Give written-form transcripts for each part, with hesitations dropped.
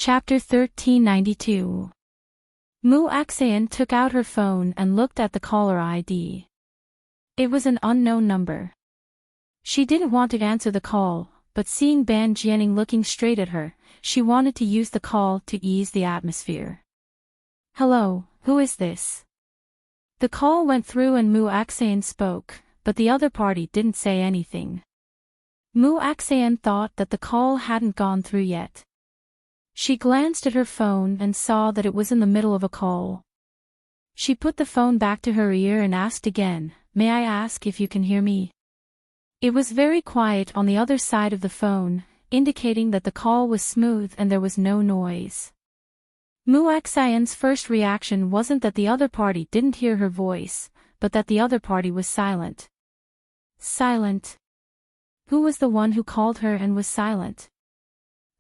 Chapter 1392. Mu Axayan took out her phone and looked at the caller ID. It was an unknown number. She didn't want to answer the call, but seeing Ban Jianing looking straight at her, she wanted to use the call to ease the atmosphere. Hello, who is this? The call went through and Mu Axayan spoke, but the other party didn't say anything. Mu Axayan thought that the call hadn't gone through yet. She glanced at her phone and saw that it was in the middle of a call. She put the phone back to her ear and asked again, "May I ask if you can hear me?" It was very quiet on the other side of the phone, indicating that the call was smooth and there was no noise. Mu Axayan's first reaction wasn't that the other party didn't hear her voice, but that the other party was silent. Silent? Who was the one who called her and was silent?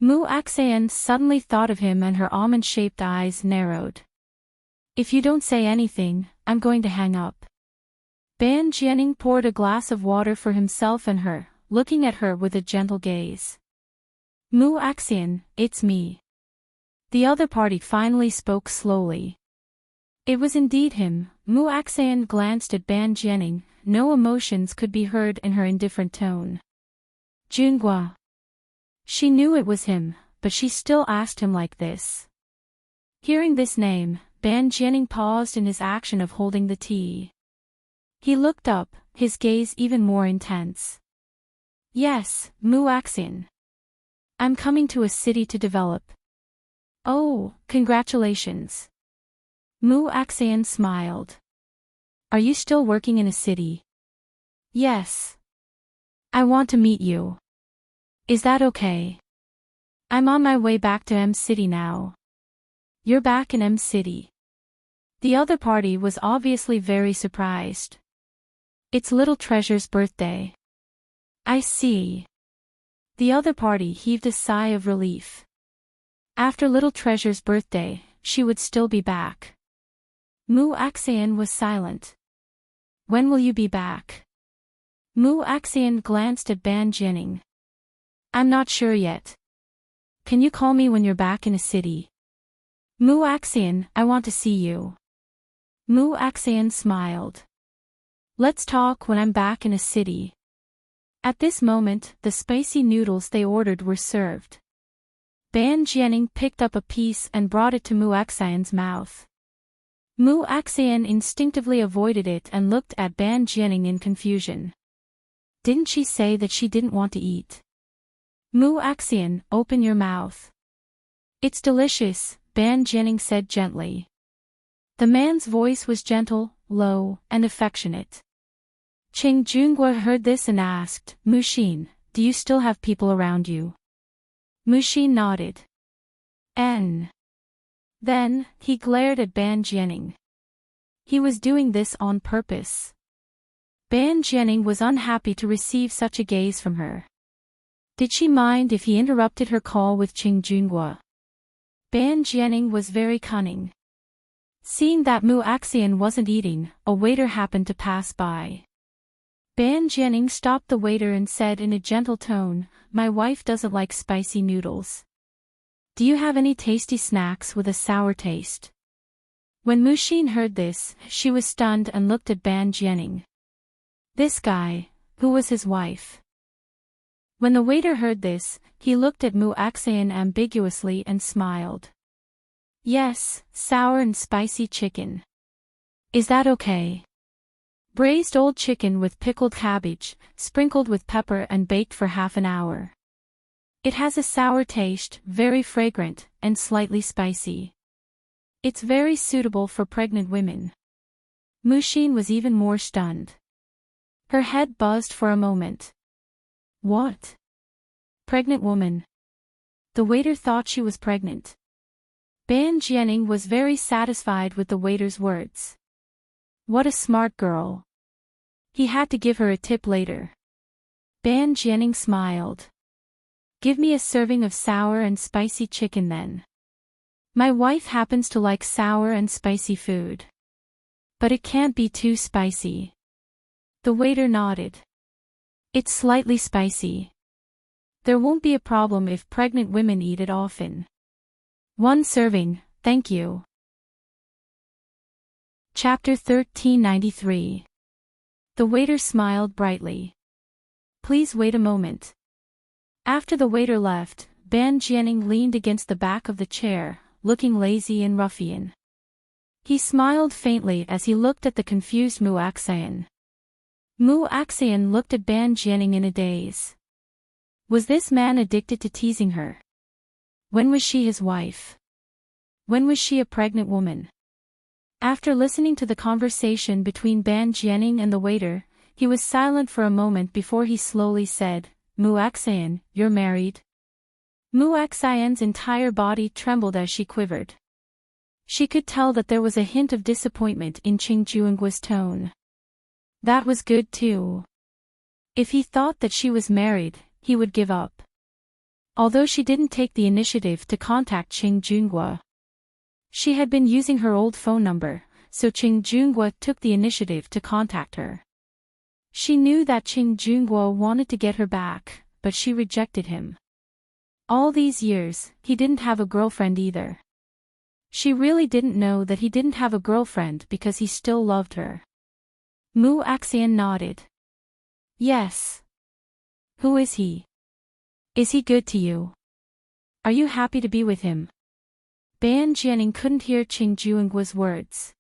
Mu Axayan suddenly thought of him and her almond-shaped eyes narrowed. If you don't say anything, I'm going to hang up. Ban Jianing poured a glass of water for himself and her, looking at her with a gentle gaze. Mu Axayan, it's me. The other party finally spoke slowly. It was indeed him. Mu Axayan glanced at Ban Jianing, no emotions could be heard in her indifferent tone. Junhua. She knew it was him, but she still asked him like this. Hearing this name, Ban Jianing paused in his action of holding the tea. He looked up, his gaze even more intense. Yes, Mu Axayan. I'm coming to a city to develop. Oh, congratulations. Mu Axayan smiled. Are you still working in a city? Yes. I want to meet you. Is that okay? I'm on my way back to M City now. You're back in M City. The other party was obviously very surprised. It's Little Treasure's birthday. I see. The other party heaved a sigh of relief. After Little Treasure's birthday, she would still be back. Mu Axayan was silent. When will you be back? Mu Axayan glanced at Ban Jianing. I'm not sure yet. Can you call me when you're back in a city? Mu Axayan, I want to see you. Mu Axayan smiled. Let's talk when I'm back in a city. At this moment, the spicy noodles they ordered were served. Ban Jianing picked up a piece and brought it to Mu Axayan's mouth. Mu Axayan instinctively avoided it and looked at Ban Jianing in confusion. Didn't she say that she didn't want to eat? Mu Axayan, open your mouth. It's delicious, Ban Jianing said gently. The man's voice was gentle, low, and affectionate. Qing Junhua heard this and asked, Mu Xin, do you still have people around you? Mu Xin nodded. Then he glared at Ban Jianing. He was doing this on purpose. Ban Jianing was unhappy to receive such a gaze from her. Did she mind if he interrupted her call with Qing Junhua? Ban Jianing was very cunning. Seeing that Mu Axayan wasn't eating, a waiter happened to pass by. Ban Jianing stopped the waiter and said in a gentle tone, My wife doesn't like spicy noodles. Do you have any tasty snacks with a sour taste? When Mu Xin heard this, she was stunned and looked at Ban Jianing. This guy, who was his wife? When the waiter heard this, he looked at Mu Axayan ambiguously and smiled. Yes, sour and spicy chicken. Is that okay? Braised old chicken with pickled cabbage, sprinkled with pepper and baked for half an hour. It has a sour taste, very fragrant, and slightly spicy. It's very suitable for pregnant women. Mu Xin was even more stunned. Her head buzzed for a moment. What? Pregnant woman. The waiter thought she was pregnant. Ban Jianing was very satisfied with the waiter's words. What a smart girl. He had to give her a tip later. Ban Jianing smiled. Give me a serving of sour and spicy chicken then. My wife happens to like sour and spicy food. But it can't be too spicy. The waiter nodded. It's slightly spicy. There won't be a problem if pregnant women eat it often. 1 serving, thank you. Chapter 1393. The waiter smiled brightly. Please wait a moment. After the waiter left, Ban Jianing leaned against the back of the chair, looking lazy and ruffian. He smiled faintly as he looked at the confused Mu Axian. Mu Axian looked at Ban Jianing in a daze. Was this man addicted to teasing her? When was she his wife? When was she a pregnant woman? After listening to the conversation between Ban Jianing and the waiter, he was silent for a moment before he slowly said, Mu Axian, you're married? Mu Axian's entire body trembled as she quivered. She could tell that there was a hint of disappointment in Qing Juingguo's tone. That was good too. If he thought that she was married, he would give up. Although she didn't take the initiative to contact Qing Juingguo. She had been using her old phone number, so Qing Juingguo took the initiative to contact her. She knew that Qing Juingguo wanted to get her back, but she rejected him. All these years, he didn't have a girlfriend either. She really didn't know that he didn't have a girlfriend because he still loved her. Mu Axian nodded. Yes. Who is he? Is he good to you? Are you happy to be with him? Ban Jianing couldn't hear Qing Juingguo's words.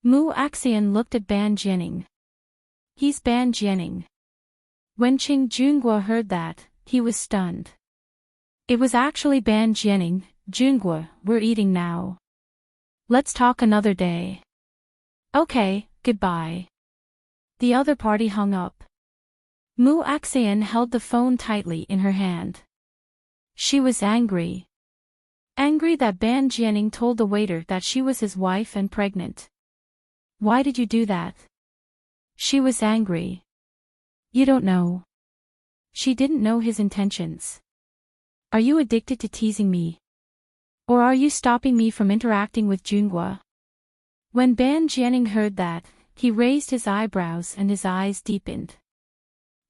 Mu Axian looked at Ban Jianing. He's Ban Jianing. When Qing Juingguo heard that, he was stunned. It was actually Ban Jianing. Juingguo, we're eating now. Let's talk another day. Okay, goodbye. The other party hung up. Mu Axian held the phone tightly in her hand. She was angry. Angry that Ban Jianing told the waiter that she was his wife and pregnant. Why did you do that? She was angry. You don't know. She didn't know his intentions. Are you addicted to teasing me? Or are you stopping me from interacting with Juingguo? When Ban Jianing heard that, he raised his eyebrows and his eyes deepened.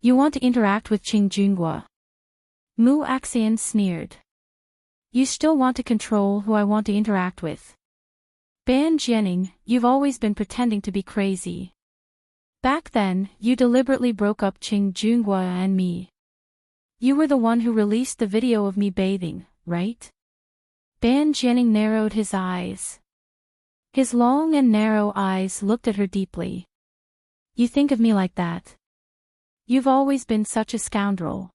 You want to interact with Qing Juingguo? Mu Axian sneered. You still want to control who I want to interact with. Ban Jianing, you've always been pretending to be crazy. Back then, you deliberately broke up Qing Juingguo and me. You were the one who released the video of me bathing, right? Ban Jianing narrowed his eyes. His long and narrow eyes looked at her deeply. You think of me like that? You've always been such a scoundrel.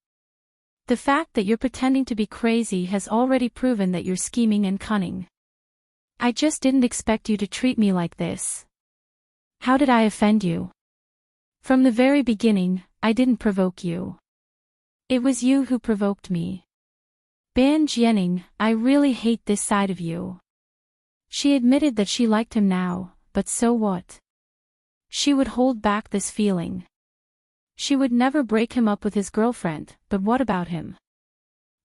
The fact that you're pretending to be crazy has already proven that you're scheming and cunning. I just didn't expect you to treat me like this. How did I offend you? From the very beginning, I didn't provoke you. It was you who provoked me. Ban Jianing, I really hate this side of you. She admitted that she liked him now, but so what? She would hold back this feeling. She would never break him up with his girlfriend, but what about him?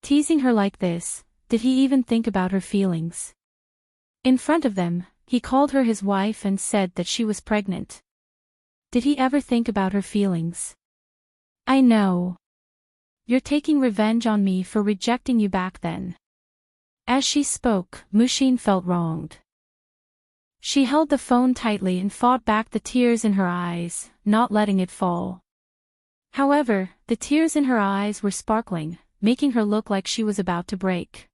Teasing her like this, did he even think about her feelings? In front of them, he called her his wife and said that she was pregnant. Did he ever think about her feelings? I know. You're taking revenge on me for rejecting you back then. As she spoke, Muxin felt wronged. She held the phone tightly and fought back the tears in her eyes, not letting it fall. However, the tears in her eyes were sparkling, making her look like she was about to break.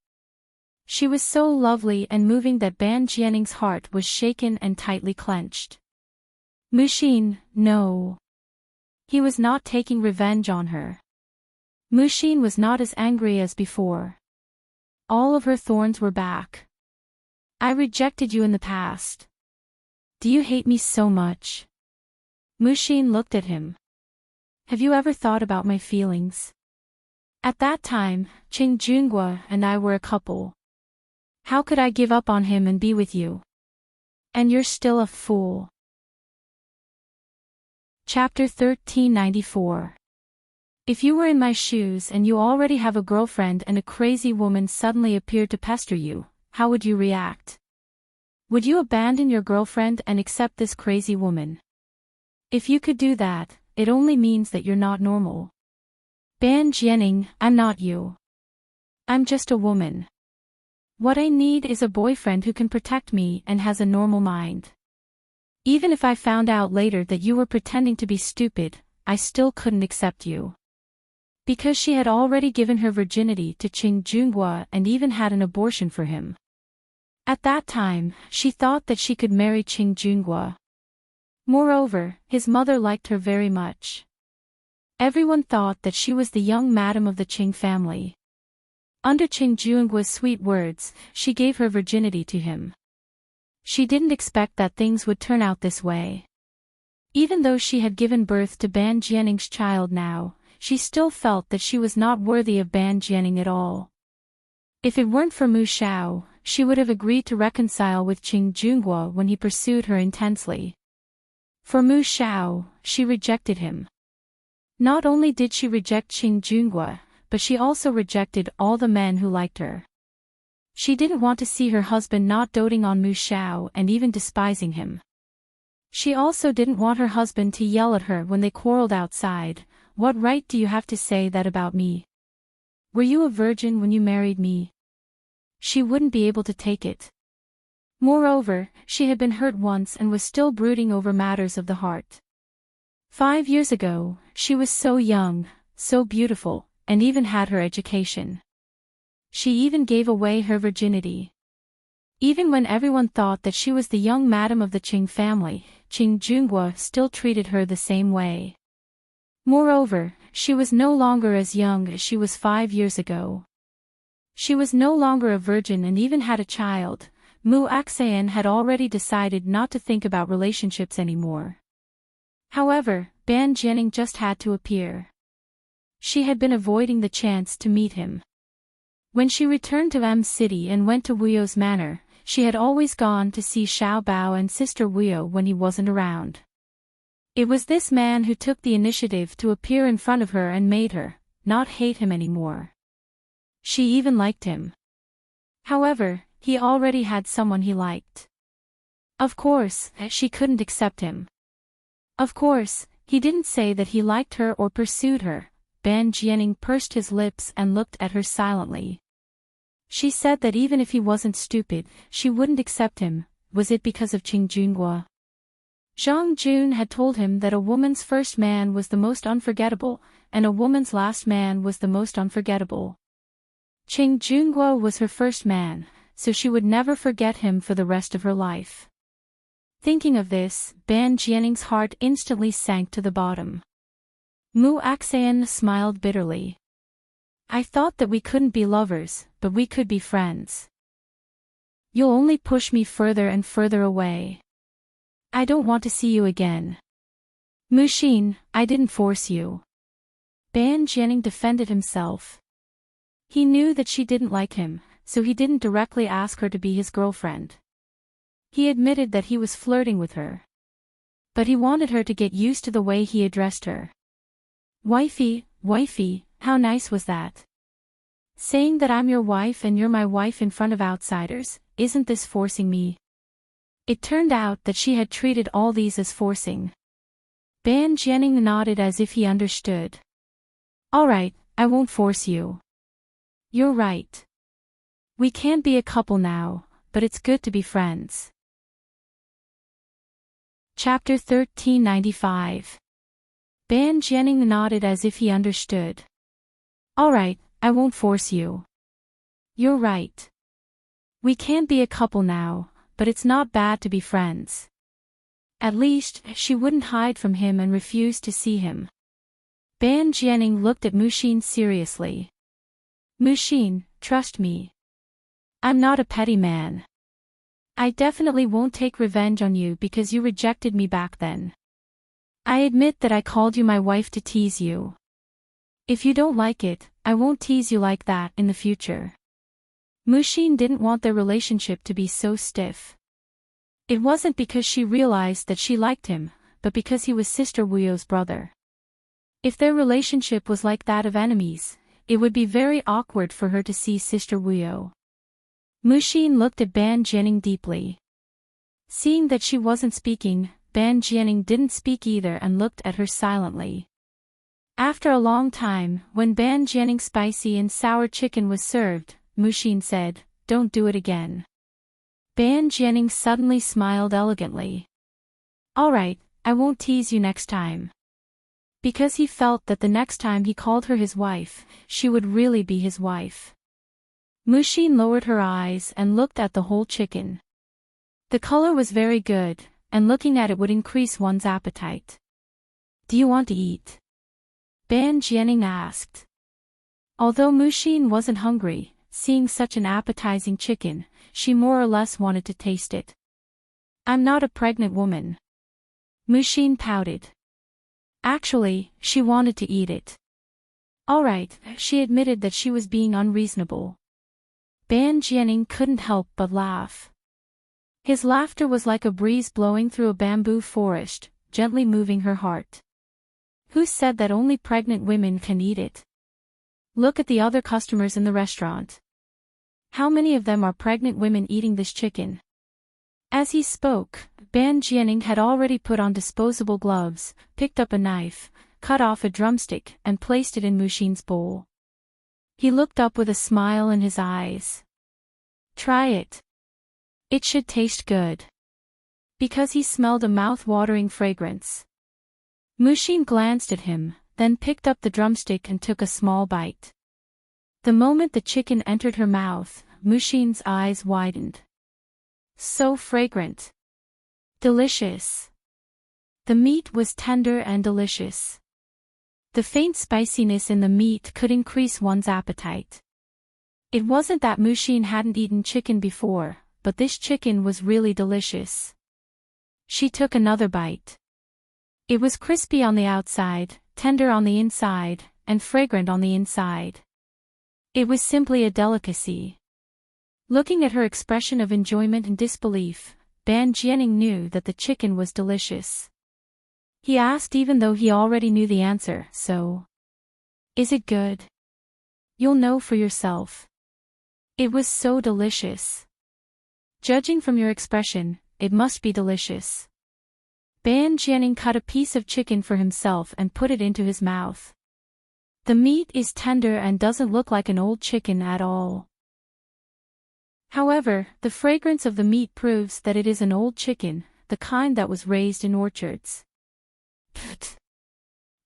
She was so lovely and moving that Ban Jianing's heart was shaken and tightly clenched. Muxin, no. He was not taking revenge on her. Muxin was not as angry as before. All of her thorns were back. I rejected you in the past. Do you hate me so much? Muxin looked at him. Have you ever thought about my feelings? At that time, Qing Juingguo and I were a couple. How could I give up on him and be with you? And you're still a fool. Chapter 1394. If you were in my shoes and you already have a girlfriend and a crazy woman suddenly appeared to pester you, how would you react? Would you abandon your girlfriend and accept this crazy woman? If you could do that, it only means that you're not normal. Ban Jianing, I'm not you. I'm just a woman. What I need is a boyfriend who can protect me and has a normal mind. Even if I found out later that you were pretending to be stupid, I still couldn't accept you. Because she had already given her virginity to Ching Junhua and even had an abortion for him. At that time, she thought that she could marry Ching Junhua. Moreover, his mother liked her very much. Everyone thought that she was the young madam of the Ching family. Under Ching Junhua's sweet words, she gave her virginity to him. She didn't expect that things would turn out this way. Even though she had given birth to Ban Jianning's child now, she still felt that she was not worthy of Ban Jianning at all. If it weren't for Mu Xiao, she would have agreed to reconcile with Ching Junhua when he pursued her intensely. For Mu Xiao, she rejected him. Not only did she reject Ching Junhua, but she also rejected all the men who liked her. She didn't want to see her husband not doting on Mu Xiao and even despising him. She also didn't want her husband to yell at her when they quarreled outside, "What right do you have to say that about me? Were you a virgin when you married me?" She wouldn't be able to take it. Moreover, she had been hurt once and was still brooding over matters of the heart. 5 years ago, she was so young, so beautiful, and even had her education. She even gave away her virginity. Even when everyone thought that she was the young madam of the Qing family, Qing Junhua still treated her the same way. Moreover, she was no longer as young as she was 5 years ago. She was no longer a virgin and even had a child. Mu Axayan had already decided not to think about relationships anymore. However, Ban Jianning just had to appear. She had been avoiding the chance to meet him. When she returned to M City and went to Wuyo's manor, she had always gone to see Xiao Bao and Sister Wuyo when he wasn't around. It was this man who took the initiative to appear in front of her and made her not hate him anymore. She even liked him. However, he already had someone he liked. Of course, she couldn't accept him. Of course, he didn't say that he liked her or pursued her. Ban Jianning pursed his lips and looked at her silently. She said that even if he wasn't stupid, she wouldn't accept him. Was it because of Qing Junhua? Zhang Jun had told him that a woman's first man was the most unforgettable, and a woman's last man was the most unforgettable. Qing Junhua was her first man, so she would never forget him for the rest of her life. Thinking of this, Ban Jianning's heart instantly sank to the bottom. Mu Axayan smiled bitterly. I thought that we couldn't be lovers, but we could be friends. You'll only push me further and further away. I don't want to see you again. Mu Xin, I didn't force you. Ban Jianning defended himself. He knew that she didn't like him, so he didn't directly ask her to be his girlfriend. He admitted that he was flirting with her. But he wanted her to get used to the way he addressed her. Wifey, wifey, how nice was that? Saying that I'm your wife and you're my wife in front of outsiders, isn't this forcing me? It turned out that she had treated all these as forcing. Ban Jianning nodded as if he understood. All right, I won't force you. You're right. We can't be a couple now, but it's good to be friends. Chapter 1395. Ban Jianning nodded as if he understood. All right, I won't force you. You're right. We can't be a couple now, but it's not bad to be friends. At least, she wouldn't hide from him and refuse to see him. Ban Jianning looked at Mu Xin seriously. Mu Xin, trust me. I'm not a petty man. I definitely won't take revenge on you because you rejected me back then. I admit that I called you my wife to tease you. If you don't like it, I won't tease you like that in the future. Mu Xin didn't want their relationship to be so stiff. It wasn't because she realized that she liked him, but because he was Sister Wuyo's brother. If their relationship was like that of enemies, it would be very awkward for her to see Sister Wuyo. Mu Xin looked at Ban Jianning deeply. Seeing that she wasn't speaking, Ban Jianning didn't speak either and looked at her silently. After a long time, when Ban Jianning's spicy and sour chicken was served, Mu Xin said, don't do it again. Ban Jianing suddenly smiled elegantly. Alright, I won't tease you next time. Because he felt that the next time he called her his wife, she would really be his wife. Mushin lowered her eyes and looked at the whole chicken. The color was very good, and looking at it would increase one's appetite. Do you want to eat? Ban Jianing asked. Although Mushin wasn't hungry, seeing such an appetizing chicken, she more or less wanted to taste it. I'm not a pregnant woman. Mushin pouted. Actually, she wanted to eat it. Alright, she admitted that she was being unreasonable. Ban Jianing couldn't help but laugh. His laughter was like a breeze blowing through a bamboo forest, gently moving her heart. Who said that only pregnant women can eat it? Look at the other customers in the restaurant. How many of them are pregnant women eating this chicken? As he spoke, Ban Jianing had already put on disposable gloves, picked up a knife, cut off a drumstick and placed it in Mushin's bowl. He looked up with a smile in his eyes. Try it. It should taste good. Because he smelled a mouth-watering fragrance. Mushin glanced at him, then picked up the drumstick and took a small bite. The moment the chicken entered her mouth, Mushin's eyes widened. So fragrant. Delicious. The meat was tender and delicious. The faint spiciness in the meat could increase one's appetite. It wasn't that Mushin hadn't eaten chicken before, but this chicken was really delicious. She took another bite. It was crispy on the outside, tender on the inside, and fragrant on the inside. It was simply a delicacy. Looking at her expression of enjoyment and disbelief, Ban Jianing knew that the chicken was delicious. He asked even though he already knew the answer, so. Is it good? You'll know for yourself. It was so delicious. Judging from your expression, it must be delicious. Ban Jianing cut a piece of chicken for himself and put it into his mouth. The meat is tender and doesn't look like an old chicken at all. However, the fragrance of the meat proves that it is an old chicken, the kind that was raised in orchards. Pfft.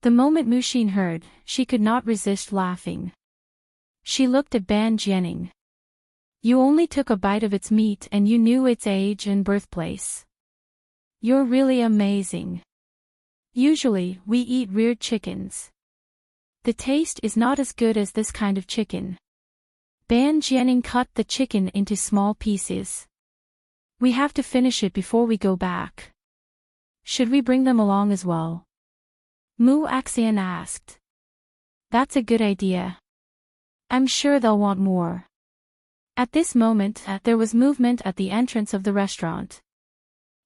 The moment Mushin heard, she could not resist laughing. She looked at Ban Jianing. You only took a bite of its meat and you knew its age and birthplace. You're really amazing. Usually, we eat reared chickens. The taste is not as good as this kind of chicken. Ban Jianing cut the chicken into small pieces. We have to finish it before we go back. Should we bring them along as well? Mu Axian asked. That's a good idea. I'm sure they'll want more. At this moment, there was movement at the entrance of the restaurant.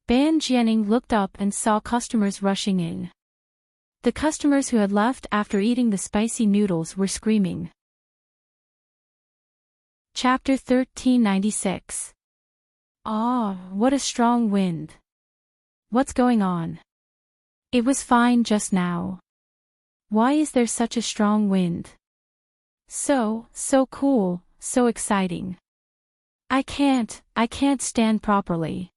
Ban Jianing looked up and saw customers rushing in. The customers who had left after eating the spicy noodles were screaming. Chapter 1396. Ah, what a strong wind. What's going on? It was fine just now. Why is there such a strong wind? So cool, so exciting. I can't stand properly.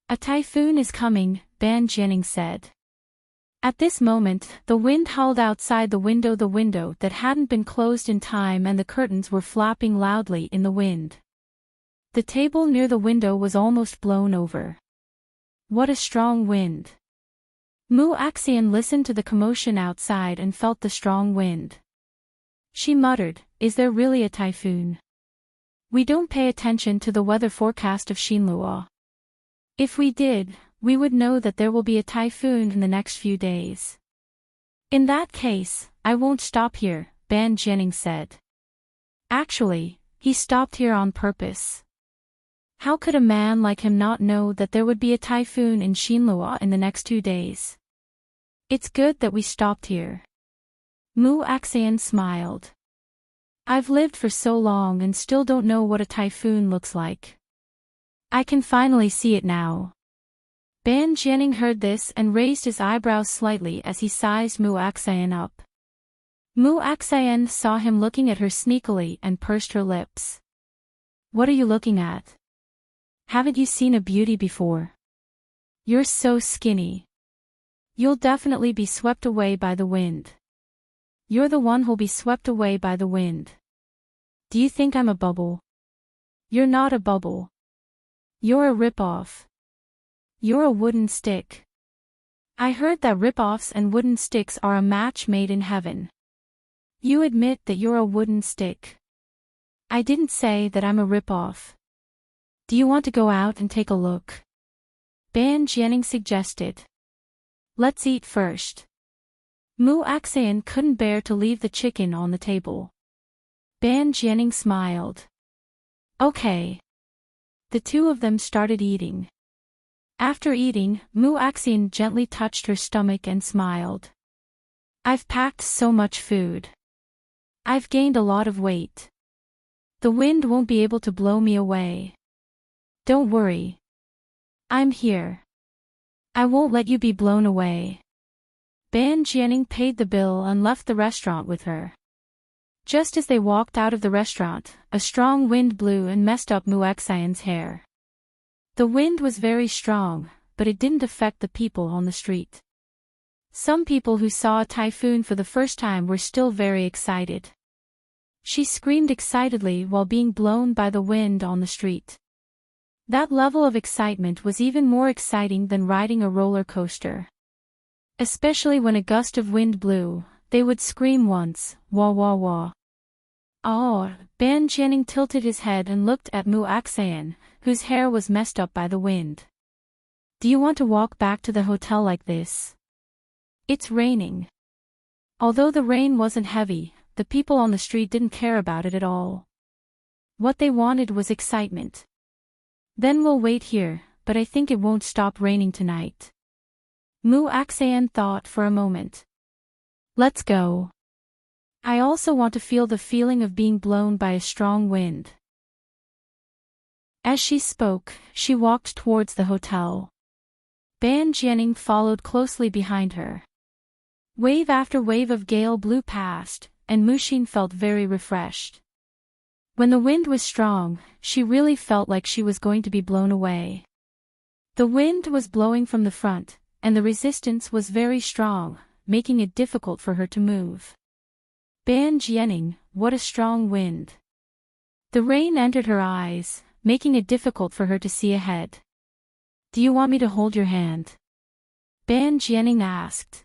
A typhoon is coming, Ban Jianing said. At this moment, the wind howled outside the window that hadn't been closed in time and the curtains were flapping loudly in the wind. The table near the window was almost blown over. What a strong wind. Mu Axian listened to the commotion outside and felt the strong wind. She muttered, is there really a typhoon? We don't pay attention to the weather forecast of Xinluo. If we did, we would know that there will be a typhoon in the next few days. In that case, I won't stop here, Ban Jianing said. Actually, he stopped here on purpose. How could a man like him not know that there would be a typhoon in Xinluo in the next 2 days? It's good that we stopped here. Mu Axian smiled. I've lived for so long and still don't know what a typhoon looks like. I can finally see it now. Ban Jianing heard this and raised his eyebrows slightly as he sized Mu Axian up. Mu Axian saw him looking at her sneakily and pursed her lips. What are you looking at? Haven't you seen a beauty before? You're so skinny. You'll definitely be swept away by the wind. You're the one who'll be swept away by the wind. Do you think I'm a bubble? You're not a bubble. You're a rip-off. You're a wooden stick. I heard that rip-offs and wooden sticks are a match made in heaven. You admit that you're a wooden stick. I didn't say that I'm a rip-off. Do you want to go out and take a look? Ban Jianing suggested. Let's eat first. Mu Axayan couldn't bear to leave the chicken on the table. Ban Jianing smiled. Okay. The two of them started eating. After eating, Mu Axayan gently touched her stomach and smiled. I've packed so much food. I've gained a lot of weight. The wind won't be able to blow me away. Don't worry. I'm here. I won't let you be blown away. Ban Jianing paid the bill and left the restaurant with her. Just as they walked out of the restaurant, a strong wind blew and messed up Mu Axayan's hair. The wind was very strong, but it didn't affect the people on the street. Some people who saw a typhoon for the first time were still very excited. She screamed excitedly while being blown by the wind on the street. That level of excitement was even more exciting than riding a roller coaster. Especially when a gust of wind blew, they would scream once, wah wah wah. Oh, Ban Jianing tilted his head and looked at Mu Axayan, whose hair was messed up by the wind. Do you want to walk back to the hotel like this? It's raining. Although the rain wasn't heavy, the people on the street didn't care about it at all. What they wanted was excitement. Then we'll wait here, but I think it won't stop raining tonight. Mu Axayan thought for a moment. Let's go. I also want to feel the feeling of being blown by a strong wind. As she spoke, she walked towards the hotel. Ban Jianing followed closely behind her. Wave after wave of gale blew past, and Muxin felt very refreshed. When the wind was strong, she really felt like she was going to be blown away. The wind was blowing from the front, and the resistance was very strong, making it difficult for her to move. Ban Jianing, what a strong wind. The rain entered her eyes, making it difficult for her to see ahead. Do you want me to hold your hand? Ban Jianing asked.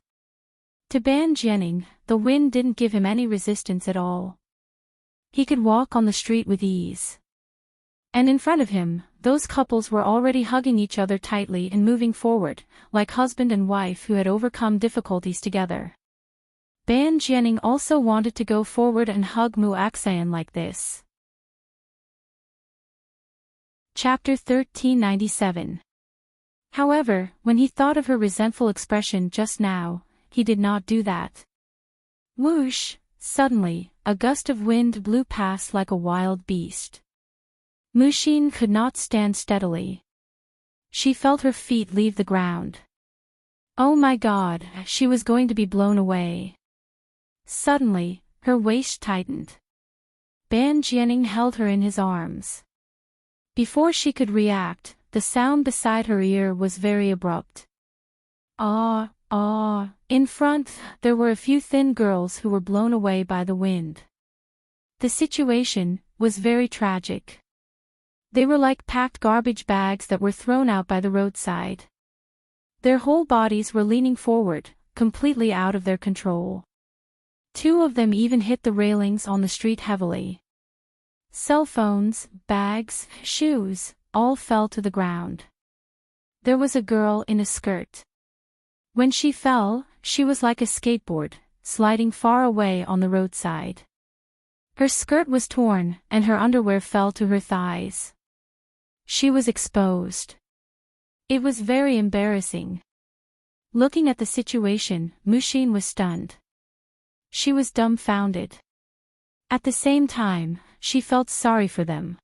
To Ban Jianing, the wind didn't give him any resistance at all. He could walk on the street with ease. And in front of him, those couples were already hugging each other tightly and moving forward, like husband and wife who had overcome difficulties together. Ban Jianing also wanted to go forward and hug Mu Axayan like this. Chapter 1397. However, when he thought of her resentful expression just now, he did not do that. Whoosh! Suddenly, a gust of wind blew past like a wild beast. Muxin could not stand steadily. She felt her feet leave the ground. Oh my God, she was going to be blown away. Suddenly, her waist tightened. Ban Jianing held her in his arms. Before she could react, the sound beside her ear was very abrupt. Ah, ah. In front, there were a few thin girls who were blown away by the wind. The situation was very tragic. They were like packed garbage bags that were thrown out by the roadside. Their whole bodies were leaning forward, completely out of their control. Two of them even hit the railings on the street heavily. Cell phones, bags, shoes, all fell to the ground. There was a girl in a skirt. When she fell, she was like a skateboard, sliding far away on the roadside. Her skirt was torn, and her underwear fell to her thighs. She was exposed. It was very embarrassing. Looking at the situation, Muxin was stunned. She was dumbfounded. At the same time, she felt sorry for them.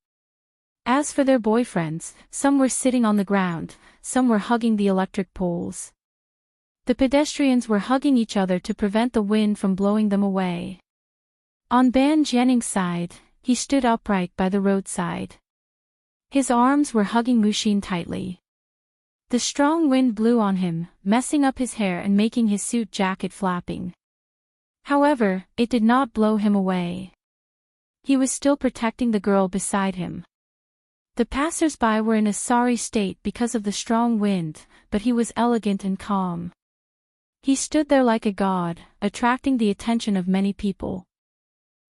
As for their boyfriends, some were sitting on the ground, some were hugging the electric poles. The pedestrians were hugging each other to prevent the wind from blowing them away. On Ban Jianing's side, he stood upright by the roadside. His arms were hugging Mushin tightly. The strong wind blew on him, messing up his hair and making his suit jacket flapping. However, it did not blow him away. He was still protecting the girl beside him. The passers-by were in a sorry state because of the strong wind, but he was elegant and calm. He stood there like a god, attracting the attention of many people.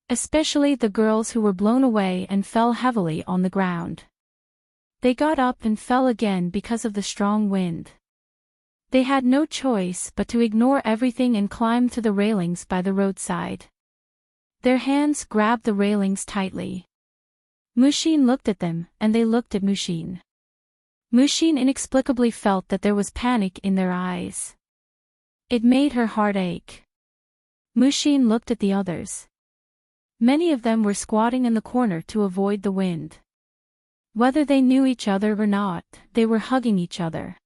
Especially the girls who were blown away and fell heavily on the ground. They got up and fell again because of the strong wind. They had no choice but to ignore everything and climb to the railings by the roadside. Their hands grabbed the railings tightly. Mushin looked at them, and they looked at Mushin. Mushin inexplicably felt that there was panic in their eyes. It made her heart ache. Mushin looked at the others. Many of them were squatting in the corner to avoid the wind. Whether they knew each other or not, they were hugging each other.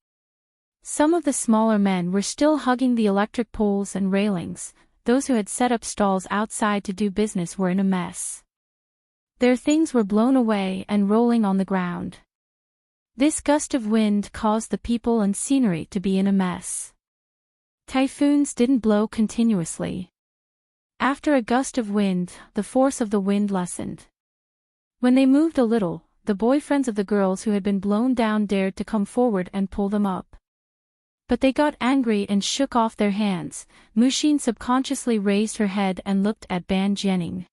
Some of the smaller men were still hugging the electric poles and railings. Those who had set up stalls outside to do business were in a mess. Their things were blown away and rolling on the ground. This gust of wind caused the people and scenery to be in a mess. Typhoons didn't blow continuously. After a gust of wind, the force of the wind lessened. When they moved a little, the boyfriends of the girls who had been blown down dared to come forward and pull them up. But they got angry and shook off their hands. Mushin subconsciously raised her head and looked at Ban Jianing.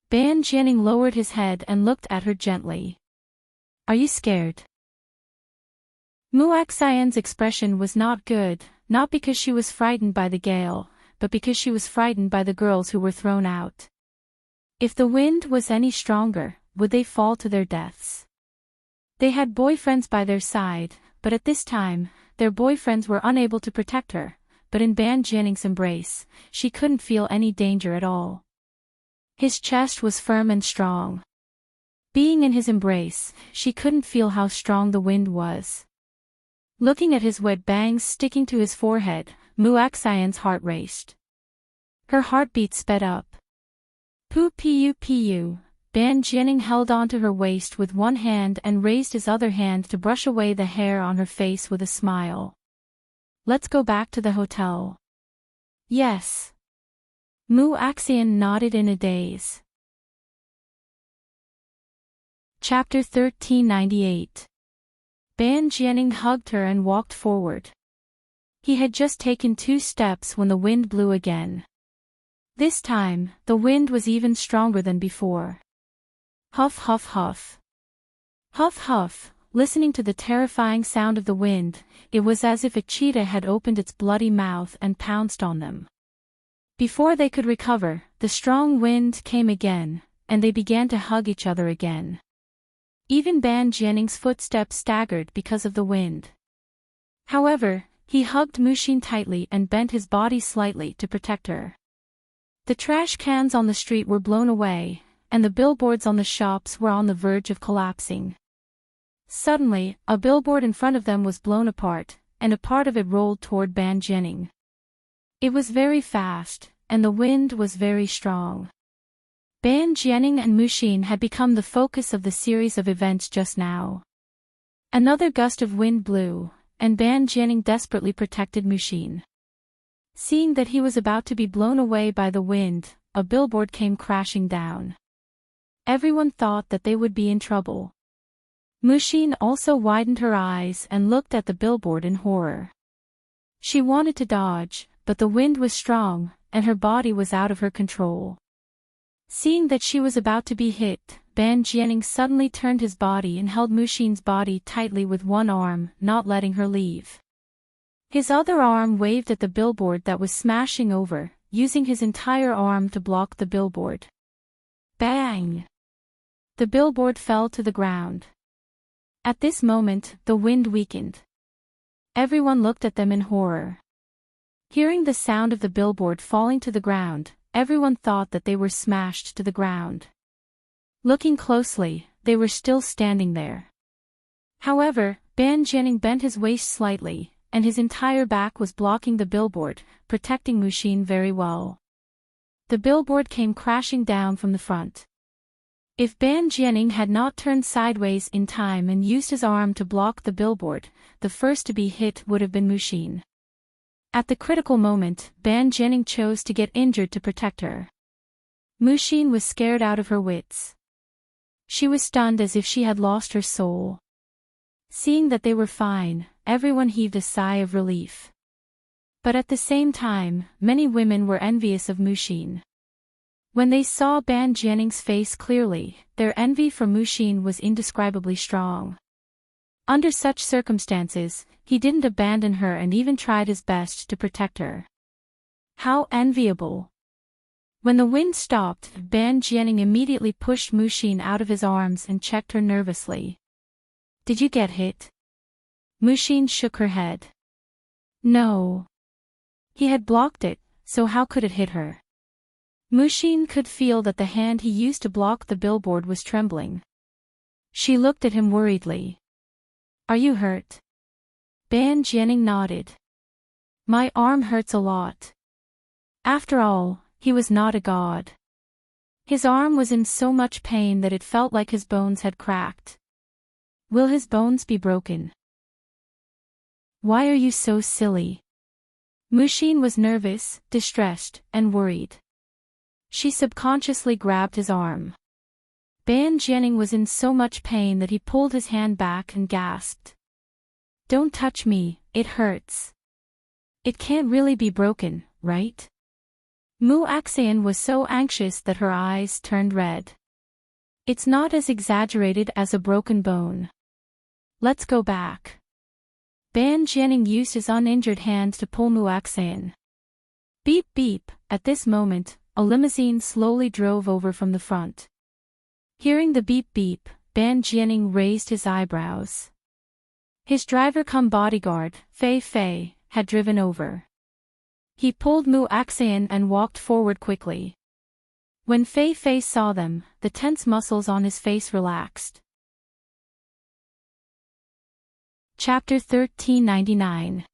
Ban Jianing lowered his head and looked at her gently. Are you scared? Muaxian's expression was not good, not because she was frightened by the gale, but because she was frightened by the girls who were thrown out. If the wind was any stronger, would they fall to their deaths? They had boyfriends by their side, but at this time, their boyfriends were unable to protect her, but in Ban Jianing's embrace, she couldn't feel any danger at all. His chest was firm and strong. Being in his embrace, she couldn't feel how strong the wind was. Looking at his wet bangs sticking to his forehead, Muaxian's heart raced. Her heartbeat sped up. Pu. Ban Jianing held onto her waist with one hand and raised his other hand to brush away the hair on her face with a smile. Let's go back to the hotel. Yes. Muaxian nodded in a daze. Chapter 1398. Ban Jianing hugged her and walked forward. He had just taken 2 steps when the wind blew again. This time, the wind was even stronger than before. Huff huff huff. Huff huff, listening to the terrifying sound of the wind, it was as if a cheetah had opened its bloody mouth and pounced on them. Before they could recover, the strong wind came again, and they began to hug each other again. Even Ban Jianing's footsteps staggered because of the wind. However, he hugged Mushin tightly and bent his body slightly to protect her. The trash cans on the street were blown away, and the billboards on the shops were on the verge of collapsing. Suddenly, a billboard in front of them was blown apart, and a part of it rolled toward Ban Jianing. It was very fast, and the wind was very strong. Ban Jianing and Mushin had become the focus of the series of events just now. Another gust of wind blew, and Ban Jianing desperately protected Mushin. Seeing that he was about to be blown away by the wind, a billboard came crashing down. Everyone thought that they would be in trouble. Mushin also widened her eyes and looked at the billboard in horror. She wanted to dodge, but the wind was strong, and her body was out of her control. Seeing that she was about to be hit, Ban Jianing suddenly turned his body and held Mushin's body tightly with one arm, not letting her leave. His other arm waved at the billboard that was smashing over, using his entire arm to block the billboard. Bang! The billboard fell to the ground. At this moment, the wind weakened. Everyone looked at them in horror. Hearing the sound of the billboard falling to the ground, everyone thought that they were smashed to the ground. Looking closely, they were still standing there. However, Ban Jianing bent his waist slightly, and his entire back was blocking the billboard, protecting Mushin very well. The billboard came crashing down from the front. If Ban Jianing had not turned sideways in time and used his arm to block the billboard, the first to be hit would have been Muxin. At the critical moment, Ban Jianing chose to get injured to protect her. Muxin was scared out of her wits. She was stunned as if she had lost her soul. Seeing that they were fine, everyone heaved a sigh of relief. But at the same time, many women were envious of Muxin. When they saw Ban Jianing's face clearly, their envy for Muxin was indescribably strong. Under such circumstances, he didn't abandon her and even tried his best to protect her. How enviable! When the wind stopped, Ban Jianing immediately pushed Muxin out of his arms and checked her nervously. Did you get hit? Muxin shook her head. No. He had blocked it, so how could it hit her? Muxin could feel that the hand he used to block the billboard was trembling. She looked at him worriedly. Are you hurt? Ban Jianing nodded. My arm hurts a lot. After all, he was not a god. His arm was in so much pain that it felt like his bones had cracked. Will his bones be broken? Why are you so silly? Muxin was nervous, distressed, and worried. She subconsciously grabbed his arm. Ban Jianing was in so much pain that he pulled his hand back and gasped. Don't touch me, it hurts. It can't really be broken, right? Muaxian was so anxious that her eyes turned red. It's not as exaggerated as a broken bone. Let's go back. Ban Jianing used his uninjured hand to pull Muaxian. Beep beep, at this moment, a limousine slowly drove over from the front. Hearing the beep beep, Ban Jianing raised his eyebrows. His driver-cum-bodyguard, Fei Fei, had driven over. He pulled Muaxian and walked forward quickly. When Fei Fei saw them, the tense muscles on his face relaxed. Chapter 1399.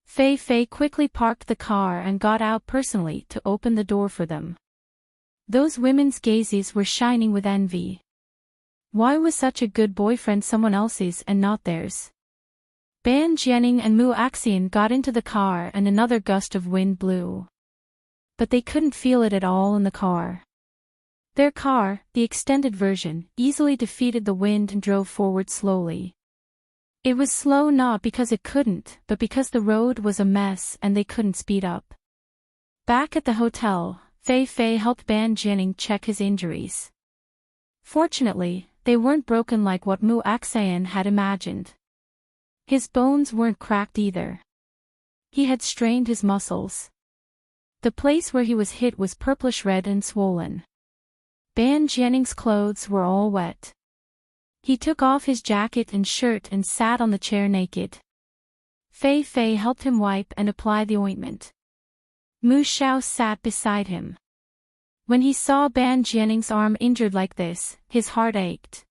Fei Fei quickly parked the car and got out personally to open the door for them. Those women's gazes were shining with envy. Why was such a good boyfriend someone else's and not theirs? Ban Jianing and Muaxian got into the car and another gust of wind blew. But they couldn't feel it at all in the car. Their car, the extended version, easily defeated the wind and drove forward slowly. It was slow not because it couldn't, but because the road was a mess and they couldn't speed up. Back at the hotel, Fei Fei helped Ban Jianing check his injuries. Fortunately, they weren't broken like what Muaxian had imagined. His bones weren't cracked either. He had strained his muscles. The place where he was hit was purplish red and swollen. Ban Jianing's clothes were all wet. He took off his jacket and shirt and sat on the chair naked. Fei Fei helped him wipe and apply the ointment. Mu Xiao sat beside him. When he saw Ban Jianing's arm injured like this, his heart ached.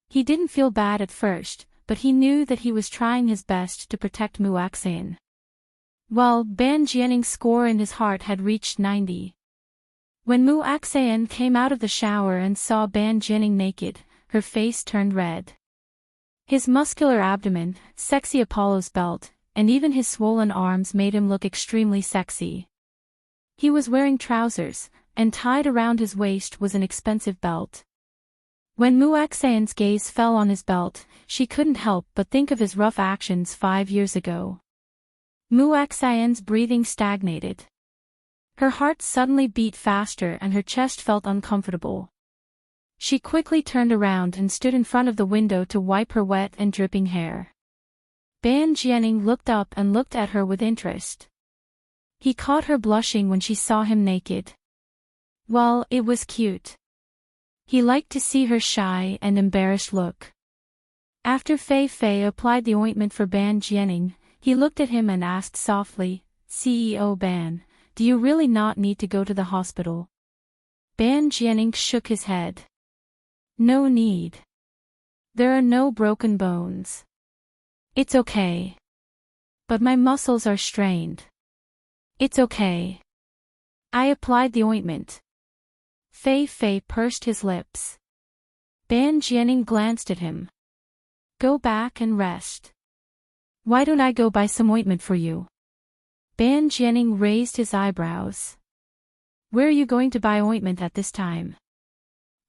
He didn't feel bad at first, but he knew that he was trying his best to protect Muaxian. Well, Ban Jianing's score in his heart had reached 90. When Muaxian came out of the shower and saw Ban Jianing naked, her face turned red. His muscular abdomen, sexy Apollo's belt, and even his swollen arms made him look extremely sexy. He was wearing trousers, and tied around his waist was an expensive belt. When Muaxian's gaze fell on his belt, she couldn't help but think of his rough actions 5 years ago. Muaxian's breathing stagnated. Her heart suddenly beat faster and her chest felt uncomfortable. She quickly turned around and stood in front of the window to wipe her wet and dripping hair. Ban Jianing looked up and looked at her with interest. He caught her blushing when she saw him naked. Well, it was cute. He liked to see her shy and embarrassed look. After Fei Fei applied the ointment for Ban Jianing, he looked at him and asked softly, CEO Ban, do you really not need to go to the hospital? Ban Jianing shook his head. No need. There are no broken bones. It's okay. But my muscles are strained. It's okay. I applied the ointment. Fei Fei pursed his lips. Ban Jianing glanced at him. Go back and rest. Why don't I go buy some ointment for you? Ban Jianing raised his eyebrows. Where are you going to buy ointment at this time?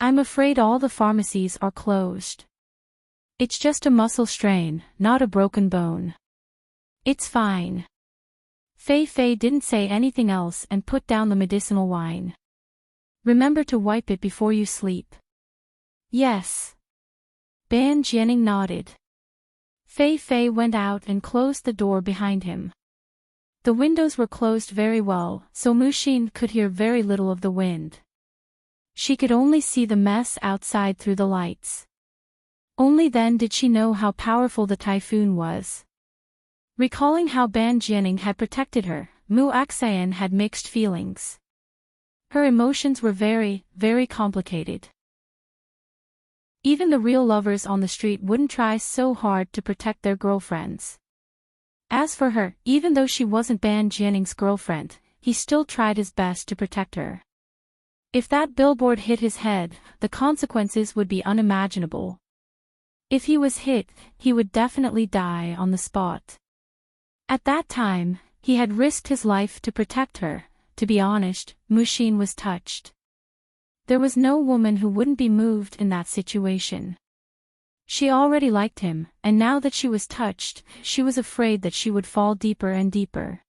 I'm afraid all the pharmacies are closed. It's just a muscle strain, not a broken bone. It's fine. Fei Fei didn't say anything else and put down the medicinal wine. Remember to wipe it before you sleep. Yes. Ban Jianing nodded. Fei Fei went out and closed the door behind him. The windows were closed very well, so Mu Xin could hear very little of the wind. She could only see the mess outside through the lights. Only then did she know how powerful the typhoon was. Recalling how Ban Jianing had protected her, Mu Axian had mixed feelings. Her emotions were very, very complicated. Even the real lovers on the street wouldn't try so hard to protect their girlfriends. As for her, even though she wasn't Ban Jianing's girlfriend, he still tried his best to protect her. If that billboard hit his head, the consequences would be unimaginable. If he was hit, he would definitely die on the spot. At that time, he had risked his life to protect her. To be honest, Mu Xin was touched. There was no woman who wouldn't be moved in that situation. She already liked him, and now that she was touched, she was afraid that she would fall deeper and deeper.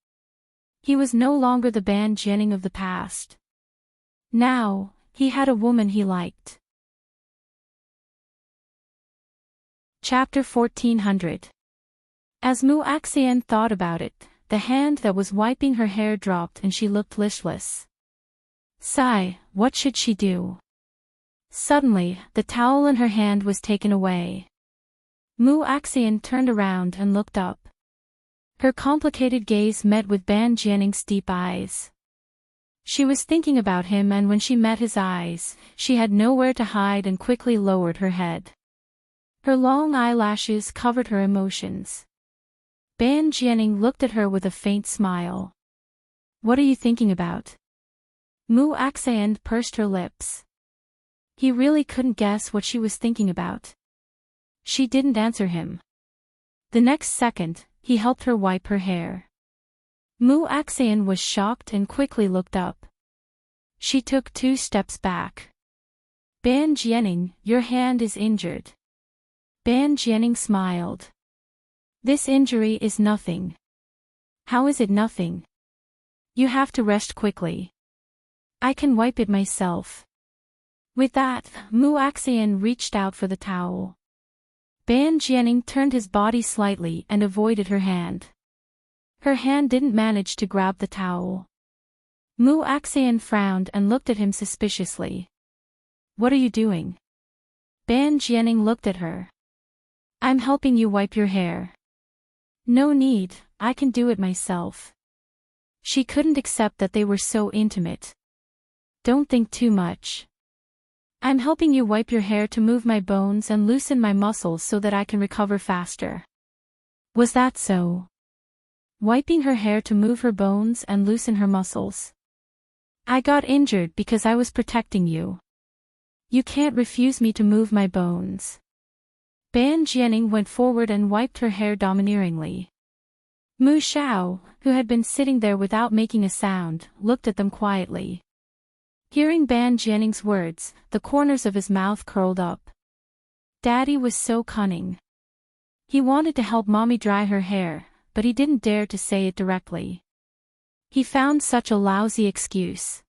He was no longer the Ban Jianing of the past. Now, he had a woman he liked. Chapter 1400. As Mu Axian thought about it, the hand that was wiping her hair dropped and she looked listless. Sigh, what should she do? Suddenly, the towel in her hand was taken away. Mu Axian turned around and looked up. Her complicated gaze met with Ban Jianing's deep eyes. She was thinking about him, and when she met his eyes, she had nowhere to hide and quickly lowered her head. Her long eyelashes covered her emotions. Ban Jianing looked at her with a faint smile. What are you thinking about? Mu Axian pursed her lips. He really couldn't guess what she was thinking about. She didn't answer him. The next second, he helped her wipe her hair. Mu Axian was shocked and quickly looked up. She took 2 steps back. Ban Jianing, your hand is injured. Ban Jianing smiled. This injury is nothing. How is it nothing? You have to rest quickly. I can wipe it myself. With that, Mu Axian reached out for the towel. Ban Jianing turned his body slightly and avoided her hand. Her hand didn't manage to grab the towel. Mu Axian frowned and looked at him suspiciously. What are you doing? Ban Jianing looked at her. I'm helping you wipe your hair. No need, I can do it myself. She couldn't accept that they were so intimate. Don't think too much. I'm helping you wipe your hair to move my bones and loosen my muscles so that I can recover faster. Was that so? Wiping her hair to move her bones and loosen her muscles. I got injured because I was protecting you. You can't refuse me to move my bones. Ban Jianing went forward and wiped her hair domineeringly. Mu Xiao, who had been sitting there without making a sound, looked at them quietly. Hearing Ban Jianing's words, the corners of his mouth curled up. Daddy was so cunning. He wanted to help Mommy dry her hair, but he didn't dare to say it directly. He found such a lousy excuse.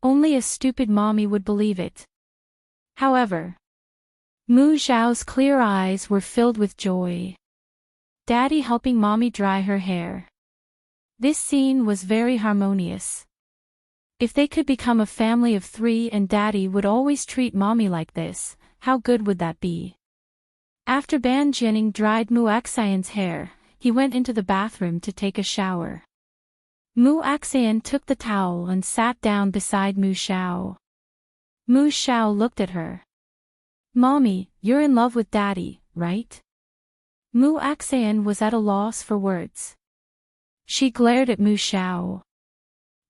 Only a stupid mommy would believe it. However, Mu Xiao's clear eyes were filled with joy. Daddy helping Mommy dry her hair. This scene was very harmonious. If they could become a family of 3 and Daddy would always treat Mommy like this, how good would that be? After Ban Jianing dried Mu Axian's hair, he went into the bathroom to take a shower. Mu Axian took the towel and sat down beside Mu Xiao. Mu Xiao looked at her. Mommy, you're in love with Daddy, right? Mu Axian was at a loss for words. She glared at Mu Xiao.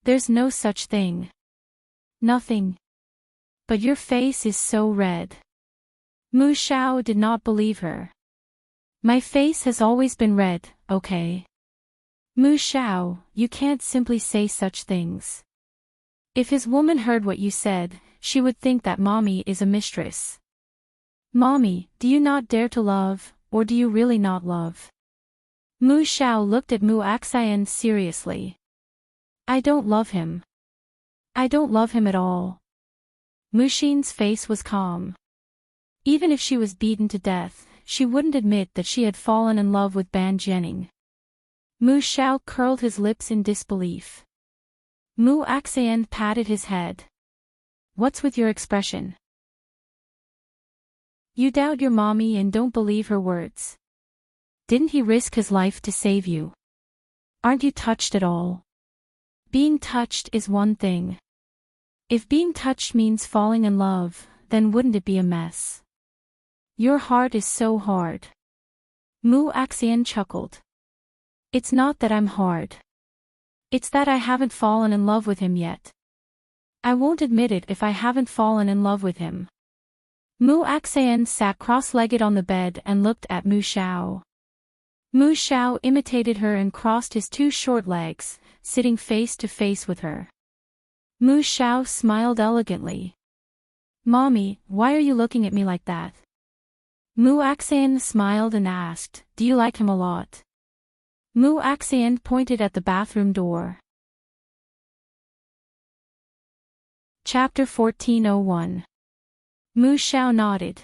There's no such thing. Nothing. But your face is so red. Mu Xiao did not believe her. My face has always been red, okay? Mu Xiao, you can't simply say such things. If his woman heard what you said, she would think that mommy is a mistress. Mommy, do you not dare to love, or do you really not love? Mu Xiao looked at Mu Axian seriously. I don't love him. I don't love him at all. Mu Xin's face was calm. Even if she was beaten to death, she wouldn't admit that she had fallen in love with Ban Jianing. Mu Xiao curled his lips in disbelief. Mu Axian patted his head. What's with your expression? You doubt your mommy and don't believe her words. Didn't he risk his life to save you? Aren't you touched at all? Being touched is one thing. If being touched means falling in love, then wouldn't it be a mess? Your heart is so hard. Mu Axian chuckled. It's not that I'm hard. It's that I haven't fallen in love with him yet. I won't admit it if I haven't fallen in love with him. Mu Axian sat cross-legged on the bed and looked at Mu Xiao. Mu Xiao imitated her and crossed his two short legs, sitting face to face with her. Mu Xiao smiled elegantly. Mommy, why are you looking at me like that? Mu Axian smiled and asked, do you like him a lot? Mu Axian pointed at the bathroom door. Chapter 1401. Mu Xiao nodded.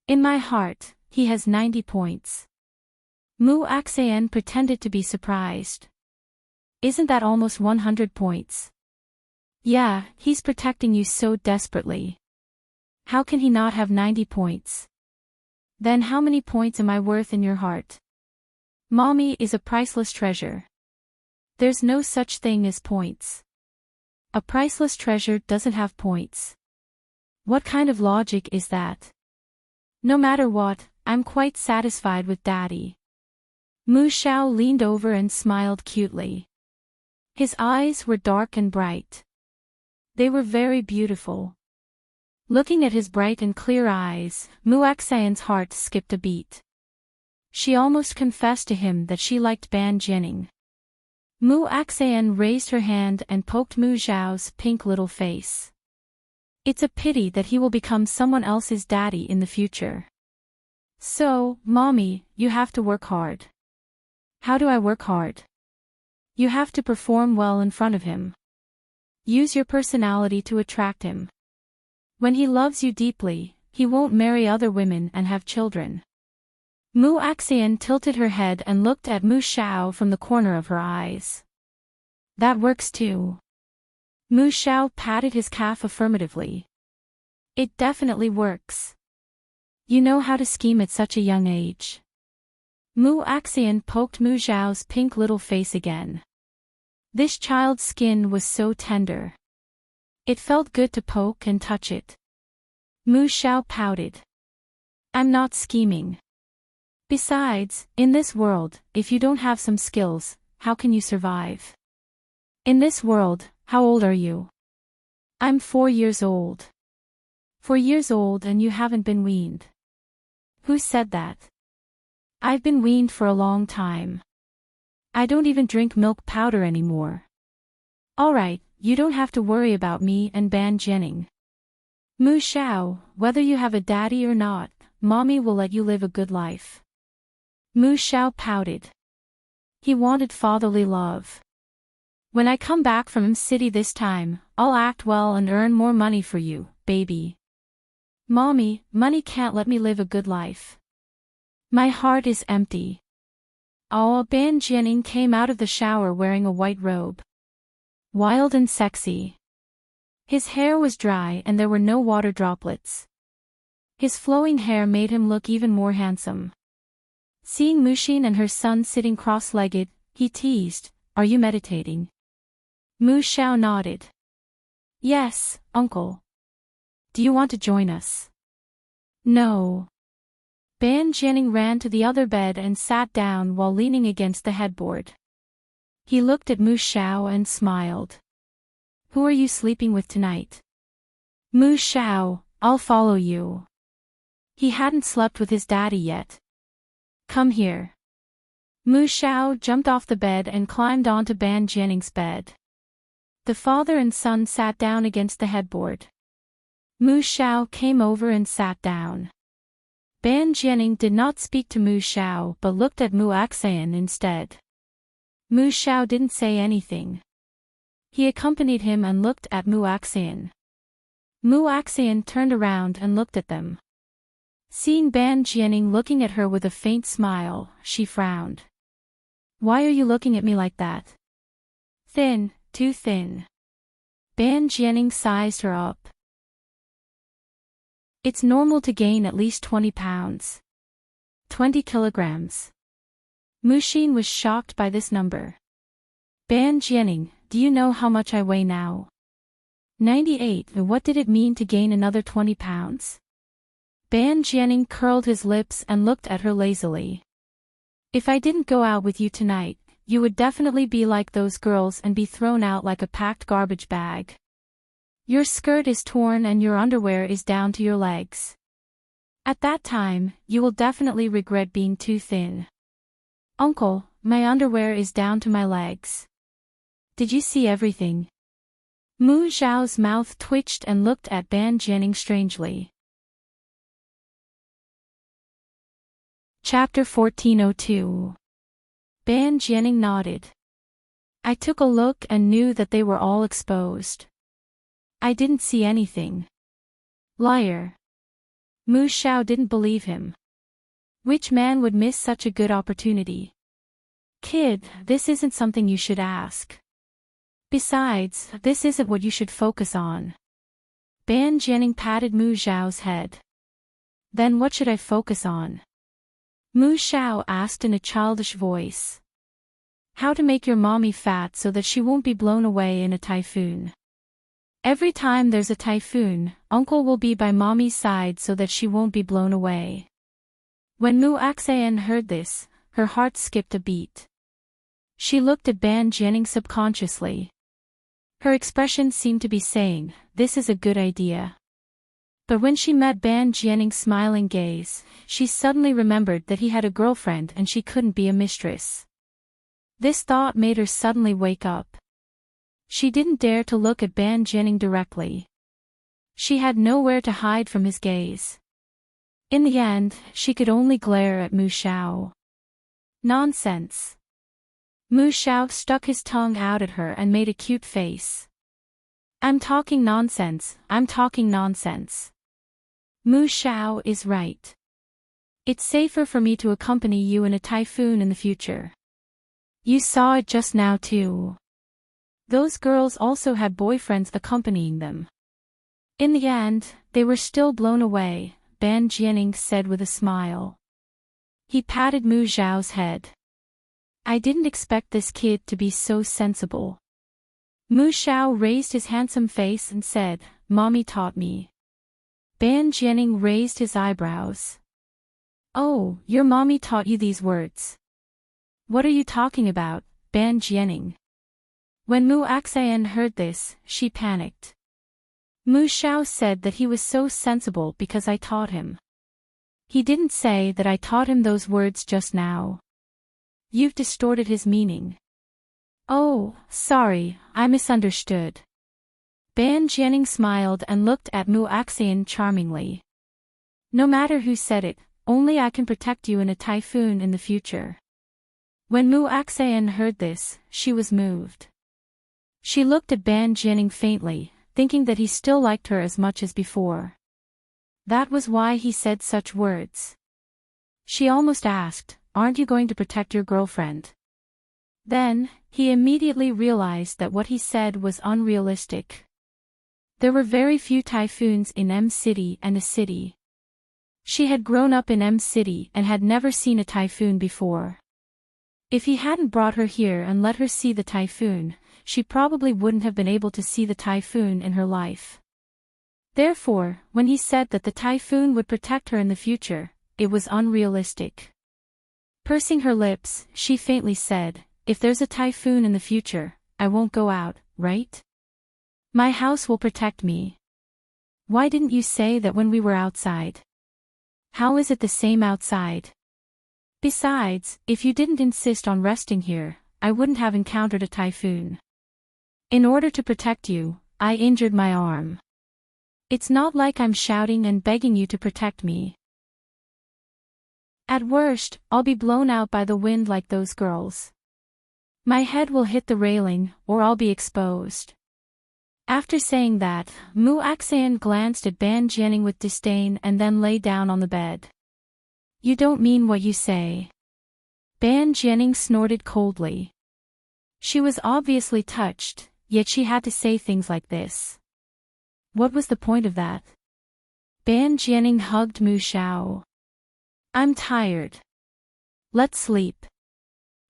In my heart, he has 90 points. Mu Axian pretended to be surprised. Isn't that almost 100 points? Yeah, he's protecting you so desperately. How can he not have 90 points? Then how many points am I worth in your heart? Mommy is a priceless treasure. There's no such thing as points. A priceless treasure doesn't have points. What kind of logic is that? No matter what, I'm quite satisfied with Daddy. Mu Xiao leaned over and smiled cutely. His eyes were dark and bright. They were very beautiful. Looking at his bright and clear eyes, Mu Axian's heart skipped a beat. She almost confessed to him that she liked Ban Jianing. Mu Axian raised her hand and poked Mu Xiao's pink little face. It's a pity that he will become someone else's daddy in the future. So, Mommy, you have to work hard. How do I work hard? You have to perform well in front of him. Use your personality to attract him. When he loves you deeply, he won't marry other women and have children. Mu Axian tilted her head and looked at Mu Xiao from the corner of her eyes. That works too. Mu Xiao patted his calf affirmatively. It definitely works. You know how to scheme at such a young age. Mu Axian poked Mu Xiao's pink little face again. This child's skin was so tender. It felt good to poke and touch it. Mu Xiao pouted. I'm not scheming. Besides, in this world, if you don't have some skills, how can you survive? In this world, how old are you? I'm 4 years old. 4 years old and you haven't been weaned. Who said that? I've been weaned for a long time. I don't even drink milk powder anymore. Alright, you don't have to worry about me and Ban Jianing. Mu Xiao, whether you have a daddy or not, Mommy will let you live a good life. Mu Xiao pouted. He wanted fatherly love. When I come back from city this time, I'll act well and earn more money for you, baby. Mommy, money can't let me live a good life. My heart is empty. Oh, Ban Jianing came out of the shower wearing a white robe. Wild and sexy. His hair was dry and there were no water droplets. His flowing hair made him look even more handsome. Seeing Mu Xin and her son sitting cross-legged, he teased, Are you meditating? Mu Xiao nodded. Yes, uncle. Do you want to join us? No. Ban Jianing ran to the other bed and sat down while leaning against the headboard. He looked at Mu Xiao and smiled. Who are you sleeping with tonight? Mu Xiao, I'll follow you. He hadn't slept with his daddy yet. Come here. Mu Xiao jumped off the bed and climbed onto Ban Jianning's bed. The father and son sat down against the headboard. Mu Xiao came over and sat down. Ban Jianning did not speak to Mu Xiao but looked at Mu Axayan instead. Mu Xiao didn't say anything. He accompanied him and looked at Mu Axayan. Mu Axayan turned around and looked at them. Seeing Ban Jianning looking at her with a faint smile, she frowned. Why are you looking at me like that? Thin, too thin. Ban Jianning sized her up. It's normal to gain at least 20 pounds. 20 kilograms. Mu Xin was shocked by this number. Ban Jianning, do you know how much I weigh now? 98. What did it mean to gain another 20 pounds? Ban Jianning curled his lips and looked at her lazily. If I didn't go out with you tonight, you would definitely be like those girls and be thrown out like a packed garbage bag. Your skirt is torn and your underwear is down to your legs. At that time, you will definitely regret being too thin. Uncle, my underwear is down to my legs. Did you see everything? Mu Xiao's mouth twitched and looked at Ban Jianning strangely. Chapter 1402. Ban Jianning nodded. I took a look and knew that they were all exposed. I didn't see anything. Liar. Mu Xiao didn't believe him. Which man would miss such a good opportunity? Kid, this isn't something you should ask. Besides, this isn't what you should focus on. Ban Jianning patted Mu Xiao's head. Then what should I focus on? Mu Xiao asked in a childish voice. How to make your mommy fat so that she won't be blown away in a typhoon. Every time there's a typhoon, uncle will be by mommy's side so that she won't be blown away. When Mu Axayan heard this, her heart skipped a beat. She looked at Ban Jianning subconsciously. Her expression seemed to be saying, this is a good idea. But when she met Ban Jianning's smiling gaze, she suddenly remembered that he had a girlfriend and she couldn't be a mistress. This thought made her suddenly wake up. She didn't dare to look at Ban Jianning directly. She had nowhere to hide from his gaze. In the end, she could only glare at Mu Xiao. Nonsense. Mu Xiao stuck his tongue out at her and made a cute face. I'm talking nonsense, I'm talking nonsense. Mu Xiao is right. It's safer for me to accompany you in a typhoon in the future. You saw it just now too. Those girls also had boyfriends accompanying them. In the end, they were still blown away, Ban Jianning said with a smile. He patted Mu Xiao's head. I didn't expect this kid to be so sensible. Mu Xiao raised his handsome face and said, Mommy taught me. Ban Jianning raised his eyebrows. Oh, your mommy taught you these words. What are you talking about, Ban Jianning? When Mu Axayan heard this, she panicked. Mu Xiao said that he was so sensible because I taught him. He didn't say that I taught him those words just now. You've distorted his meaning. Oh, sorry, I misunderstood. Ban Jianning smiled and looked at Mu Axayan charmingly. No matter who said it, only I can protect you in a typhoon in the future. When Mu Axayan heard this, she was moved. She looked at Ban Jianning faintly, thinking that he still liked her as much as before. That was why he said such words. She almost asked, aren't you going to protect your girlfriend? Then, he immediately realized that what he said was unrealistic. There were very few typhoons in M City and a city. She had grown up in M City and had never seen a typhoon before. If he hadn't brought her here and let her see the typhoon, she probably wouldn't have been able to see the typhoon in her life. Therefore, when he said that the typhoon would protect her in the future, it was unrealistic. Pursing her lips, she faintly said, if there's a typhoon in the future, I won't go out, right? My house will protect me. Why didn't you say that when we were outside? How is it the same outside? Besides, if you didn't insist on resting here, I wouldn't have encountered a typhoon. In order to protect you, I injured my arm. It's not like I'm shouting and begging you to protect me. At worst, I'll be blown out by the wind like those girls. My head will hit the railing, or I'll be exposed. After saying that, Mu Axayan glanced at Ban Jianing with disdain and then lay down on the bed. You don't mean what you say. Ban Jianing snorted coldly. She was obviously touched, yet she had to say things like this. What was the point of that? Ban Jianing hugged Mu Xiao. I'm tired. Let's sleep.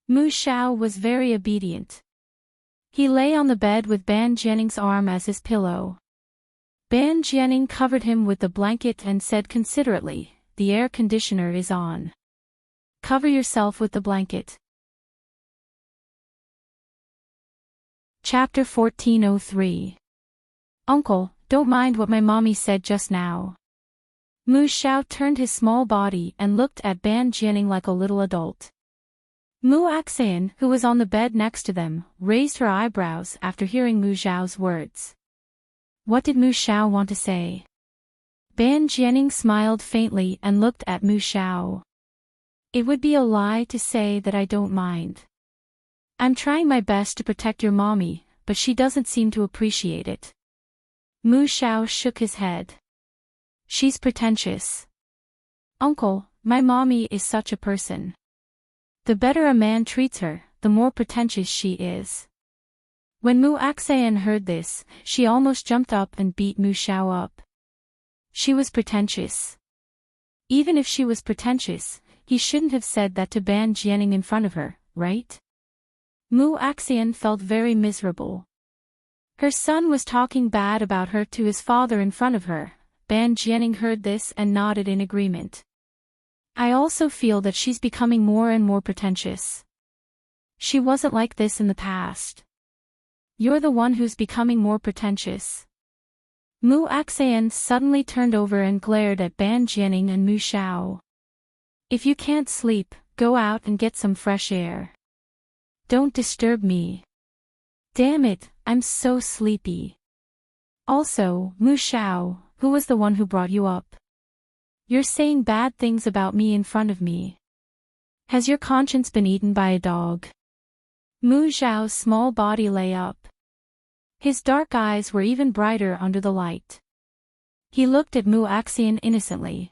Mu Xiao was very obedient. He lay on the bed with Ban Jianing's arm as his pillow. Ban Jianing covered him with the blanket and said considerately, the air conditioner is on. Cover yourself with the blanket. Chapter 1403. Uncle, don't mind what my mommy said just now. Mu Xiao turned his small body and looked at Ban Jianing like a little adult. Mu Axayan, who was on the bed next to them, raised her eyebrows after hearing Mu Xiao's words. What did Mu Xiao want to say? Ban Jianing smiled faintly and looked at Mu Xiao. It would be a lie to say that I don't mind. I'm trying my best to protect your mommy, but she doesn't seem to appreciate it. Mu Xiao shook his head. She's pretentious. Uncle, my mommy is such a person. The better a man treats her, the more pretentious she is. When Mu Axayan heard this, she almost jumped up and beat Mu Xiao up. She was pretentious. Even if she was pretentious, he shouldn't have said that to Ban Jianing in front of her, right? Mu Axayan felt very miserable. Her son was talking bad about her to his father in front of her. Ban Jianing heard this and nodded in agreement. I also feel that she's becoming more and more pretentious. She wasn't like this in the past. You're the one who's becoming more pretentious. Mu Axayan suddenly turned over and glared at Ban Jianing and Mu Xiao. If you can't sleep, go out and get some fresh air. Don't disturb me. Damn it, I'm so sleepy. Also, Mu Xiao, who was the one who brought you up? You're saying bad things about me in front of me. Has your conscience been eaten by a dog? Mu Xiao's small body lay up. His dark eyes were even brighter under the light. He looked at Mu Axayan innocently.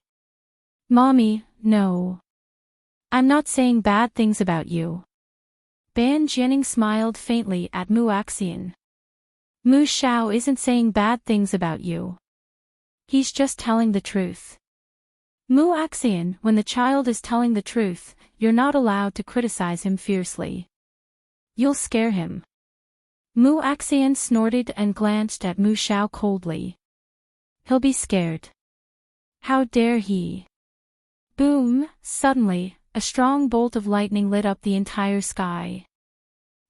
Mommy, no. I'm not saying bad things about you. Ban Jianing smiled faintly at Mu Axayan. Mu Xiao isn't saying bad things about you. He's just telling the truth. Mu Axayan, when the child is telling the truth, you're not allowed to criticize him fiercely. You'll scare him. Mu Axayan snorted and glanced at Mu Xiao coldly. He'll be scared. How dare he? Boom! Suddenly, a strong bolt of lightning lit up the entire sky.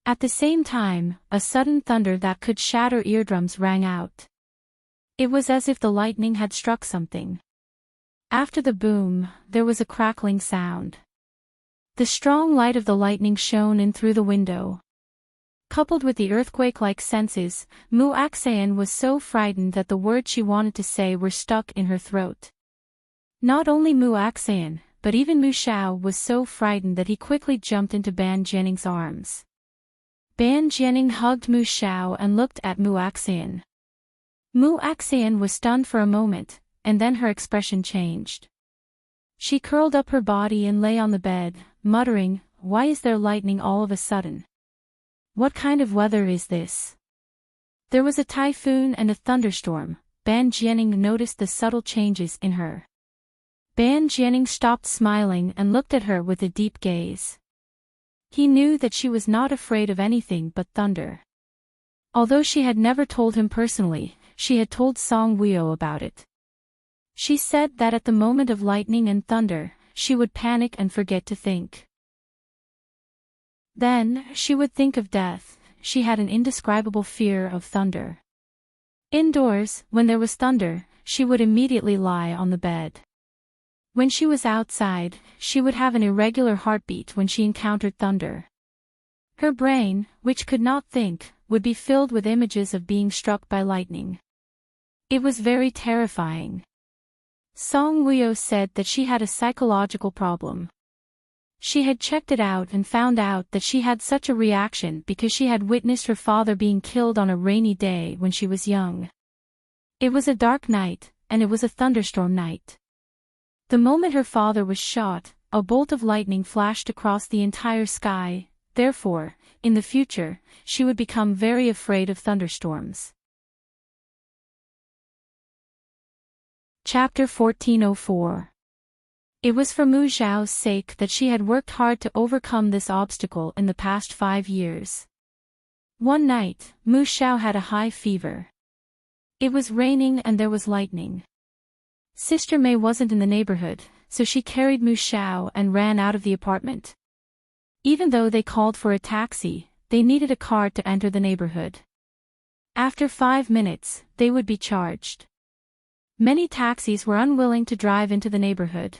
At the same time, a sudden thunder that could shatter eardrums rang out. It was as if the lightning had struck something. After the boom, there was a crackling sound. The strong light of the lightning shone in through the window. Coupled with the earthquake-like senses, Mu Axayan was so frightened that the words she wanted to say were stuck in her throat. Not only Mu Axayan, but even Mu Xiao was so frightened that he quickly jumped into Ban Jianing's arms. Ban Jianing hugged Mu Xiao and looked at Mu Axayan. Mu Axayan was stunned for a moment, and then her expression changed. She curled up her body and lay on the bed, muttering, "Why is there lightning all of a sudden? What kind of weather is this?" There was a typhoon and a thunderstorm. Ban Jianing noticed the subtle changes in her. Ban Jianing stopped smiling and looked at her with a deep gaze. He knew that she was not afraid of anything but thunder. Although she had never told him personally, she had told Song Weio about it. She said that at the moment of lightning and thunder, she would panic and forget to think. Then, she would think of death. She had an indescribable fear of thunder. Indoors, when there was thunder, she would immediately lie on the bed. When she was outside, she would have an irregular heartbeat when she encountered thunder. Her brain, which could not think, would be filled with images of being struck by lightning. It was very terrifying. Song Wuyo said that she had a psychological problem. She had checked it out and found out that she had such a reaction because she had witnessed her father being killed on a rainy day when she was young. It was a dark night, and it was a thunderstorm night. The moment her father was shot, a bolt of lightning flashed across the entire sky. Therefore, in the future, she would become very afraid of thunderstorms. Chapter 1404. It was for Mu Xiao's sake that she had worked hard to overcome this obstacle in the past 5 years. One night, Mu Xiao had a high fever. It was raining and there was lightning. Sister Mei wasn't in the neighborhood, so she carried Mu Xiao and ran out of the apartment. Even though they called for a taxi, they needed a car to enter the neighborhood. After 5 minutes, they would be charged. Many taxis were unwilling to drive into the neighborhood.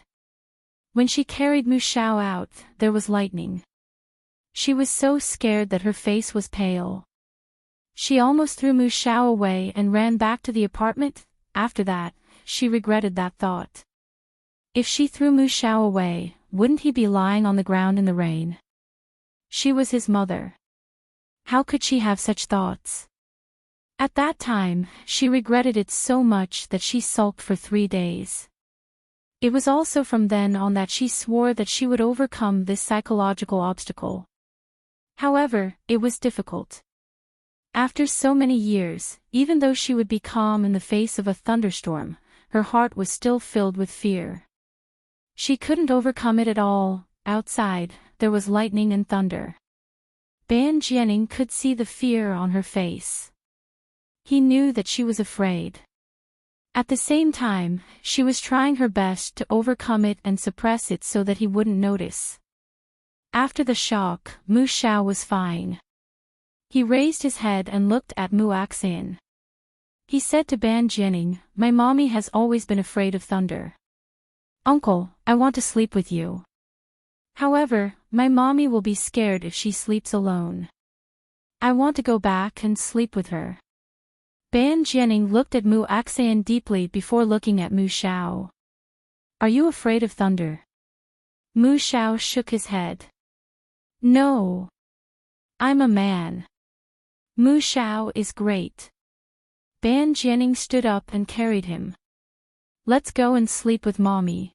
When she carried Mu Xiao out, there was lightning. She was so scared that her face was pale. She almost threw Mu Xiao away and ran back to the apartment. After that, she regretted that thought. If she threw Mu Xiao away, wouldn't he be lying on the ground in the rain? She was his mother. How could she have such thoughts? At that time, she regretted it so much that she sulked for 3 days. It was also from then on that she swore that she would overcome this psychological obstacle. However, it was difficult. After so many years, even though she would be calm in the face of a thunderstorm, her heart was still filled with fear. She couldn't overcome it at all. Outside, there was lightning and thunder. Ban Jianing could see the fear on her face. He knew that she was afraid. At the same time, she was trying her best to overcome it and suppress it so that he wouldn't notice. After the shock, Mu Xiao was fine. He raised his head and looked at Mu Axian. He said to Ban Jianing, "My mommy has always been afraid of thunder. Uncle, I want to sleep with you. However, my mommy will be scared if she sleeps alone. I want to go back and sleep with her." Ban Jianing looked at Mu Axian deeply before looking at Mu Xiao. "Are you afraid of thunder?" Mu Xiao shook his head. "No. I'm a man. Mu Xiao is great." Ban Jianing stood up and carried him. "Let's go and sleep with mommy."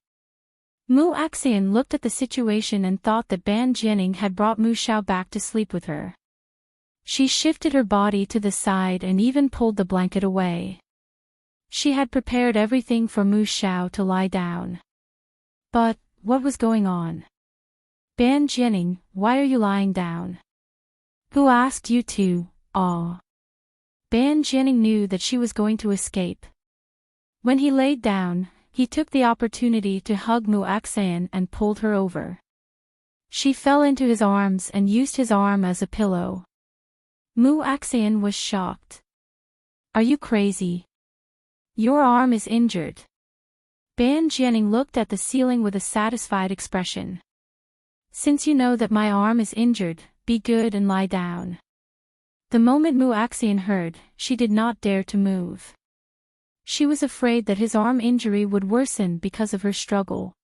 Mu Axian looked at the situation and thought that Ban Jianing had brought Mu Xiao back to sleep with her. She shifted her body to the side and even pulled the blanket away. She had prepared everything for Mu Xiao to lie down. But, what was going on? "Ban Jianing, why are you lying down? Who asked you to?" Ban Jianing knew that she was going to escape. When he laid down, he took the opportunity to hug Mu Axian and pulled her over. She fell into his arms and used his arm as a pillow. Mu Axian was shocked. "Are you crazy? Your arm is injured." Ban Jianing looked at the ceiling with a satisfied expression. "Since you know that my arm is injured, be good and lie down." The moment Mu Axian heard, she did not dare to move. She was afraid that his arm injury would worsen because of her struggle.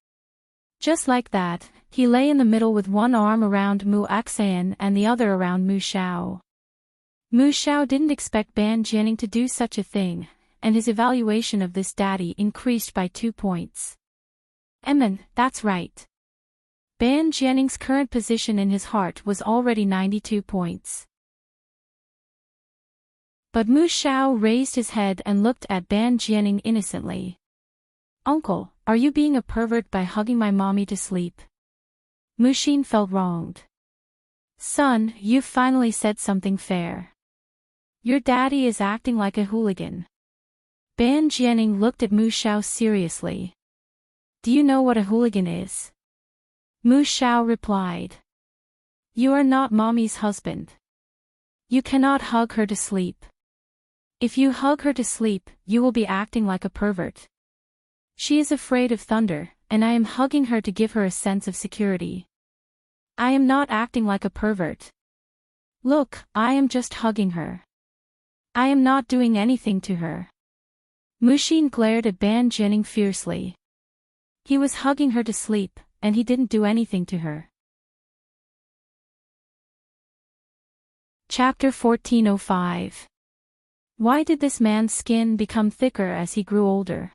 Just like that, he lay in the middle with one arm around Mu Axian and the other around Mu Xiao. Mu Xiao didn't expect Ban Jianing to do such a thing, and his evaluation of this daddy increased by 2 points. That's right. Ban Jianing's current position in his heart was already 92 points. But Mu Xiao raised his head and looked at Ban Jianing innocently. "Uncle, are you being a pervert by hugging my mommy to sleep?" Mu Xin felt wronged. "Son, you've finally said something fair. Your daddy is acting like a hooligan." Ban Jianing looked at Mu Xiao seriously. "Do you know what a hooligan is?" Mu Xiao replied. "You are not mommy's husband. You cannot hug her to sleep." If you hug her to sleep, you will be acting like a pervert. She is afraid of thunder, and I am hugging her to give her a sense of security. I am not acting like a pervert. Look, I am just hugging her. I am not doing anything to her. Mushin glared at Ban Jianing fiercely. He was hugging her to sleep, and he didn't do anything to her. Chapter 1405. Why did this man's skin become thicker as he grew older?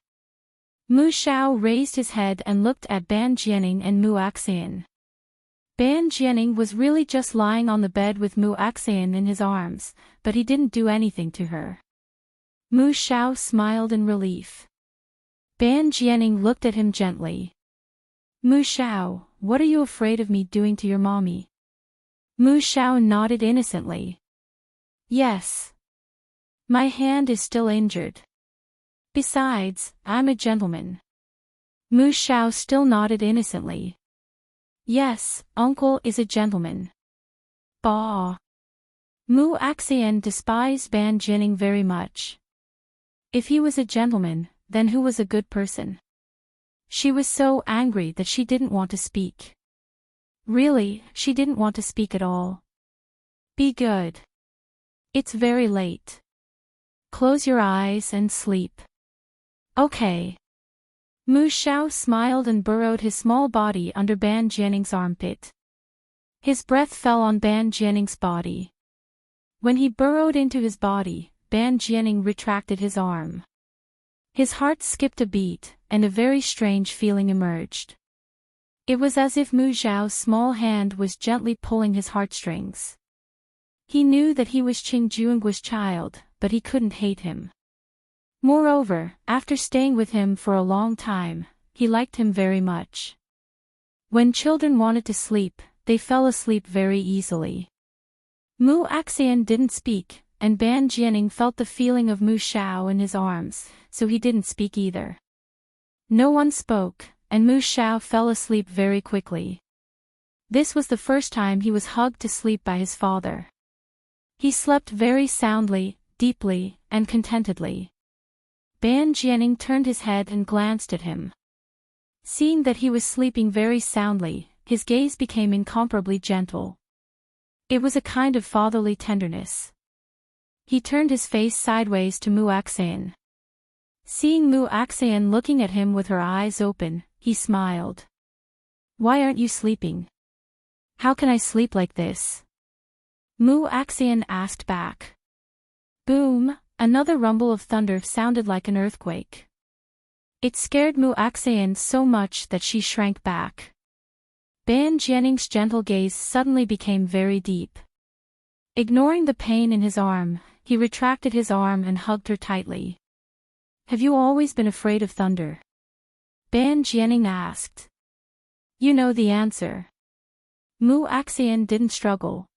Mu Xiao raised his head and looked at Ban Jianing and Mu Axian. Ban Jianing was really just lying on the bed with Mu Axian in his arms, but he didn't do anything to her. Mu Xiao smiled in relief. Ban Jianing looked at him gently. Mu Xiao, what are you afraid of me doing to your mommy? Mu Xiao nodded innocently. Yes. My hand is still injured. Besides, I'm a gentleman. Mu Xiao still nodded innocently. Yes, uncle is a gentleman. Bah. Mu Axian despised Ban Jianing very much. If he was a gentleman, then who was a good person? She was so angry that she didn't want to speak. Really, she didn't want to speak at all. Be good. It's very late. Close your eyes and sleep. Okay. Mu Xiao smiled and burrowed his small body under Ban Jianing's armpit. His breath fell on Ban Jianing's body. When he burrowed into his body, Ban Jianing retracted his arm. His heart skipped a beat, and a very strange feeling emerged. It was as if Mu Xiao's small hand was gently pulling his heartstrings. He knew that he was Qing Juingguo's child, but he couldn't hate him. Moreover, after staying with him for a long time, he liked him very much. When children wanted to sleep, they fell asleep very easily. Mu Axian didn't speak, and Ban Jianing felt the feeling of Mu Xiao in his arms, so he didn't speak either. No one spoke, and Mu Xiao fell asleep very quickly. This was the first time he was hugged to sleep by his father. He slept very soundly, deeply, and contentedly. Ban Jianing turned his head and glanced at him. Seeing that he was sleeping very soundly, his gaze became incomparably gentle. It was a kind of fatherly tenderness. He turned his face sideways to Mu Axian. Seeing Mu Axian looking at him with her eyes open, he smiled. Why aren't you sleeping? How can I sleep like this? Mu Axian asked back. Boom! Another rumble of thunder sounded like an earthquake. It scared Mu Axian so much that she shrank back. Ban Jianing's gentle gaze suddenly became very deep. Ignoring the pain in his arm, he retracted his arm and hugged her tightly. Have you always been afraid of thunder? Ban Jianing asked. You know the answer. Mu Axian didn't struggle.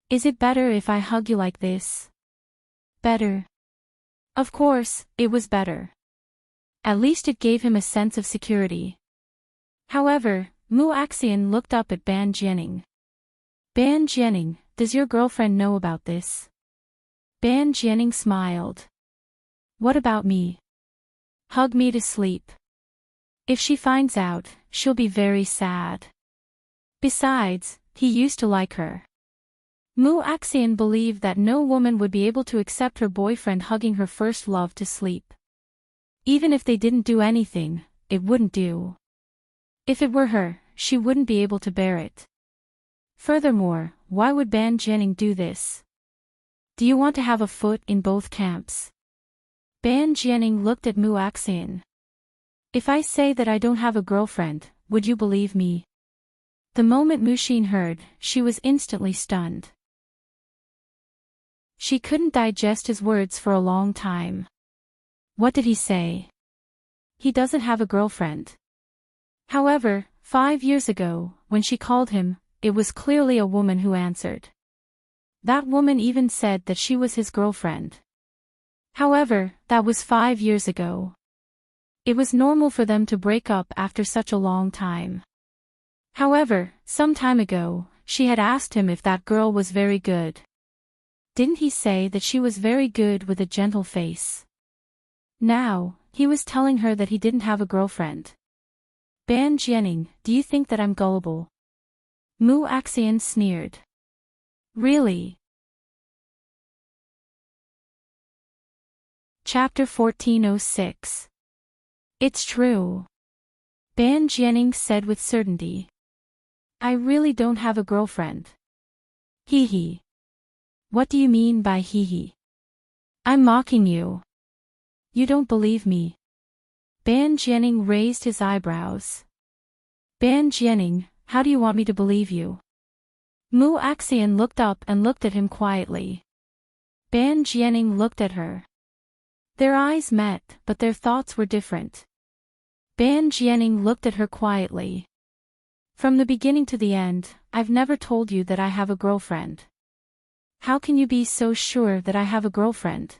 Is it better if I hug you like this? Better. Of course, it was better. At least it gave him a sense of security. However, Mu Axian looked up at Ban Jianing. Ban Jianing, does your girlfriend know about this? Ban Jianing smiled. What about me? Hug me to sleep. If she finds out, she'll be very sad. Besides, he used to like her. Mu Axian believed that no woman would be able to accept her boyfriend hugging her first love to sleep. Even if they didn't do anything, it wouldn't do. If it were her, she wouldn't be able to bear it. Furthermore, why would Ban Jianing do this? Do you want to have a foot in both camps? Ban Jianing looked at Mu Axian. If I say that I don't have a girlfriend, would you believe me? The moment Mushin heard, she was instantly stunned. She couldn't digest his words for a long time. What did he say? He doesn't have a girlfriend. However, 5 years ago, when she called him, it was clearly a woman who answered. That woman even said that she was his girlfriend. However, that was 5 years ago. It was normal for them to break up after such a long time. However, some time ago, she had asked him if that girl was very good. Didn't he say that she was very good with a gentle face? Now, he was telling her that he didn't have a girlfriend. Ban Jianing, do you think that I'm gullible? Mu Axian sneered. Really? Chapter 1406. It's true. Ban Jianing said with certainty. I really don't have a girlfriend. Hee hee. What do you mean by hee hee? I'm mocking you. You don't believe me. Ban Jianing raised his eyebrows. Ban Jianing, how do you want me to believe you? Mu Axian looked up and looked at him quietly. Ban Jianing looked at her. Their eyes met, but their thoughts were different. Ban Jianing looked at her quietly. From the beginning to the end, I've never told you that I have a girlfriend. How can you be so sure that I have a girlfriend?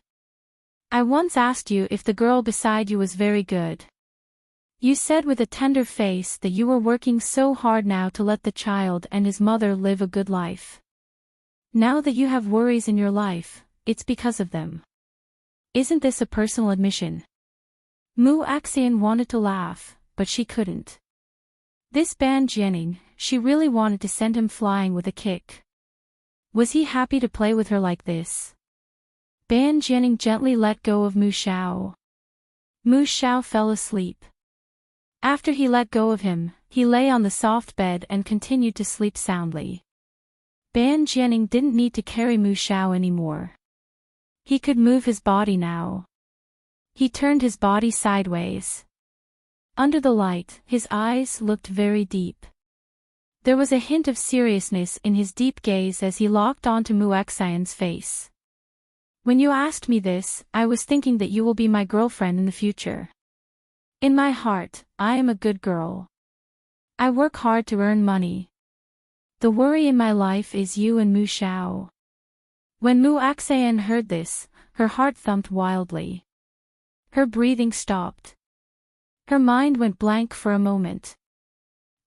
I once asked you if the girl beside you was very good. You said with a tender face that you were working so hard now to let the child and his mother live a good life. Now that you have worries in your life, it's because of them. Isn't this a personal admission? Mu Axian wanted to laugh, but she couldn't. This Ban Jianing, she really wanted to send him flying with a kick. Was he happy to play with her like this? Ban Jianing gently let go of Mu Xiao. Mu Xiao fell asleep. After he let go of him, he lay on the soft bed and continued to sleep soundly. Ban Jianing didn't need to carry Mu Xiao anymore. He could move his body now. He turned his body sideways. Under the light, his eyes looked very deep. There was a hint of seriousness in his deep gaze as he locked onto Mu Axian's face. When you asked me this, I was thinking that you will be my girlfriend in the future. In my heart, I am a good girl. I work hard to earn money. The worry in my life is you and Mu Xiao. When Mu Axian heard this, her heart thumped wildly. Her breathing stopped. Her mind went blank for a moment.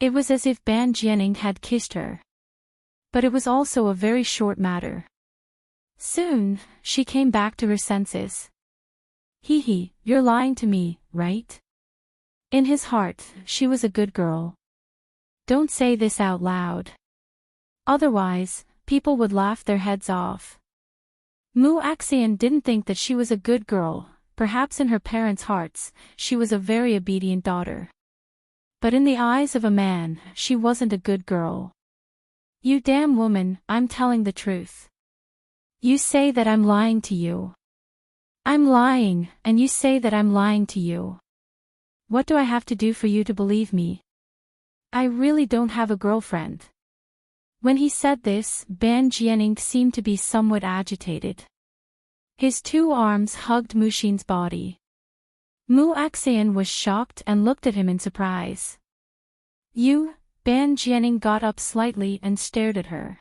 It was as if Ban Jianing had kissed her. But it was also a very short matter. Soon, she came back to her senses. Hee hee, you're lying to me, right? In his heart, she was a good girl. Don't say this out loud. Otherwise, people would laugh their heads off. Mu Axian didn't think that she was a good girl, perhaps in her parents' hearts, she was a very obedient daughter. But in the eyes of a man, she wasn't a good girl. You damn woman, I'm telling the truth. You say that I'm lying to you. I'm lying, and you say that I'm lying to you. What do I have to do for you to believe me? I really don't have a girlfriend. When he said this, Ban Jianing seemed to be somewhat agitated. His two arms hugged Mushin's body. Mu Axian was shocked and looked at him in surprise. You? Ban Jianing got up slightly and stared at her.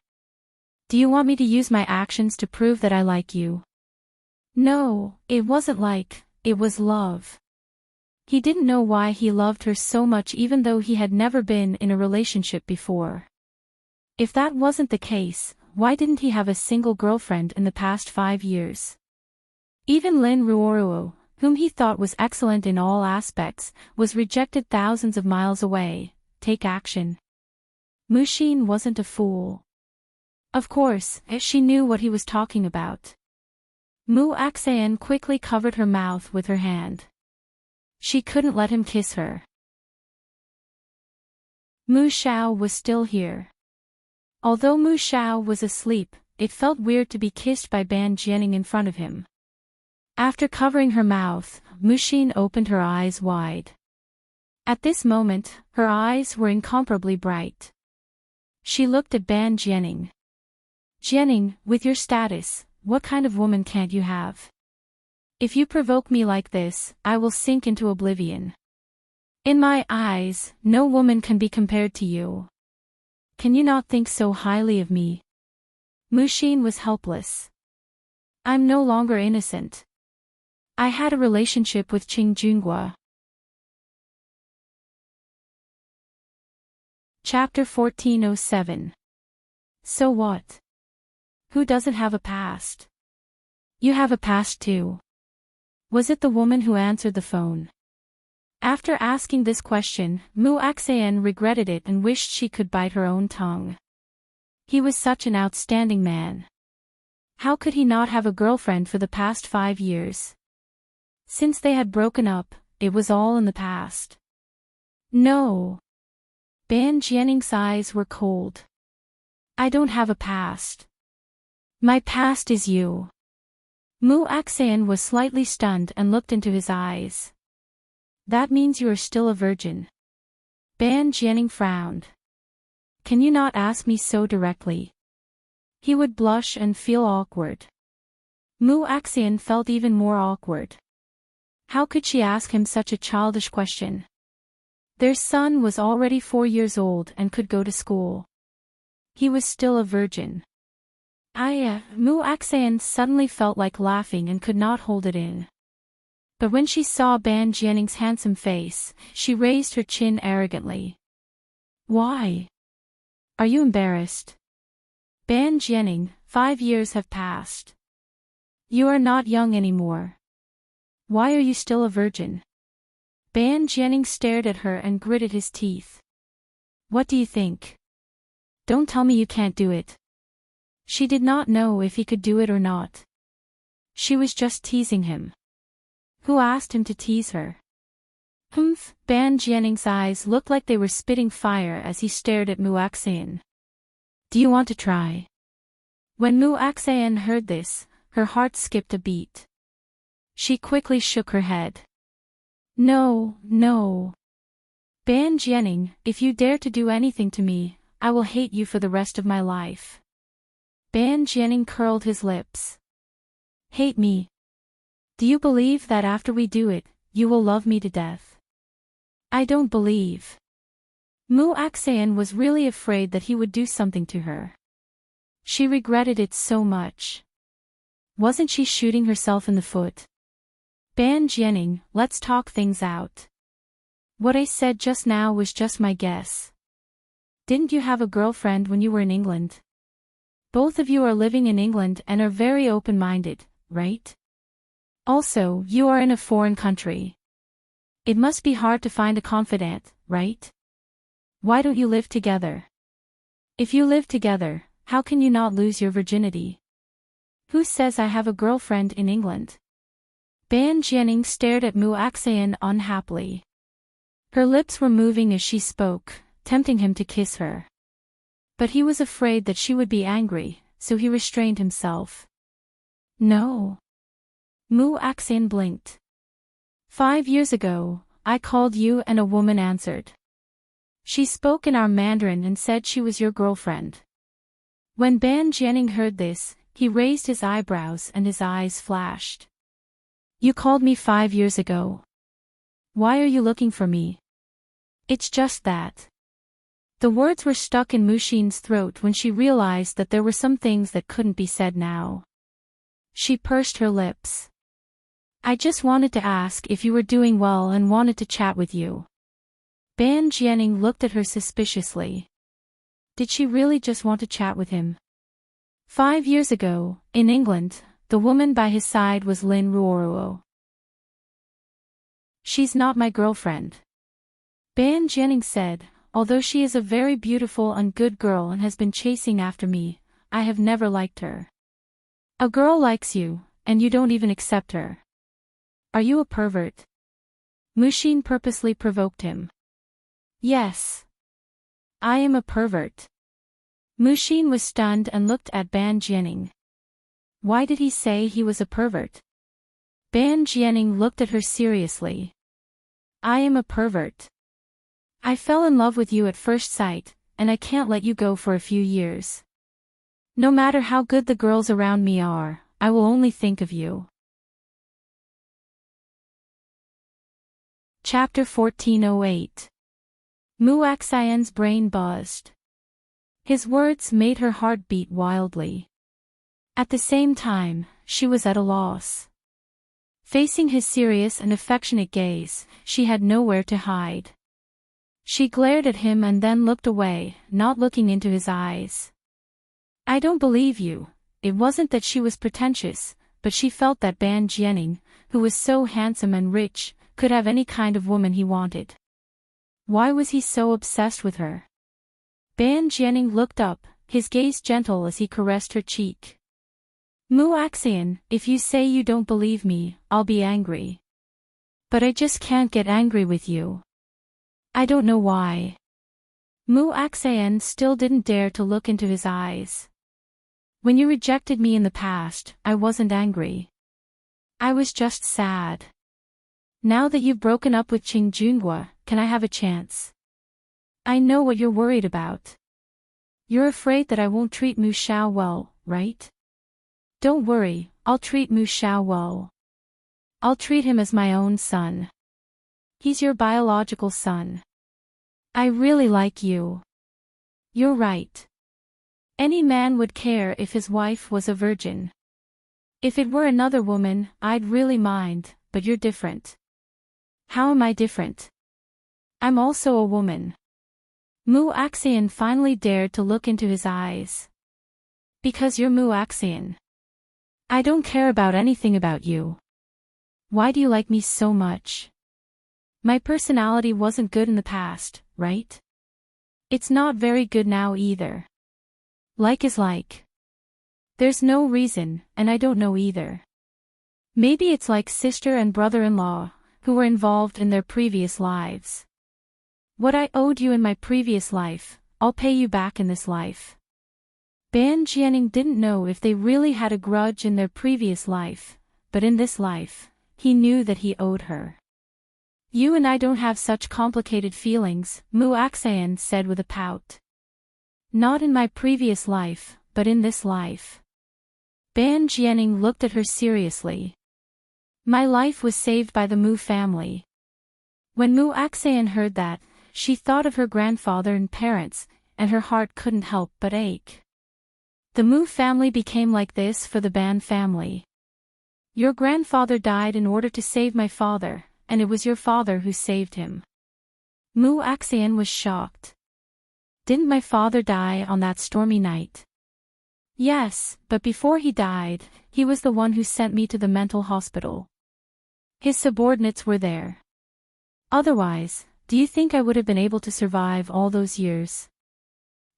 Do you want me to use my actions to prove that I like you? No, it wasn't like, it was love. He didn't know why he loved her so much even though he had never been in a relationship before. If that wasn't the case, why didn't he have a single girlfriend in the past 5 years? Even Lin Ruoruo, whom he thought was excellent in all aspects, was rejected thousands of miles away. Take action. Mushin wasn't a fool. Of course, she knew what he was talking about. Mu Axian quickly covered her mouth with her hand. She couldn't let him kiss her. Mu Xiao was still here. Although Mu Xiao was asleep, it felt weird to be kissed by Ban Jianing in front of him. After covering her mouth, Mushin opened her eyes wide. At this moment, her eyes were incomparably bright. She looked at Ban Jianing. Jianing, with your status, what kind of woman can't you have? If you provoke me like this, I will sink into oblivion. In my eyes, no woman can be compared to you. Can you not think so highly of me? Mushin was helpless. I'm no longer innocent. I had a relationship with Qing Junhua. Chapter 1407. So what? Who doesn't have a past? You have a past too. Was it the woman who answered the phone? After asking this question, Mu Axayan regretted it and wished she could bite her own tongue. He was such an outstanding man. How could he not have a girlfriend for the past 5 years? Since they had broken up, it was all in the past. No. Ban Jianning's eyes were cold. I don't have a past. My past is you. Mu Axayan was slightly stunned and looked into his eyes. That means you are still a virgin. Ban Jianning frowned. Can you not ask me so directly? He would blush and feel awkward. Mu Axayan felt even more awkward. How could she ask him such a childish question? Their son was already 4 years old and could go to school. He was still a virgin. Mu Axayan suddenly felt like laughing and could not hold it in. But when she saw Ban Jianning's handsome face, she raised her chin arrogantly. Why? Are you embarrassed? Ban Jianning, 5 years have passed. You are not young anymore. Why are you still a virgin? Ban Jianning stared at her and gritted his teeth. What do you think? Don't tell me you can't do it. She did not know if he could do it or not. She was just teasing him. Who asked him to tease her? Ban Jianning's eyes looked like they were spitting fire as he stared at Mu Axayan. Do you want to try? When Mu Axayan heard this, her heart skipped a beat. She quickly shook her head. No, no. Ban Jianning, if you dare to do anything to me, I will hate you for the rest of my life. Ban Jianning curled his lips. Hate me? Do you believe that after we do it, you will love me to death? I don't believe. Mu Axayan was really afraid that he would do something to her. She regretted it so much. Wasn't she shooting herself in the foot? Ban Jianning, let's talk things out. What I said just now was just my guess. Didn't you have a girlfriend when you were in England? Both of you are living in England and are very open-minded, right? Also, you are in a foreign country. It must be hard to find a confidant, right? Why don't you live together? If you live together, how can you not lose your virginity? Who says I have a girlfriend in England? Ban Jianning stared at Mu Axayan unhappily. Her lips were moving as she spoke, tempting him to kiss her. But he was afraid that she would be angry, so he restrained himself. No. Mu Axayan blinked. 5 years ago, I called you and a woman answered. She spoke in our Mandarin and said she was your girlfriend. When Ban Jianning heard this, he raised his eyebrows and his eyes flashed. You called me 5 years ago. Why are you looking for me? It's just that. The words were stuck in Mushin's throat when she realized that there were some things that couldn't be said now. She pursed her lips. I just wanted to ask if you were doing well and wanted to chat with you. Ban Jianning looked at her suspiciously. Did she really just want to chat with him? 5 years ago, in England, the woman by his side was Lin Ruoruo. She's not my girlfriend. Ban Jianning said, although she is a very beautiful and good girl and has been chasing after me, I have never liked her. A girl likes you, and you don't even accept her. Are you a pervert? Mushin purposely provoked him. Yes. I am a pervert. Mushin was stunned and looked at Ban Jianning. Why did he say he was a pervert? Ban Jianning looked at her seriously. I am a pervert. I fell in love with you at first sight, and I can't let you go for a few years. No matter how good the girls around me are, I will only think of you. Chapter 1408. Mu Axayan's brain buzzed. His words made her heart beat wildly. At the same time, she was at a loss. Facing his serious and affectionate gaze, she had nowhere to hide. She glared at him and then looked away, not looking into his eyes. I don't believe you. It wasn't that she was pretentious, but she felt that Ban Jianing, who was so handsome and rich, could have any kind of woman he wanted. Why was he so obsessed with her? Ban Jianing looked up, his gaze gentle as he caressed her cheek. Muaxian, if you say you don't believe me, I'll be angry. But I just can't get angry with you. I don't know why. Muaxian still didn't dare to look into his eyes. When you rejected me in the past, I wasn't angry. I was just sad. Now that you've broken up with Qing Junhua, can I have a chance? I know what you're worried about. You're afraid that I won't treat Mu Xiao well, right? Don't worry, I'll treat Mu Xiao well. I'll treat him as my own son. He's your biological son. I really like you. You're right. Any man would care if his wife was a virgin. If it were another woman, I'd really mind, but you're different. How am I different? I'm also a woman. Muaxian finally dared to look into his eyes. Because you're Muaxian. I don't care about anything about you. Why do you like me so much? My personality wasn't good in the past, right? It's not very good now either. Like is like. There's no reason, and I don't know either. Maybe it's like sister and brother-in-law, who were involved in their previous lives. What I owed you in my previous life, I'll pay you back in this life. Ban Jianing didn't know if they really had a grudge in their previous life, but in this life, he knew that he owed her. You and I don't have such complicated feelings, Muaxian said with a pout. Not in my previous life, but in this life. Ban Jianing looked at her seriously. My life was saved by the Mu family. When Muaxian heard that, she thought of her grandfather and parents, and her heart couldn't help but ache. The Mu family became like this for the Ban family. Your grandfather died in order to save my father, and it was your father who saved him. Muaxian was shocked. Didn't my father die on that stormy night? Yes, but before he died, he was the one who sent me to the mental hospital. His subordinates were there. Otherwise, do you think I would have been able to survive all those years?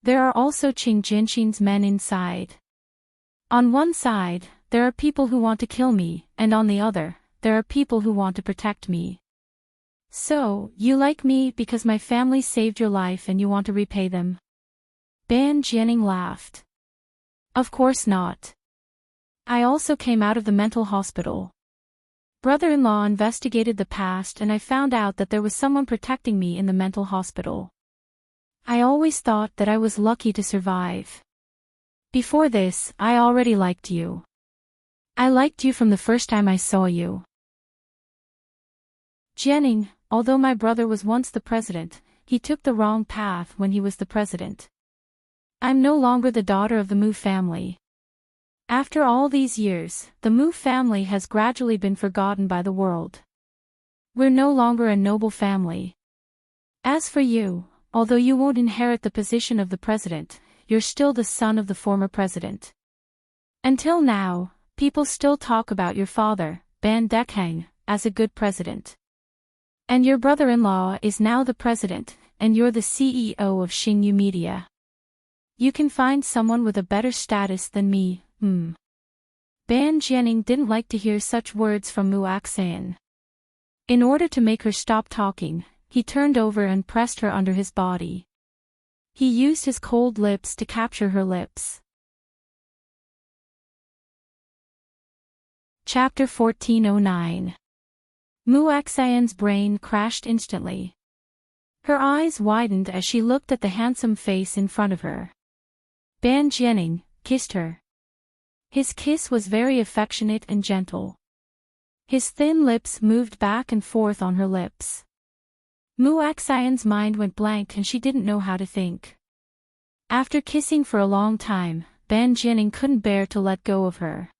There are also Qing Jinxin's men inside. On one side, there are people who want to kill me, and on the other, there are people who want to protect me. So, you like me because my family saved your life and you want to repay them? Ban Jianing laughed. Of course not. I also came out of the mental hospital. Brother-in-law investigated the past and I found out that there was someone protecting me in the mental hospital. I always thought that I was lucky to survive. Before this, I already liked you. I liked you from the first time I saw you. Jianing, although my brother was once the president, he took the wrong path when he was the president. I'm no longer the daughter of the Mu family. After all these years, the Mu family has gradually been forgotten by the world. We're no longer a noble family. As for you, although you won't inherit the position of the president, you're still the son of the former president. Until now, people still talk about your father, Ban Dekang, as a good president. And your brother-in-law is now the president, and you're the CEO of Xingyu Media. You can find someone with a better status than me, Ban Jianing didn't like to hear such words from Muaxian. In order to make her stop talking, he turned over and pressed her under his body. He used his cold lips to capture her lips. Chapter 1409. Muaxian's brain crashed instantly. Her eyes widened as she looked at the handsome face in front of her. Ban Jianing kissed her. His kiss was very affectionate and gentle. His thin lips moved back and forth on her lips. Muaxian's mind went blank and she didn't know how to think. After kissing for a long time, Ban Jianing couldn't bear to let go of her.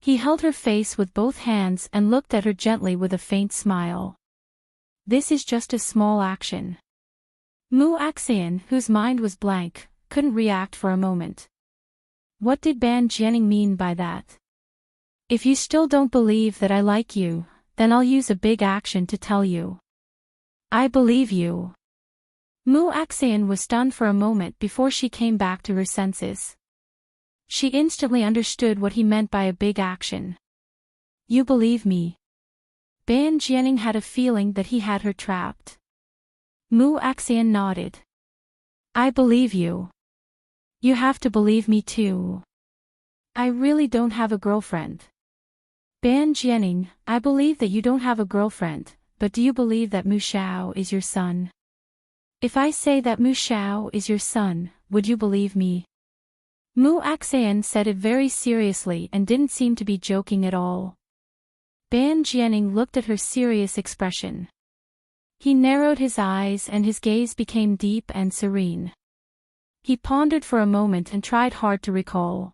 He held her face with both hands and looked at her gently with a faint smile. This is just a small action. Muaxian, whose mind was blank, couldn't react for a moment. What did Ban Jianing mean by that? If you still don't believe that I like you, then I'll use a big action to tell you. I believe you. Mu Axian was stunned for a moment before she came back to her senses. She instantly understood what he meant by a big action. You believe me? Ban Jianing had a feeling that he had her trapped. Mu Axian nodded. I believe you. You have to believe me too. I really don't have a girlfriend. Ban Jianing, I believe that you don't have a girlfriend, but do you believe that Mu Xiao is your son? If I say that Mu Xiao is your son, would you believe me? Mu Axian said it very seriously and didn't seem to be joking at all. Ban Jianing looked at her serious expression. He narrowed his eyes and his gaze became deep and serene. He pondered for a moment and tried hard to recall.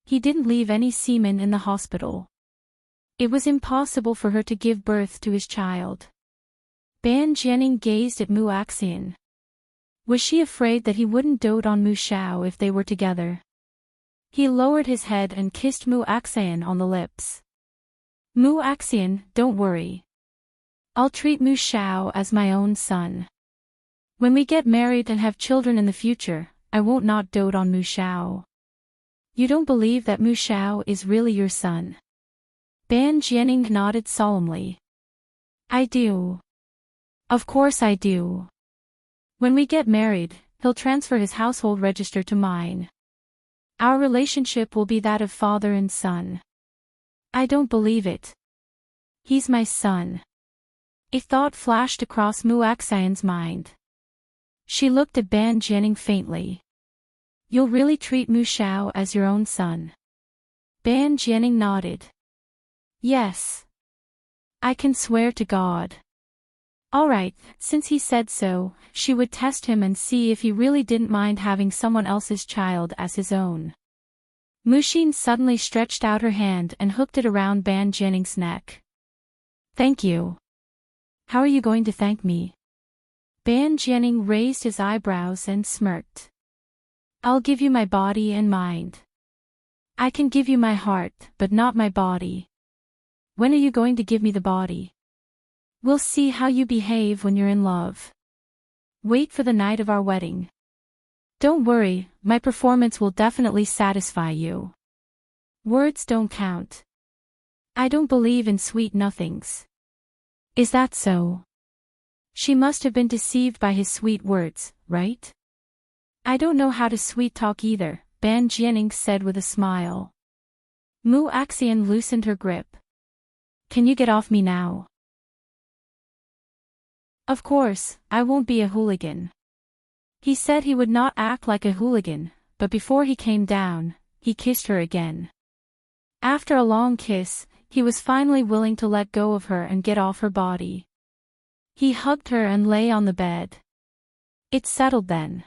He didn't leave any semen in the hospital. It was impossible for her to give birth to his child. Ban Jianing gazed at Mu Axian. Was she afraid that he wouldn't dote on Mu Xiao if they were together? He lowered his head and kissed Mu Axian on the lips. Mu Axian, don't worry. I'll treat Mu Xiao as my own son. When we get married and have children in the future, I won't not dote on Mu Xiao. You don't believe that Mu Xiao is really your son? Ban Jianing nodded solemnly. I do. Of course I do. When we get married, he'll transfer his household register to mine. Our relationship will be that of father and son. I don't believe it. He's my son. A thought flashed across Mu Axian's mind. She looked at Ban Jianing faintly. You'll really treat Mu Xiao as your own son? Ban Jianing nodded. Yes. I can swear to God. Alright, since he said so, she would test him and see if he really didn't mind having someone else's child as his own. Mu Xin suddenly stretched out her hand and hooked it around Ban Jianing's neck. Thank you. How are you going to thank me? Ban Jianing raised his eyebrows and smirked. I'll give you my body and mind. I can give you my heart, but not my body. When are you going to give me the body? We'll see how you behave when you're in love. Wait for the night of our wedding. Don't worry, my performance will definitely satisfy you. Words don't count. I don't believe in sweet nothings. Is that so? She must have been deceived by his sweet words, right? I don't know how to sweet talk either, Ban Jianing said with a smile. Mu Axian loosened her grip. Can you get off me now? Of course, I won't be a hooligan. He said he would not act like a hooligan, but before he came down, he kissed her again. After a long kiss, he was finally willing to let go of her and get off her body. He hugged her and lay on the bed. It's settled then.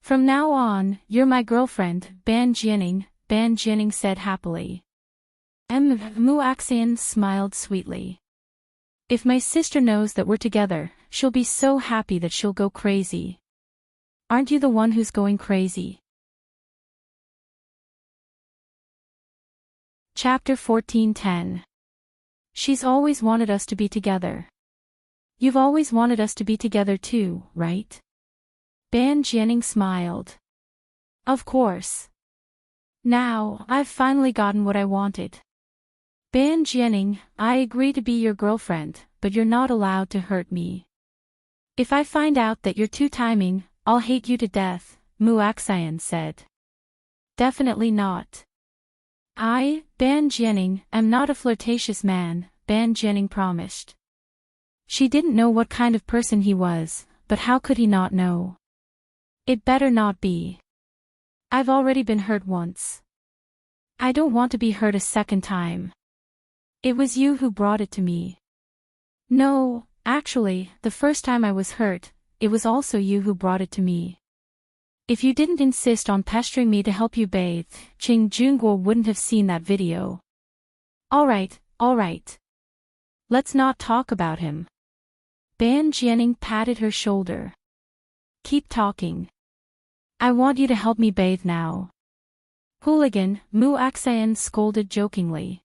From now on, you're my girlfriend, Ban Jianing said happily. Mu Axian smiled sweetly. If my sister knows that we're together, she'll be so happy that she'll go crazy. Aren't you the one who's going crazy? Chapter 14:10. She's always wanted us to be together. You've always wanted us to be together too, right? Ban Jianing smiled. Of course. Now, I've finally gotten what I wanted. Ban Jianing, I agree to be your girlfriend, but you're not allowed to hurt me. If I find out that you're two-timing, I'll hate you to death, Mu Axian said. Definitely not. I, Ban Jianing, am not a flirtatious man, Ban Jianing promised. She didn't know what kind of person he was, but how could he not know? It better not be. I've already been hurt once. I don't want to be hurt a second time. It was you who brought it to me. No, actually, the first time I was hurt, it was also you who brought it to me. If you didn't insist on pestering me to help you bathe, Qing Junguo wouldn't have seen that video. Alright. Let's not talk about him. Ban Jianing patted her shoulder. Keep talking. I want you to help me bathe now. Hooligan, Mu Axayan scolded jokingly.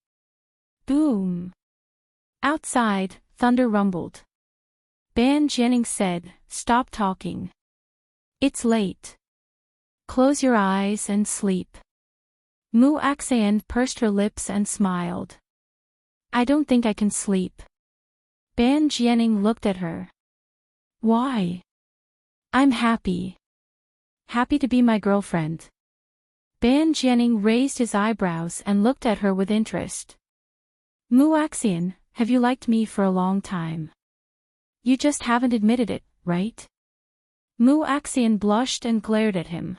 Boom! Outside, thunder rumbled. Ban Jianing said, "Stop talking. It's late. Close your eyes and sleep." Mu Axayan pursed her lips and smiled. "I don't think I can sleep." Ban Jianing looked at her. "Why?" "I'm happy. Happy to be my girlfriend." Ban Jianing raised his eyebrows and looked at her with interest. "Mu Axayan, have you liked me for a long time? You just haven't admitted it, right?" Mu Axayan blushed and glared at him.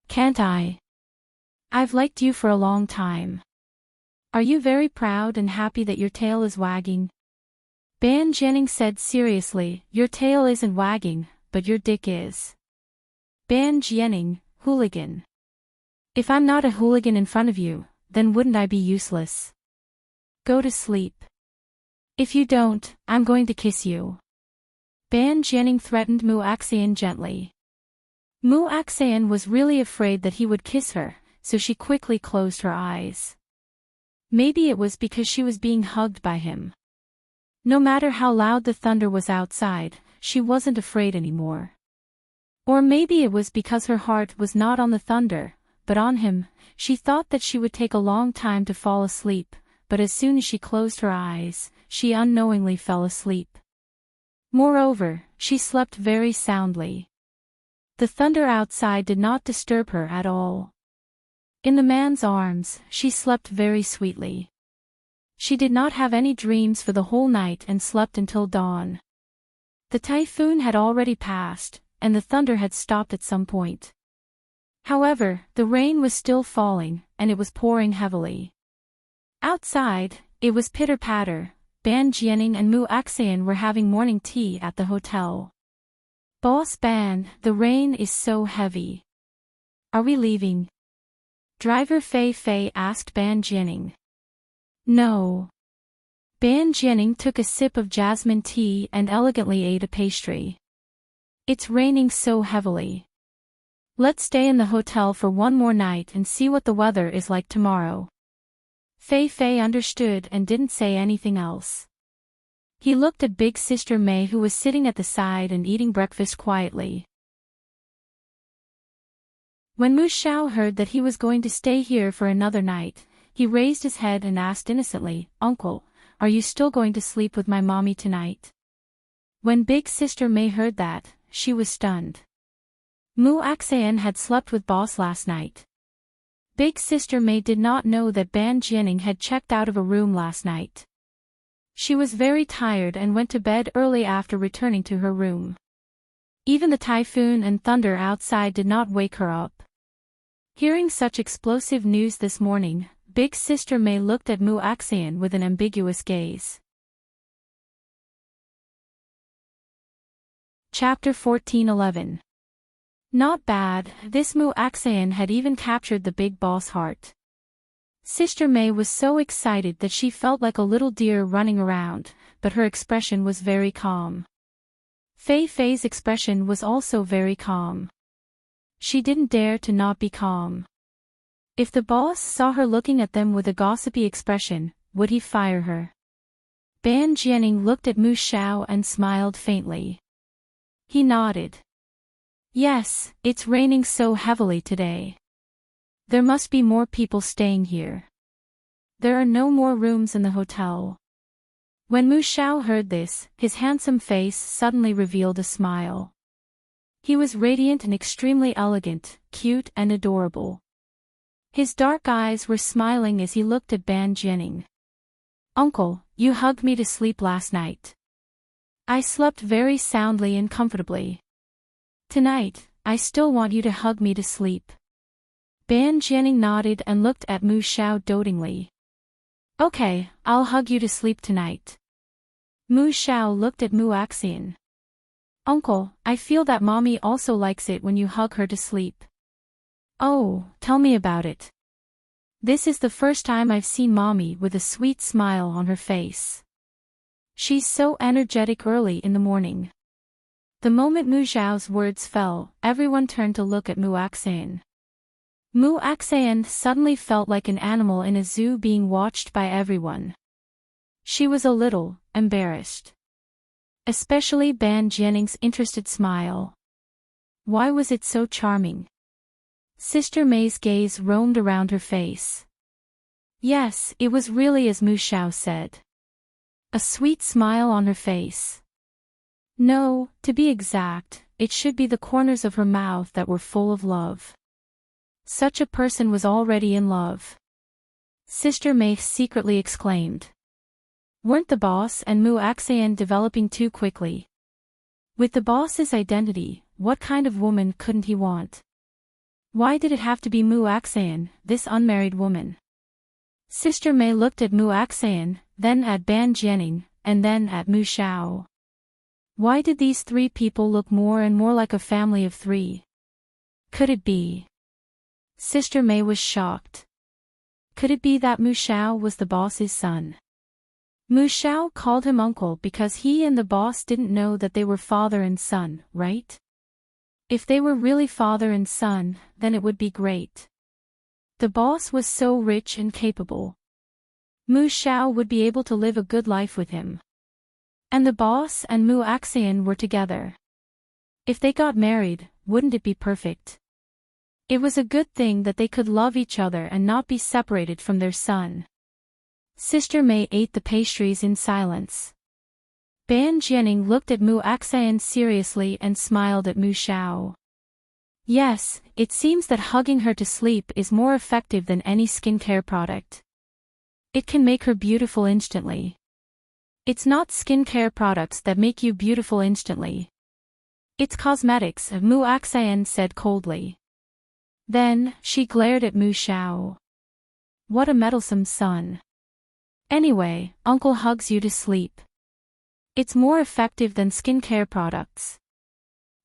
"Can't I? I've liked you for a long time. Are you very proud and happy that your tail is wagging?" Ban Jianing said seriously, "Your tail isn't wagging, but your dick is." Ban Jianing, hooligan. "If I'm not a hooligan in front of you, then wouldn't I be useless? Go to sleep. If you don't, I'm going to kiss you." Ban Jianing threatened Mu Axayan gently. Mu Axayan was really afraid that he would kiss her, so she quickly closed her eyes. Maybe it was because she was being hugged by him. No matter how loud the thunder was outside, she wasn't afraid anymore. Or maybe it was because her heart was not on the thunder, but on him. She thought that she would take a long time to fall asleep, but as soon as she closed her eyes, she unknowingly fell asleep. Moreover, she slept very soundly. The thunder outside did not disturb her at all. In the man's arms, she slept very sweetly. She did not have any dreams for the whole night and slept until dawn. The typhoon had already passed, and the thunder had stopped at some point. However, the rain was still falling, and it was pouring heavily. Outside, it was pitter-patter. Ban Jianing and Mu Axayan were having morning tea at the hotel. "Boss Ban, the rain is so heavy. Are we leaving?" Driver Fei Fei asked Ban Jianing. "No." Ban Jianing took a sip of jasmine tea and elegantly ate a pastry. "It's raining so heavily. Let's stay in the hotel for one more night and see what the weather is like tomorrow." Fei Fei understood and didn't say anything else. He looked at Big Sister May, who was sitting at the side and eating breakfast quietly. When Mu Xiao heard that he was going to stay here for another night, he raised his head and asked innocently, "Uncle, are you still going to sleep with my mommy tonight?" When Big Sister May heard that, she was stunned. Mu Axayan had slept with Boss last night. Big Sister May did not know that Ban Jianing had checked out of a room last night. She was very tired and went to bed early after returning to her room. Even the typhoon and thunder outside did not wake her up. Hearing such explosive news this morning, Big Sister May looked at Mu Axayan with an ambiguous gaze. Chapter 14:11. Not bad, this Mu Axayan had even captured the big boss heart. Sister May was so excited that she felt like a little deer running around, but her expression was very calm. Fei Fei's expression was also very calm. She didn't dare to not be calm. If the boss saw her looking at them with a gossipy expression, would he fire her? Ban Jianing looked at Mu Xiao and smiled faintly. He nodded. "Yes, it's raining so heavily today. There must be more people staying here. There are no more rooms in the hotel." When Mu Xiao heard this, his handsome face suddenly revealed a smile. He was radiant and extremely elegant, cute and adorable. His dark eyes were smiling as he looked at Ban Jianing. "Uncle, you hugged me to sleep last night. I slept very soundly and comfortably. Tonight, I still want you to hug me to sleep." Ban Jianing nodded and looked at Mu Xiao dotingly. "Okay, I'll hug you to sleep tonight." Mu Xiao looked at Mu Axayan. "Uncle, I feel that mommy also likes it when you hug her to sleep." "Oh, tell me about it. This is the first time I've seen mommy with a sweet smile on her face. She's so energetic early in the morning." The moment Mu Xiao's words fell, everyone turned to look at Mu Axayan. Mu Axayan suddenly felt like an animal in a zoo being watched by everyone. She was a little embarrassed. Especially Ban Jianning's interested smile. Why was it so charming? Sister May's gaze roamed around her face. Yes, it was really as Mu Xiao said. A sweet smile on her face. No, to be exact, it should be the corners of her mouth that were full of love. Such a person was already in love. Sister May secretly exclaimed. Weren't the boss and Mu Axayan developing too quickly? With the boss's identity, what kind of woman couldn't he want? Why did it have to be Mu Axayan, this unmarried woman? Sister May looked at Mu Axayan, then at Ban Jianning, and then at Mu Xiao. Why did these three people look more and more like a family of three? Could it be? Sister May was shocked. Could it be that Mu Xiao was the boss's son? Mu Xiao called him uncle because he and the boss didn't know that they were father and son, right? If they were really father and son, then it would be great. The boss was so rich and capable. Mu Xiao would be able to live a good life with him. And the boss and Mu Axayan were together. If they got married, wouldn't it be perfect? It was a good thing that they could love each other and not be separated from their son. Sister May ate the pastries in silence. Ban Jianning looked at Mu Axayan seriously and smiled at Mu Xiao. Yes, it seems that hugging her to sleep is more effective than any skincare product. It can make her beautiful instantly. It's not skincare products that make you beautiful instantly. It's cosmetics, Mu Axayan said coldly. Then, she glared at Mu Xiao. What a meddlesome son. Anyway, uncle hugs you to sleep. It's more effective than skincare products.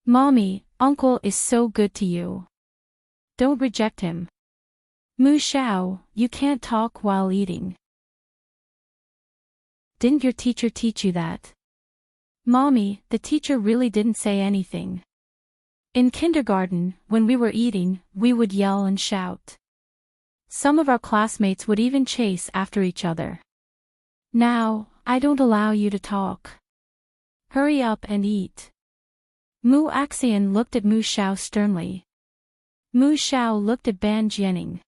Mommy, uncle is so good to you. Don't reject him. Mu Xiao, you can't talk while eating. Didn't your teacher teach you that? Mommy, the teacher really didn't say anything. In kindergarten, when we were eating, we would yell and shout. Some of our classmates would even chase after each other. Now, I don't allow you to talk. Hurry up and eat. Mu Axayan looked at Mu Xiao sternly. Mu Xiao looked at Ban Jianning.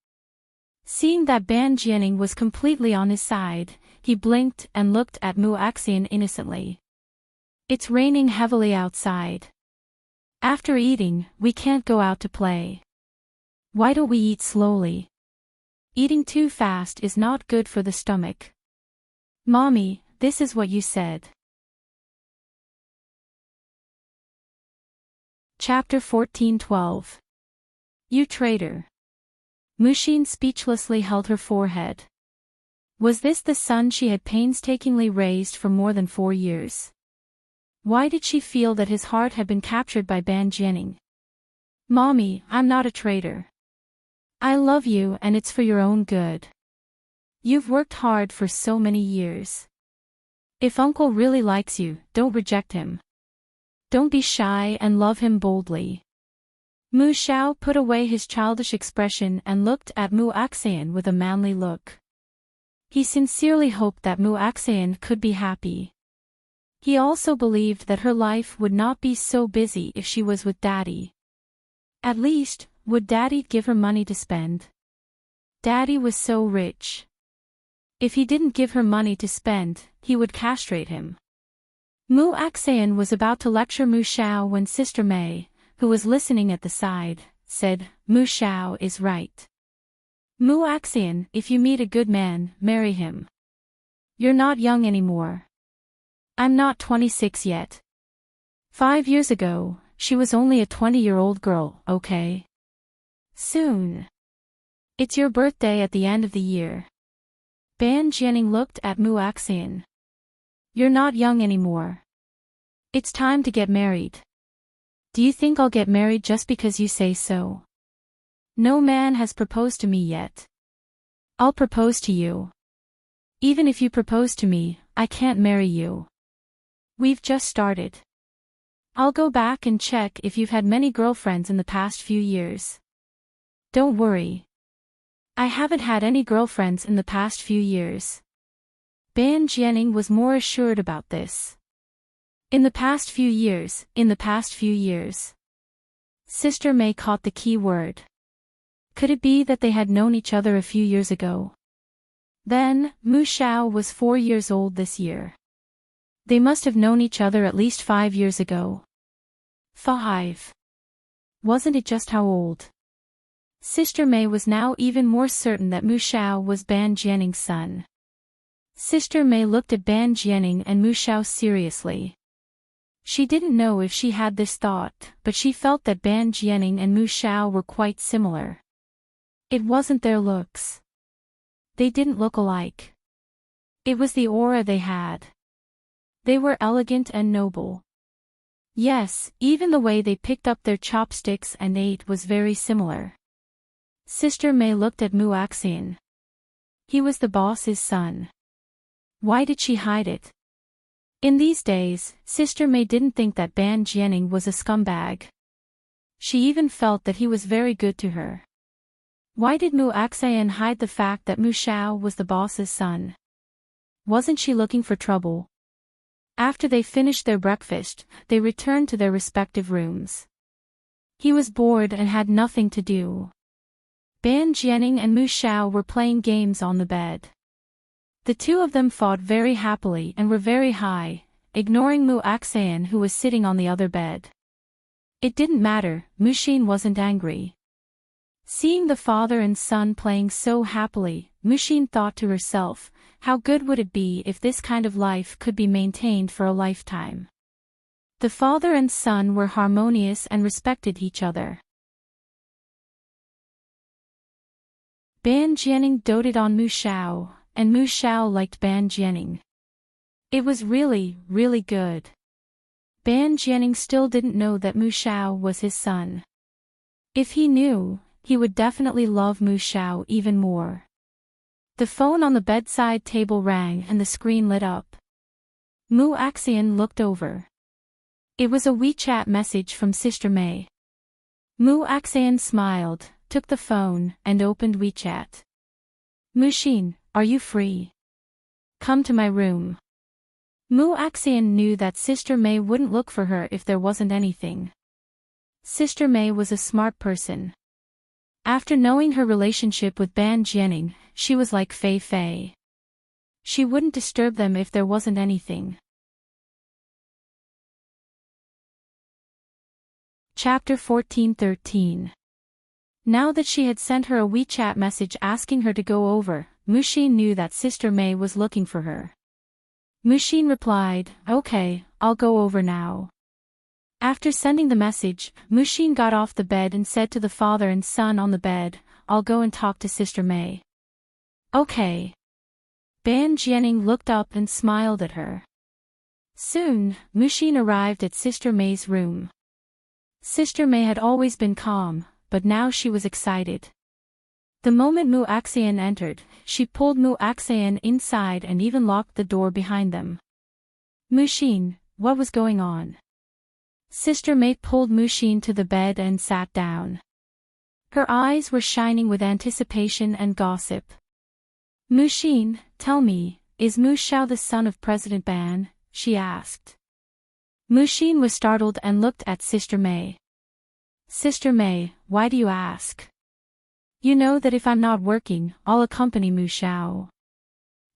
Seeing that Ban Jianning was completely on his side, he blinked and looked at Mu Axayan innocently. It's raining heavily outside. After eating, we can't go out to play. Why don't we eat slowly? Eating too fast is not good for the stomach. Mommy, this is what you said. Chapter 14:12. You traitor. Mushin speechlessly held her forehead. Was this the son she had painstakingly raised for more than 4 years? Why did she feel that his heart had been captured by Ban Jianning? Mommy, I'm not a traitor. I love you and it's for your own good. You've worked hard for so many years. If uncle really likes you, don't reject him. Don't be shy and love him boldly. Mu Xiao put away his childish expression and looked at Mu Axayan with a manly look. He sincerely hoped that Mu Axayan could be happy. He also believed that her life would not be so busy if she was with Daddy. At least, would Daddy give her money to spend? Daddy was so rich. If he didn't give her money to spend, he would castrate him. Mu Axayan was about to lecture Mu Xiao when Sister May, who was listening at the side, said, Mu Xiao is right. Mu Axayan, if you meet a good man, marry him. You're not young anymore. I'm not 26 yet. 5 years ago, she was only a 20-year-old girl, okay? Soon. It's your birthday at the end of the year. Ban Jianning looked at Mu Axayan. You're not young anymore. It's time to get married. Do you think I'll get married just because you say so? No man has proposed to me yet. I'll propose to you. Even if you propose to me, I can't marry you. We've just started. I'll go back and check if you've had many girlfriends in the past few years. Don't worry. I haven't had any girlfriends in the past few years. Ban Jianing was more assured about this. In the past few years. Sister May caught the key word. Could it be that they had known each other a few years ago? Then, Mu Xiao was 4 years old this year. They must have known each other at least 5 years ago. 5. Wasn't it just how old? Sister May was now even more certain that Mu Xiao was Ban Jianing's son. Sister May looked at Ban Jianing and Mu Xiao seriously. She didn't know if she had this thought, but she felt that Ban Jianing and Mu Xiao were quite similar. It wasn't their looks. They didn't look alike. It was the aura they had. They were elegant and noble. Yes, even the way they picked up their chopsticks and ate was very similar. Sister May looked at Mu Axian. He was the boss's son. Why did she hide it? In these days, Sister May didn't think that Ban Jianing was a scumbag. She even felt that he was very good to her. Why did Mu Axian hide the fact that Mu Xiao was the boss's son? Wasn't she looking for trouble? After they finished their breakfast, they returned to their respective rooms. He was bored and had nothing to do. Ban Jianing and Mu Xiao were playing games on the bed. The two of them fought very happily and were very high, ignoring Mu Axian who was sitting on the other bed. It didn't matter, Mu Xin wasn't angry. Seeing the father and son playing so happily, Mu Xin thought to herself, how good would it be if this kind of life could be maintained for a lifetime. The father and son were harmonious and respected each other. Ban Jianing doted on Mu Xiao, and Mu Xiao liked Ban Jianing. It was really, really good. Ban Jianing still didn't know that Mu Xiao was his son. If he knew, he would definitely love Mu Xiao even more. The phone on the bedside table rang and the screen lit up. Mu Axian looked over. It was a WeChat message from Sister May. Mu Axian smiled, took the phone, and opened WeChat. Mu Xin, are you free? Come to my room. Mu Axian knew that Sister May wouldn't look for her if there wasn't anything. Sister May was a smart person. After knowing her relationship with Ban Jianing, she was like Fei Fei. She wouldn't disturb them if there wasn't anything. Chapter 14-13. Now that she had sent her a WeChat message asking her to go over, Mu Xin knew that Sister May was looking for her. Mu Xin replied, "Okay, I'll go over now." After sending the message, Mu Xin got off the bed and said to the father and son on the bed, "I'll go and talk to Sister May." "Okay." Ban Jianing looked up and smiled at her. Soon, Mu Xin arrived at Sister May's room. Sister May had always been calm, but now she was excited. The moment Mu Axian entered, she pulled Mu Axian inside and even locked the door behind them. "Mu Xin, what was going on?" Sister May pulled Mu Xin to the bed and sat down. Her eyes were shining with anticipation and gossip. "Mu Xin, tell me, is Mu Xiao the son of President Ban?" she asked. Mu Xin was startled and looked at Sister May. "Sister May, why do you ask? You know that if I'm not working, I'll accompany Mu Xiao.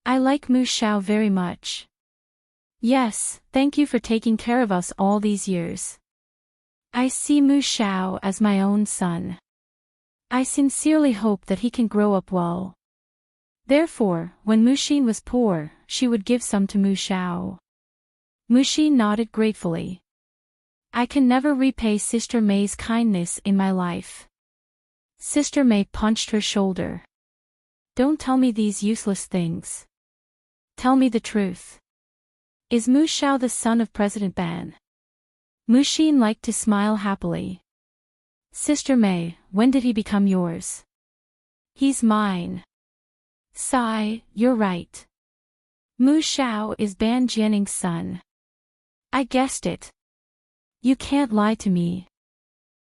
I like Mu Xiao very much. Yes, thank you for taking care of us all these years. I see Mu Xiao as my own son. I sincerely hope that he can grow up well." Therefore, when Mu Xin was poor, she would give some to Mu Xiao. Mu Xin nodded gratefully. "I can never repay Sister May's kindness in my life." Sister May punched her shoulder. "Don't tell me these useless things. Tell me the truth. Is Mu Xiao the son of President Ban?" Mu Xin liked to smile happily. "Sister May, when did he become yours?" "He's mine." "Sigh, you're right. Mu Xiao is Ban Jianing's son. I guessed it. You can't lie to me.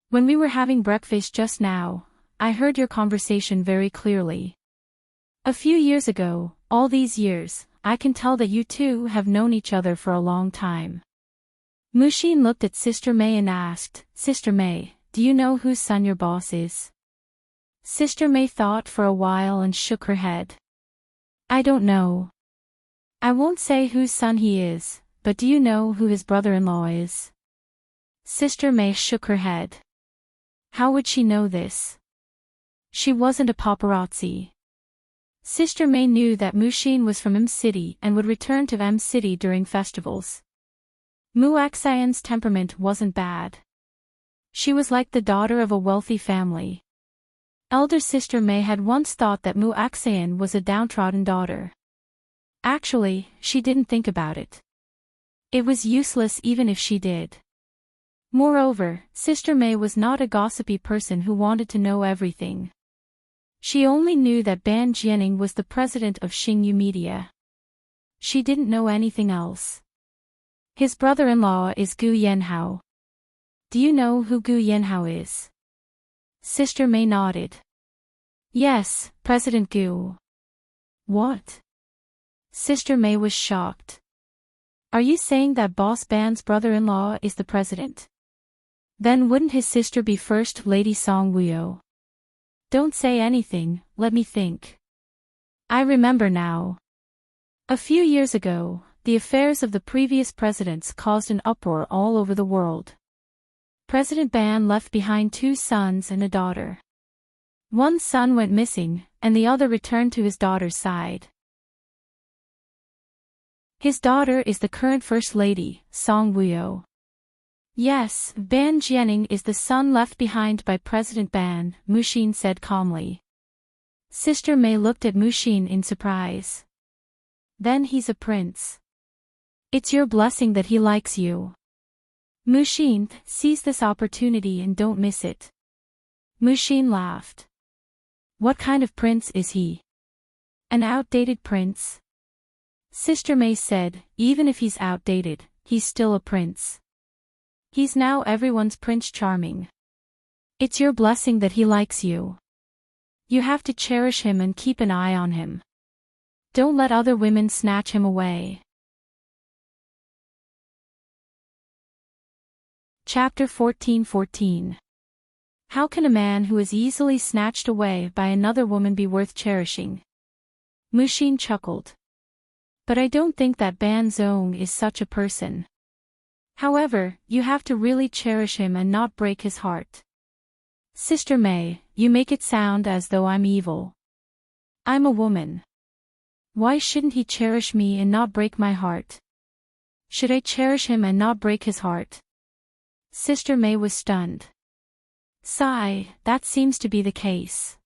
When we were having breakfast just now, I heard your conversation very clearly. A few years ago, all these years, I can tell that you two have known each other for a long time. Mushin looked at Sister May and asked, Sister May, do you know whose son your boss is? Sister May thought for a while and shook her head. I don't know. I won't say whose son he is, but do you know who his brother-in-law is? Sister May shook her head. How would she know this? She wasn't a paparazzi. Sister May knew that Mushin was from M City and would return to M City during festivals. Muaxian's temperament wasn't bad. She was like the daughter of a wealthy family. Elder Sister May had once thought that Muaxian was a downtrodden daughter. Actually, she didn't think about it. It was useless even if she did. Moreover, Sister May was not a gossipy person who wanted to know everything. She only knew that Ban Jianing was the president of Xingyu Media. She didn't know anything else. His brother-in-law is Gu Yanhao. Do you know who Gu Yanhao is? Sister May nodded. Yes, President Gu. What? Sister May was shocked. Are you saying that Boss Ban's brother-in-law is the president? Then wouldn't his sister be First Lady Song Wuyo? Don't say anything, let me think. I remember now. A few years ago, the affairs of the previous presidents caused an uproar all over the world. President Ban left behind 2 sons and a daughter. One son went missing, and the other returned to his daughter's side. His daughter is the current First Lady, Song Wuyo. Yes, Ban Jianing is the son left behind by President Ban, Mushin said calmly. Sister May looked at Mushin in surprise. Then he's a prince. It's your blessing that he likes you. Mushin, seize this opportunity and don't miss it. Mushin laughed. What kind of prince is he? An outdated prince? Sister May said, even if he's outdated, he's still a prince. He's now everyone's Prince Charming. It's your blessing that he likes you. You have to cherish him and keep an eye on him. Don't let other women snatch him away. Chapter 14:14. How can a man who is easily snatched away by another woman be worth cherishing? Mushin chuckled. But I don't think that Ban Zong is such a person. However, you have to really cherish him and not break his heart. Sister May, you make it sound as though I'm evil. I'm a woman. Why shouldn't he cherish me and not break my heart? Should I cherish him and not break his heart? Sister May was stunned. Sigh, that seems to be the case.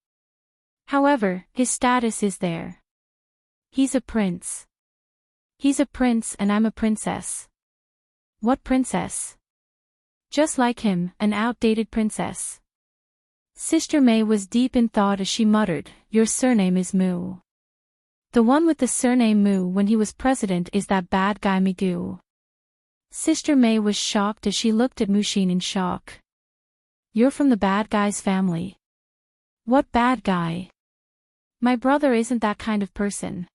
However, his status is there. He's a prince. He's a prince and I'm a princess. What princess? Just like him, an outdated princess. Sister May was deep in thought as she muttered, your surname is Mu. The one with the surname Mu when he was president is that bad guy Migu. Sister May was shocked as she looked at Mushin in shock. You're from the bad guy's family. What bad guy? My brother isn't that kind of person.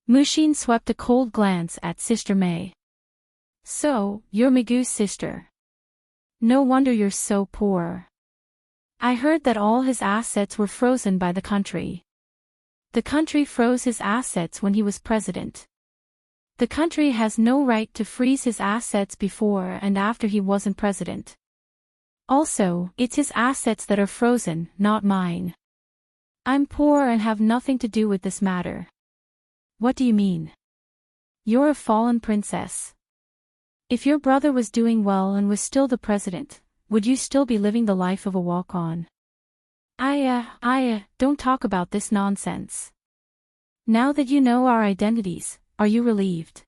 Mushin swept a cold glance at Sister May. So, you're Migu's sister. No wonder you're so poor. I heard that all his assets were frozen by the country. The country froze his assets when he was president. The country has no right to freeze his assets before and after he wasn't president. Also, it's his assets that are frozen, not mine. I'm poor and have nothing to do with this matter. What do you mean? You're a fallen princess. If your brother was doing well and was still the president, would you still be living the life of a walk-on? Don't talk about this nonsense. Now that you know our identities, are you relieved?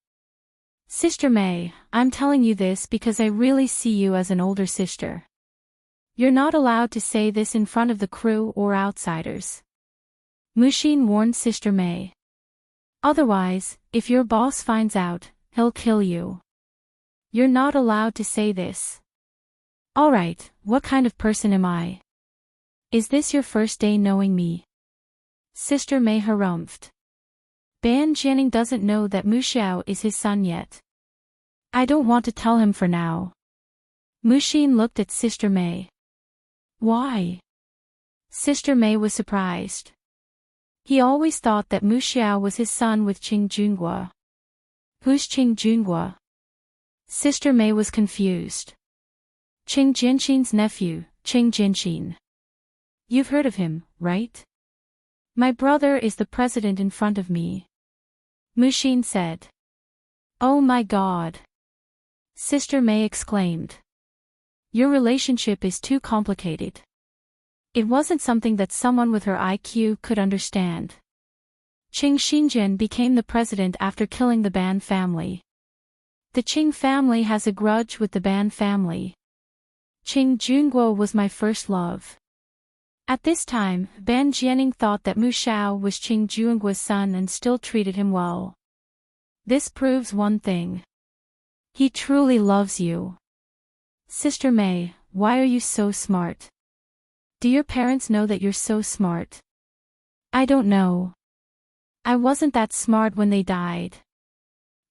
Sister May, I'm telling you this because I really see you as an older sister. You're not allowed to say this in front of the crew or outsiders. Mushin warned Sister May. Otherwise, if your boss finds out, he'll kill you. You're not allowed to say this. Alright, what kind of person am I? Is this your first day knowing me? Sister May harumphed. Ban Jianing doesn't know that Mu Xiao is his son yet. I don't want to tell him for now. Mu Xin looked at Sister May. Why? Sister May was surprised. He always thought that Mu Xiao was his son with Qing Junhua. Who's Qing Junhua? Sister May was confused. Qing Jinxin's nephew, Qing Jinxin. You've heard of him, right? My brother is the president in front of me. Mu Xin said. Oh my God. Sister May exclaimed. Your relationship is too complicated. It wasn't something that someone with her IQ could understand. Qing Xinjian became the president after killing the Ban family. The Qing family has a grudge with the Ban family. Qing Junguo was my first love. At this time, Ban Jianing thought that Mu Xiao was Qing Junguo's son and still treated him well. This proves one thing. He truly loves you. Sister May, why are you so smart? Do your parents know that you're so smart? I don't know. I wasn't that smart when they died.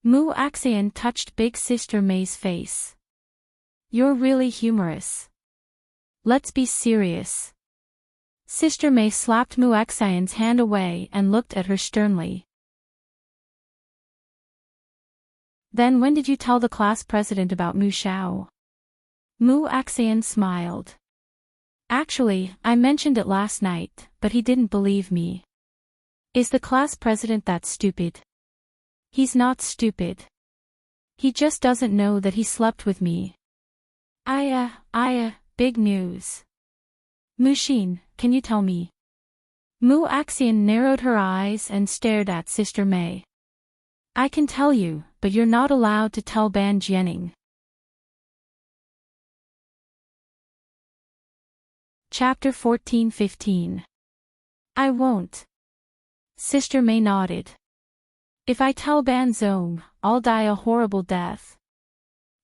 Mu Axian touched Big Sister May's face. You're really humorous. Let's be serious. Sister May slapped Mu Axian's hand away and looked at her sternly. Then when did you tell the class president about Mu Xiao? Mu Axian smiled. Actually, I mentioned it last night, but he didn't believe me. Is the class president that stupid? He's not stupid. He just doesn't know that he slept with me. Big news. Mu Xin, can you tell me? Mu Axian narrowed her eyes and stared at Sister May. I can tell you, but you're not allowed to tell Ban Jianing. Chapter 14-15. I won't. Sister May nodded. If I tell Ban Zong, I'll die a horrible death.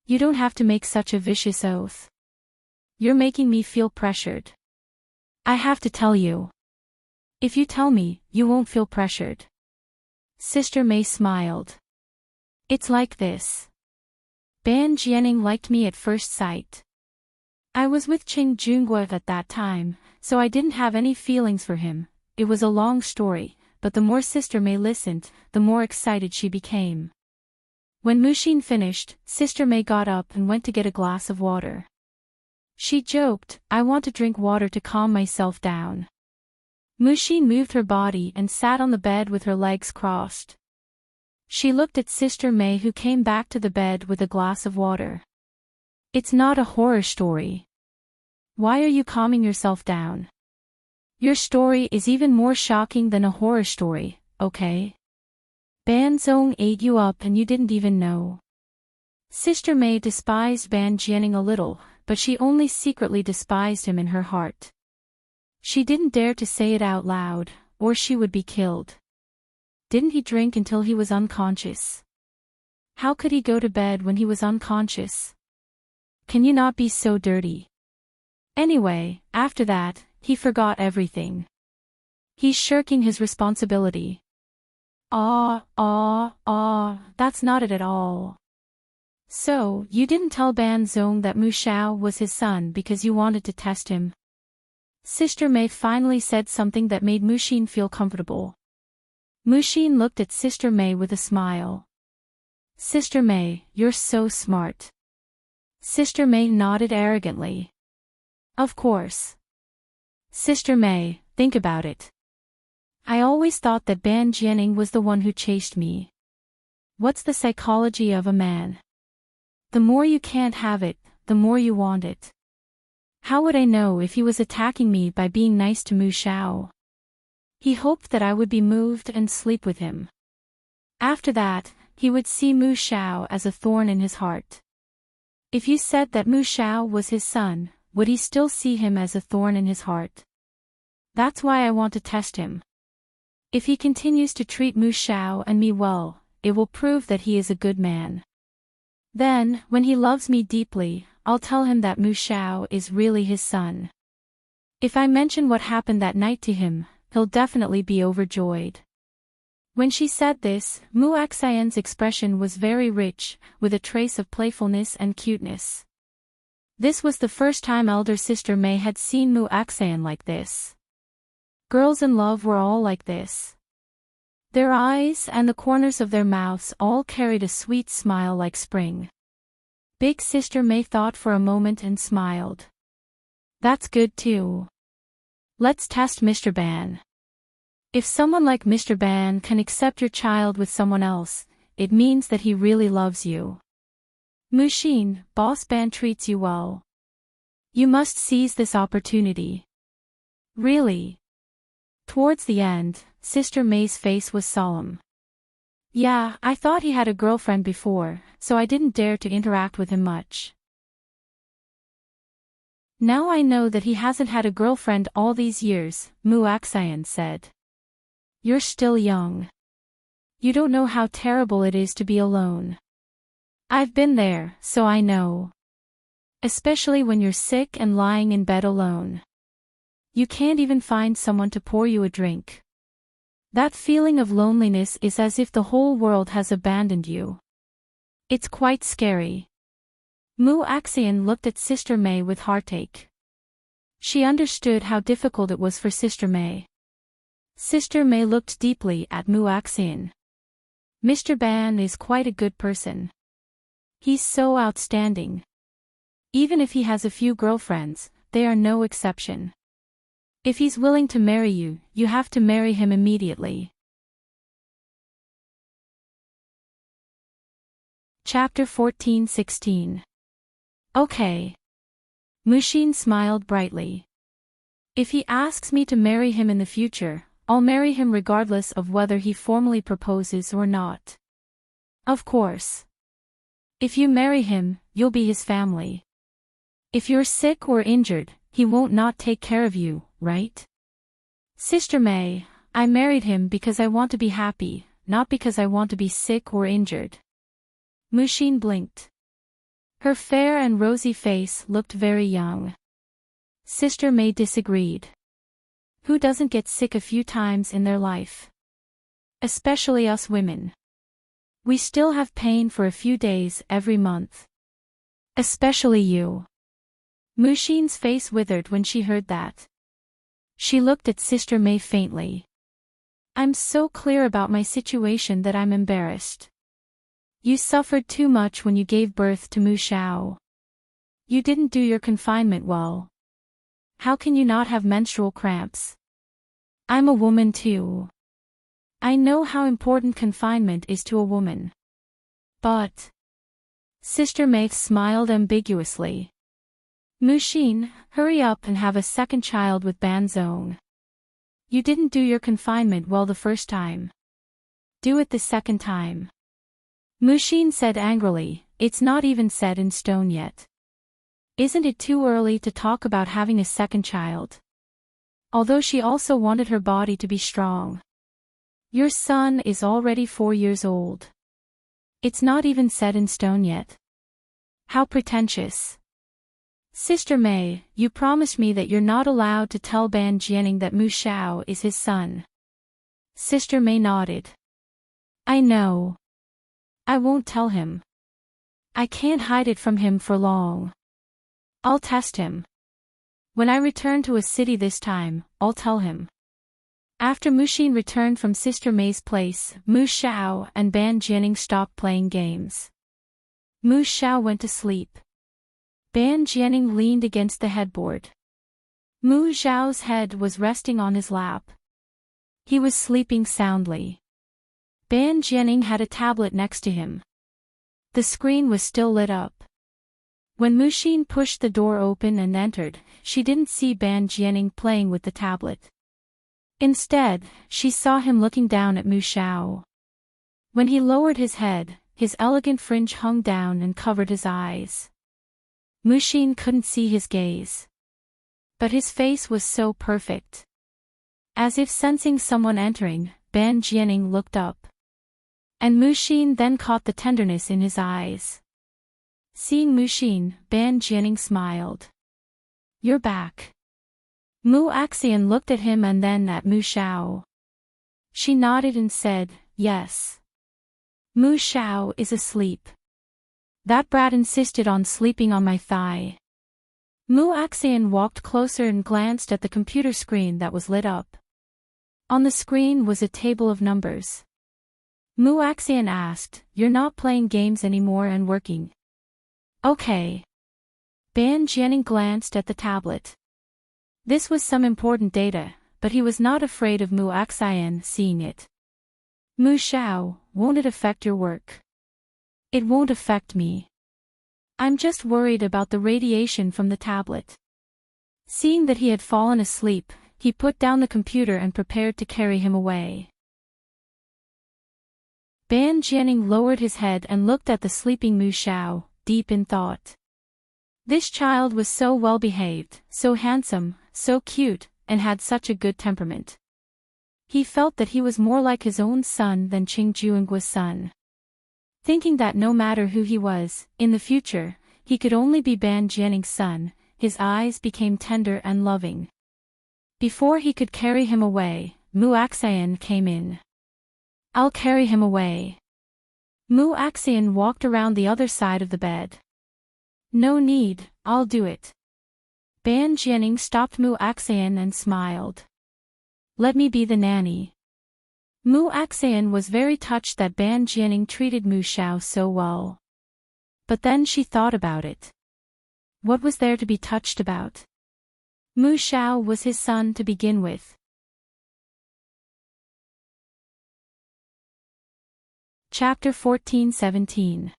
You don't have to make such a vicious oath. You're making me feel pressured. I have to tell you. If you tell me, you won't feel pressured. Sister May smiled. It's like this. Ban Jianing liked me at first sight. I was with Qing Junhua at that time, so I didn't have any feelings for him. It was a long story, but the more Sister May listened, the more excited she became. When Mu Xin finished, Sister May got up and went to get a glass of water. She joked, I want to drink water to calm myself down. Mu Xin moved her body and sat on the bed with her legs crossed. She looked at Sister May, who came back to the bed with a glass of water. It's not a horror story. Why are you calming yourself down? Your story is even more shocking than a horror story, okay? Ban Zong ate you up and you didn't even know. Sister May despised Ban Jianing a little, but she only secretly despised him in her heart. She didn't dare to say it out loud, or she would be killed. Didn't he drink until he was unconscious? How could he go to bed when he was unconscious? Can you not be so dirty? Anyway, after that, he forgot everything. He's shirking his responsibility. That's not it at all. So, you didn't tell Ban Zong that Mu Xiao was his son because you wanted to test him? Sister May finally said something that made Mu Xin feel comfortable. Mu Xin looked at Sister May with a smile. Sister May, you're so smart. Sister May nodded arrogantly. Of course. Sister May, think about it. I always thought that Ban Jianing was the one who chased me. What's the psychology of a man? The more you can't have it, the more you want it. How would I know if he was attacking me by being nice to Mu Xiao? He hoped that I would be moved and sleep with him. After that, he would see Mu Xiao as a thorn in his heart. If you said that Mu Xiao was his son, would he still see him as a thorn in his heart? That's why I want to test him. If he continues to treat Mu Xiao and me well, it will prove that he is a good man. Then, when he loves me deeply, I'll tell him that Mu Xiao is really his son. If I mention what happened that night to him, he'll definitely be overjoyed. When she said this, Muaxian's expression was very rich, with a trace of playfulness and cuteness. This was the first time elder sister May had seen Muaxian like this. Girls in love were all like this. Their eyes and the corners of their mouths all carried a sweet smile like spring. Big sister May thought for a moment and smiled. That's good too. Let's test Mr. Ban. If someone like Mr. Ban can accept your child with someone else, it means that he really loves you. Mushin, Boss Ban treats you well. You must seize this opportunity. Really? Towards the end, Sister May's face was solemn. Yeah, I thought he had a girlfriend before, so I didn't dare to interact with him much. Now I know that he hasn't had a girlfriend all these years, Muaxian said. You're still young. You don't know how terrible it is to be alone. I've been there, so I know. Especially when you're sick and lying in bed alone. You can't even find someone to pour you a drink. That feeling of loneliness is as if the whole world has abandoned you. It's quite scary. Muaxian looked at Sister May with heartache. She understood how difficult it was for Sister May. Sister May looked deeply at Muaxian. Mr. Ban is quite a good person. He's so outstanding. Even if he has a few girlfriends, they are no exception. If he's willing to marry you, you have to marry him immediately. Chapter 14-16. Okay. Mushin smiled brightly. If he asks me to marry him in the future, I'll marry him regardless of whether he formally proposes or not. Of course. If you marry him, you'll be his family. If you're sick or injured, he won't not take care of you, right? Sister May, I married him because I want to be happy, not because I want to be sick or injured. Mushin blinked. Her fair and rosy face looked very young. Sister May disagreed. Who doesn't get sick a few times in their life? Especially us women. We still have pain for a few days every month. Especially you. Mushin's face withered when she heard that. She looked at Sister May faintly. I'm so clear about my situation that I'm embarrassed. You suffered too much when you gave birth to Mu Xiao. You didn't do your confinement well. How can you not have menstrual cramps? I'm a woman too. I know how important confinement is to a woman. But... Sister May smiled ambiguously. Mushin, hurry up and have a second child with Ban Zong. You didn't do your confinement well the first time. Do it the second time. Mushin said angrily, it's not even set in stone yet. Isn't it too early to talk about having a second child? Although she also wanted her body to be strong. Your son is already 4 years old. It's not even set in stone yet. How pretentious. Sister May, you promised me that you're not allowed to tell Ban Jianing that Mu Xiao is his son. Sister May nodded. I know. I won't tell him. I can't hide it from him for long. I'll test him. When I return to a city this time, I'll tell him. After Mushin returned from Sister May's place, Mu Xiao and Ban Jianing stopped playing games. Mu Xiao went to sleep. Ban Jianing leaned against the headboard. Mu Xiao's head was resting on his lap. He was sleeping soundly. Ban Jianing had a tablet next to him. The screen was still lit up. When Mushin pushed the door open and entered, she didn't see Ban Jianing playing with the tablet. Instead, she saw him looking down at Mu Xiao. When he lowered his head, his elegant fringe hung down and covered his eyes. Mushin couldn't see his gaze. But his face was so perfect. As if sensing someone entering, Ban Jianing looked up. And Mushin then caught the tenderness in his eyes. Seeing Mushin, Ban Jianing smiled. You're back. Mu Axian looked at him and then at Mu Xiao. She nodded and said, yes. Mu Xiao is asleep. That brat insisted on sleeping on my thigh. Mu Axian walked closer and glanced at the computer screen that was lit up. On the screen was a table of numbers. Mu Axian asked, you're not playing games anymore and working? Okay. Ban Jianing glanced at the tablet. This was some important data, but he was not afraid of Mu Axian seeing it. Mu Xiao, won't it affect your work? It won't affect me. I'm just worried about the radiation from the tablet. Seeing that he had fallen asleep, he put down the computer and prepared to carry him away. Ban Jianing lowered his head and looked at the sleeping Mu Xiao, deep in thought. This child was so well behaved, so handsome, so cute, and had such a good temperament. He felt that he was more like his own son than Qing Juinggua's son. Thinking that no matter who he was, in the future, he could only be Ban Jianing's son, his eyes became tender and loving. Before he could carry him away, Mu Axian came in. I'll carry him away. Mu Axian walked around the other side of the bed. No need, I'll do it. Ban Jianing stopped Mu Axian and smiled. Let me be the nanny. Mu Axian was very touched that Ban Jianing treated Mu Xiao so well. But then she thought about it. What was there to be touched about? Mu Xiao was his son to begin with. Chapter 14-17.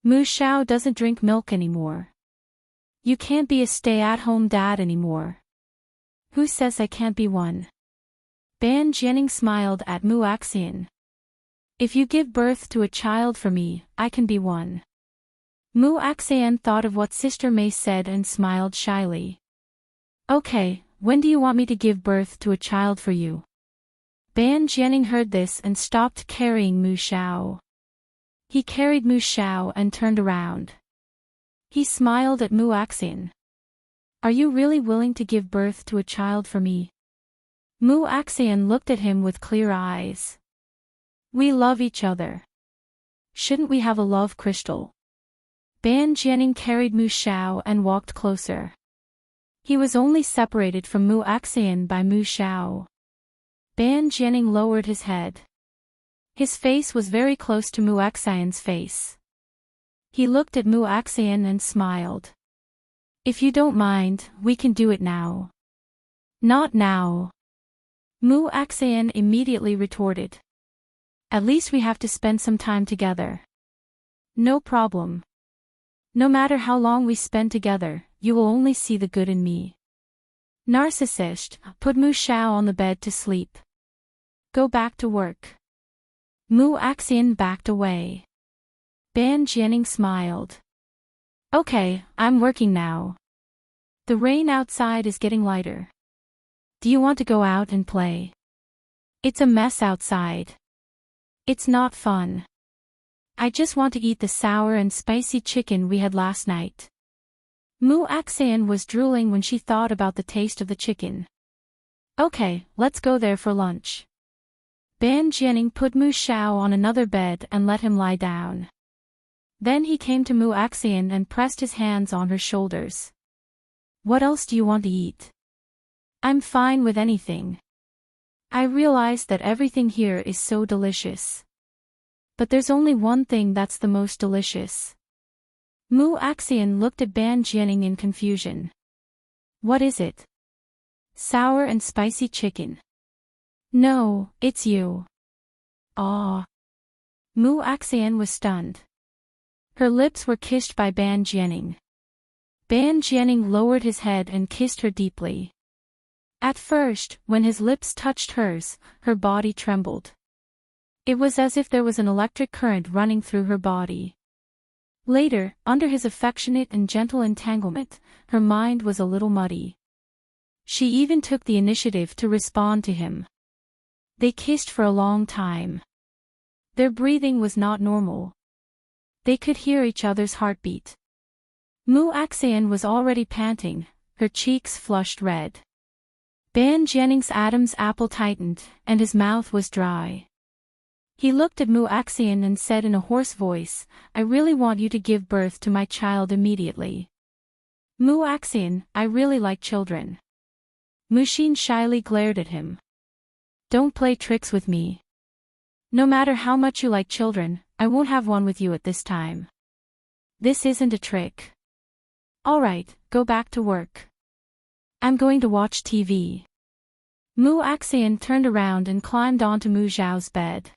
Mu Xiao doesn't drink milk anymore. You can't be a stay-at-home dad anymore. Who says I can't be one? Ban Jianing smiled at Mu Axian. If you give birth to a child for me, I can be one. Mu Axian thought of what Sister Mei said and smiled shyly. Okay, when do you want me to give birth to a child for you? Ban Jianing heard this and stopped carrying Mu Xiao. He carried Mu Xiao and turned around. He smiled at Mu Axian. Are you really willing to give birth to a child for me? Mu Axian looked at him with clear eyes. We love each other. Shouldn't we have a love crystal? Ban Jianing carried Mu Xiao and walked closer. He was only separated from Mu Axian by Mu Xiao. Ban Jianing lowered his head. His face was very close to Mu Axian's face. He looked at Mu Axian and smiled. If you don't mind, we can do it now. Not now. Mu Axian immediately retorted. At least we have to spend some time together. No problem. No matter how long we spend together, you will only see the good in me. Narcissist, put Mu Xiao on the bed to sleep. Go back to work. Mu Axian backed away. Ban Jianing smiled. Okay, I'm working now. The rain outside is getting lighter. Do you want to go out and play? It's a mess outside. It's not fun. I just want to eat the sour and spicy chicken we had last night. Mu Axian was drooling when she thought about the taste of the chicken. Okay, let's go there for lunch. Ban Jianing put Mu Xiao on another bed and let him lie down. Then he came to Mu Axian and pressed his hands on her shoulders. What else do you want to eat? I'm fine with anything. I realize that everything here is so delicious. But there's only one thing that's the most delicious. Mu Axian looked at Ban Jianing in confusion. What is it? Sour and spicy chicken. No, it's you. Ah. Mu Axian was stunned. Her lips were kissed by Ban Jianing. Ban Jianing lowered his head and kissed her deeply. At first, when his lips touched hers, her body trembled. It was as if there was an electric current running through her body. Later, under his affectionate and gentle entanglement, her mind was a little muddy. She even took the initiative to respond to him. They kissed for a long time. Their breathing was not normal. They could hear each other's heartbeat. Mu Axian was already panting, her cheeks flushed red. Ban Jennings Adams' apple tightened, and his mouth was dry. He looked at Mu Axian and said in a hoarse voice, "I really want you to give birth to my child immediately." Mu Axian, I really like children. Mushin shyly glared at him. Don't play tricks with me. No matter how much you like children, I won't have one with you at this time. This isn't a trick. Alright, go back to work. I'm going to watch TV. Mu Axian turned around and climbed onto Mu Zhao's bed.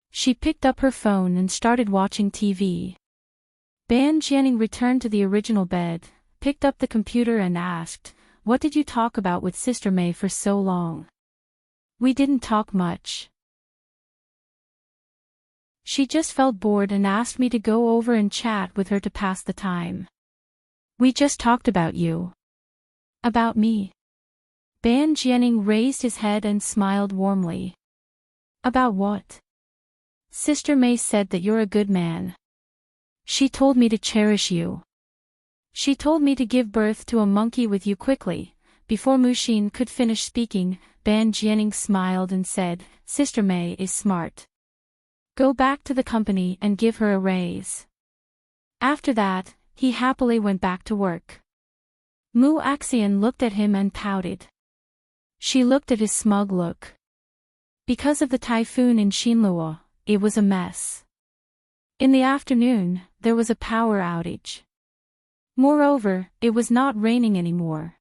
She picked up her phone and started watching TV. Ban Jianing returned to the original bed, picked up the computer and asked, "What did you talk about with Sister May for so long?" "We didn't talk much. She just felt bored and asked me to go over and chat with her to pass the time. We just talked about you." "About me?" Ban Jianing raised his head and smiled warmly. "About what?" "Sister May said that you're a good man. She told me to cherish you. She told me to give birth to a monkey with you quickly." Before Mushin could finish speaking, Ban Jianing smiled and said, "Sister May is smart. Go back to the company and give her a raise." After that, he happily went back to work. Mu Axian looked at him and pouted. She looked at his smug look. Because of the typhoon in Xinluo, it was a mess. In the afternoon, there was a power outage. Moreover, it was not raining anymore.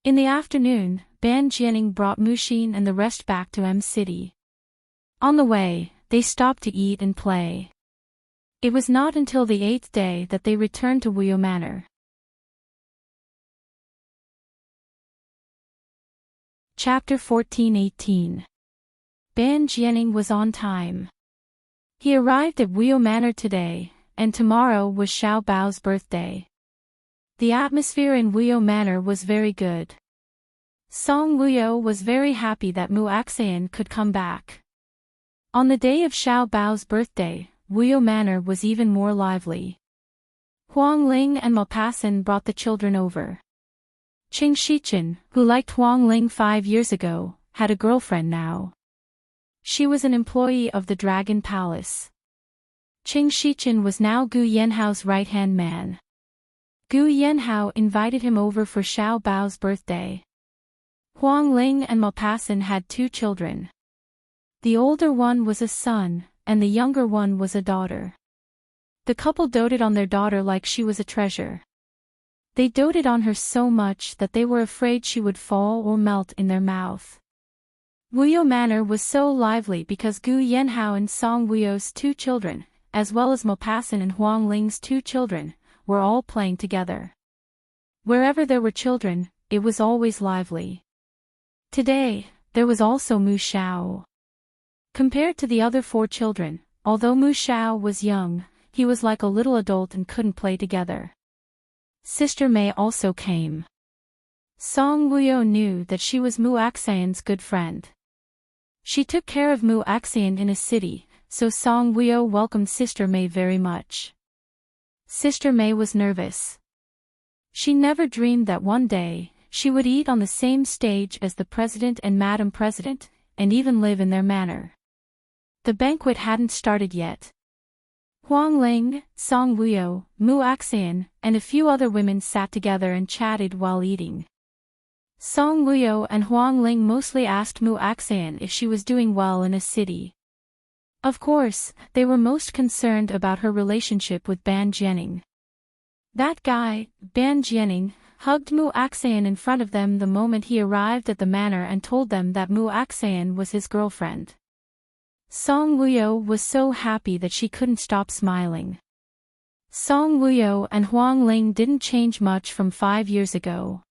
In the afternoon, Ban Jianing brought Mushin and the rest back to M City. On the way, they stopped to eat and play. It was not until the 8th day that they returned to Wuyo Manor. Chapter 14-18. Ban Jianing was on time. He arrived at Wuyo Manor today, and tomorrow was Xiao Bao's birthday. The atmosphere in Wuyo Manor was very good. Song Wuyo was very happy that Mu Axian could come back. On the day of Xiao Bao's birthday, Wuyo Manor was even more lively. Huang Ling and Maupassant brought the children over. Qing Shichen, who liked Huang Ling 5 years ago, had a girlfriend now. She was an employee of the Dragon Palace. Qing Shichen was now Gu Yanhao's right-hand man. Gu Yanhao invited him over for Xiao Bao's birthday. Huang Ling and Maupassant had 2 children. The older one was a son, and the younger one was a daughter. The couple doted on their daughter like she was a treasure. They doted on her so much that they were afraid she would fall or melt in their mouth. Wuyo Manor was so lively because Gu Yanhao and Song Wuyo's 2 children, as well as Maupassant and Huang Ling's 2 children, were all playing together. Wherever there were children, it was always lively. Today, there was also Mu Xiao. Compared to the other 4 children, although Mu Xiao was young, he was like a little adult and couldn't play together. Sister May also came. Song Wuyo knew that she was Mu Axian's good friend. She took care of Mu Axian in a city, so Song Wuyo welcomed Sister May very much. Sister May was nervous. She never dreamed that one day, she would eat on the same stage as the President and Madam President, and even live in their manor. The banquet hadn't started yet. Huang Ling, Song Wuyo, Mu Axian, and a few other women sat together and chatted while eating. Song Wuyo and Huang Ling mostly asked Mu Axian if she was doing well in a city. Of course, they were most concerned about her relationship with Ban Jianing. That guy, Ban Jianing, hugged Mu Axian in front of them the moment he arrived at the manor and told them that Mu Axian was his girlfriend. Song Wuyo was so happy that she couldn't stop smiling. Song Wuyo and Huang Ling didn't change much from 5 years ago.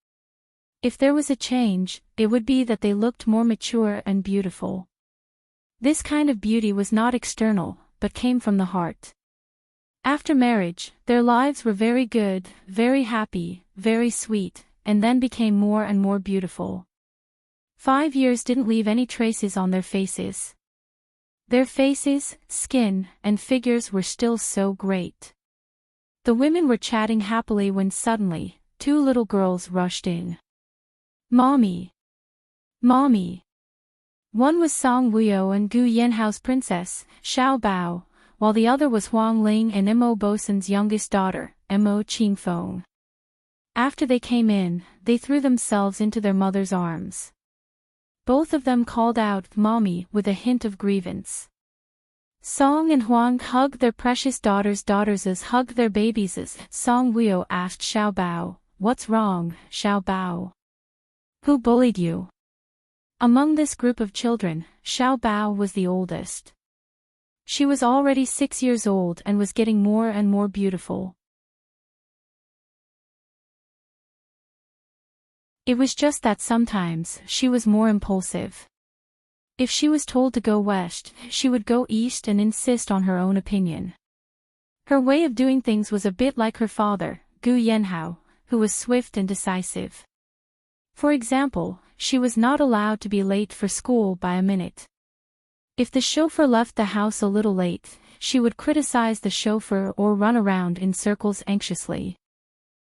If there was a change, it would be that they looked more mature and beautiful. This kind of beauty was not external, but came from the heart. After marriage, their lives were very good, very happy, very sweet, and then became more and more beautiful. 5 years didn't leave any traces on their faces. Their faces, skin, and figures were still so great. The women were chatting happily when suddenly, 2 little girls rushed in. "Mommy! Mommy. One was Song Wuyo and Gu Yanhao's princess, Xiao Bao, while the other was Huang Ling and Mo Bosan's youngest daughter, Mo Qingfeng. After they came in, they threw themselves into their mother's arms. Both of them called out "Mommy" with a hint of grievance. Song and Huang hugged their precious daughters as hugged their babies as Song Wuyo asked Xiao Bao, "What's wrong, Xiao Bao? Who bullied you?" Among this group of children, Xiao Bao was the oldest. She was already 6 years old and was getting more and more beautiful. It was just that sometimes she was more impulsive. If she was told to go west, she would go east and insist on her own opinion. Her way of doing things was a bit like her father, Gu Yanhao, who was swift and decisive. For example, she was not allowed to be late for school by a minute. If the chauffeur left the house a little late, she would criticize the chauffeur or run around in circles anxiously.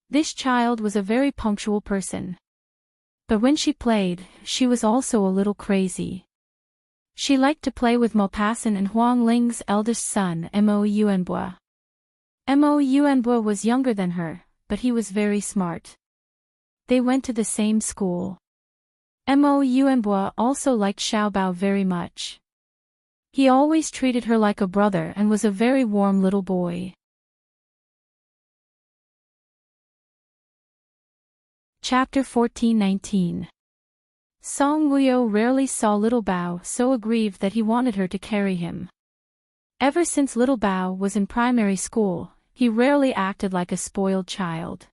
This child was a very punctual person. But when she played, she was also a little crazy. She liked to play with Maupassant and Huang Ling's eldest son, Mo Yuanbo. Mo Yuanbo was younger than her, but he was very smart. They went to the same school. Mo Yuanbo also liked Xiao Bao very much. He always treated her like a brother and was a very warm little boy. Chapter 14:19. Song Wuyo rarely saw little Bao so aggrieved that he wanted her to carry him. Ever since little Bao was in primary school, he rarely acted like a spoiled child.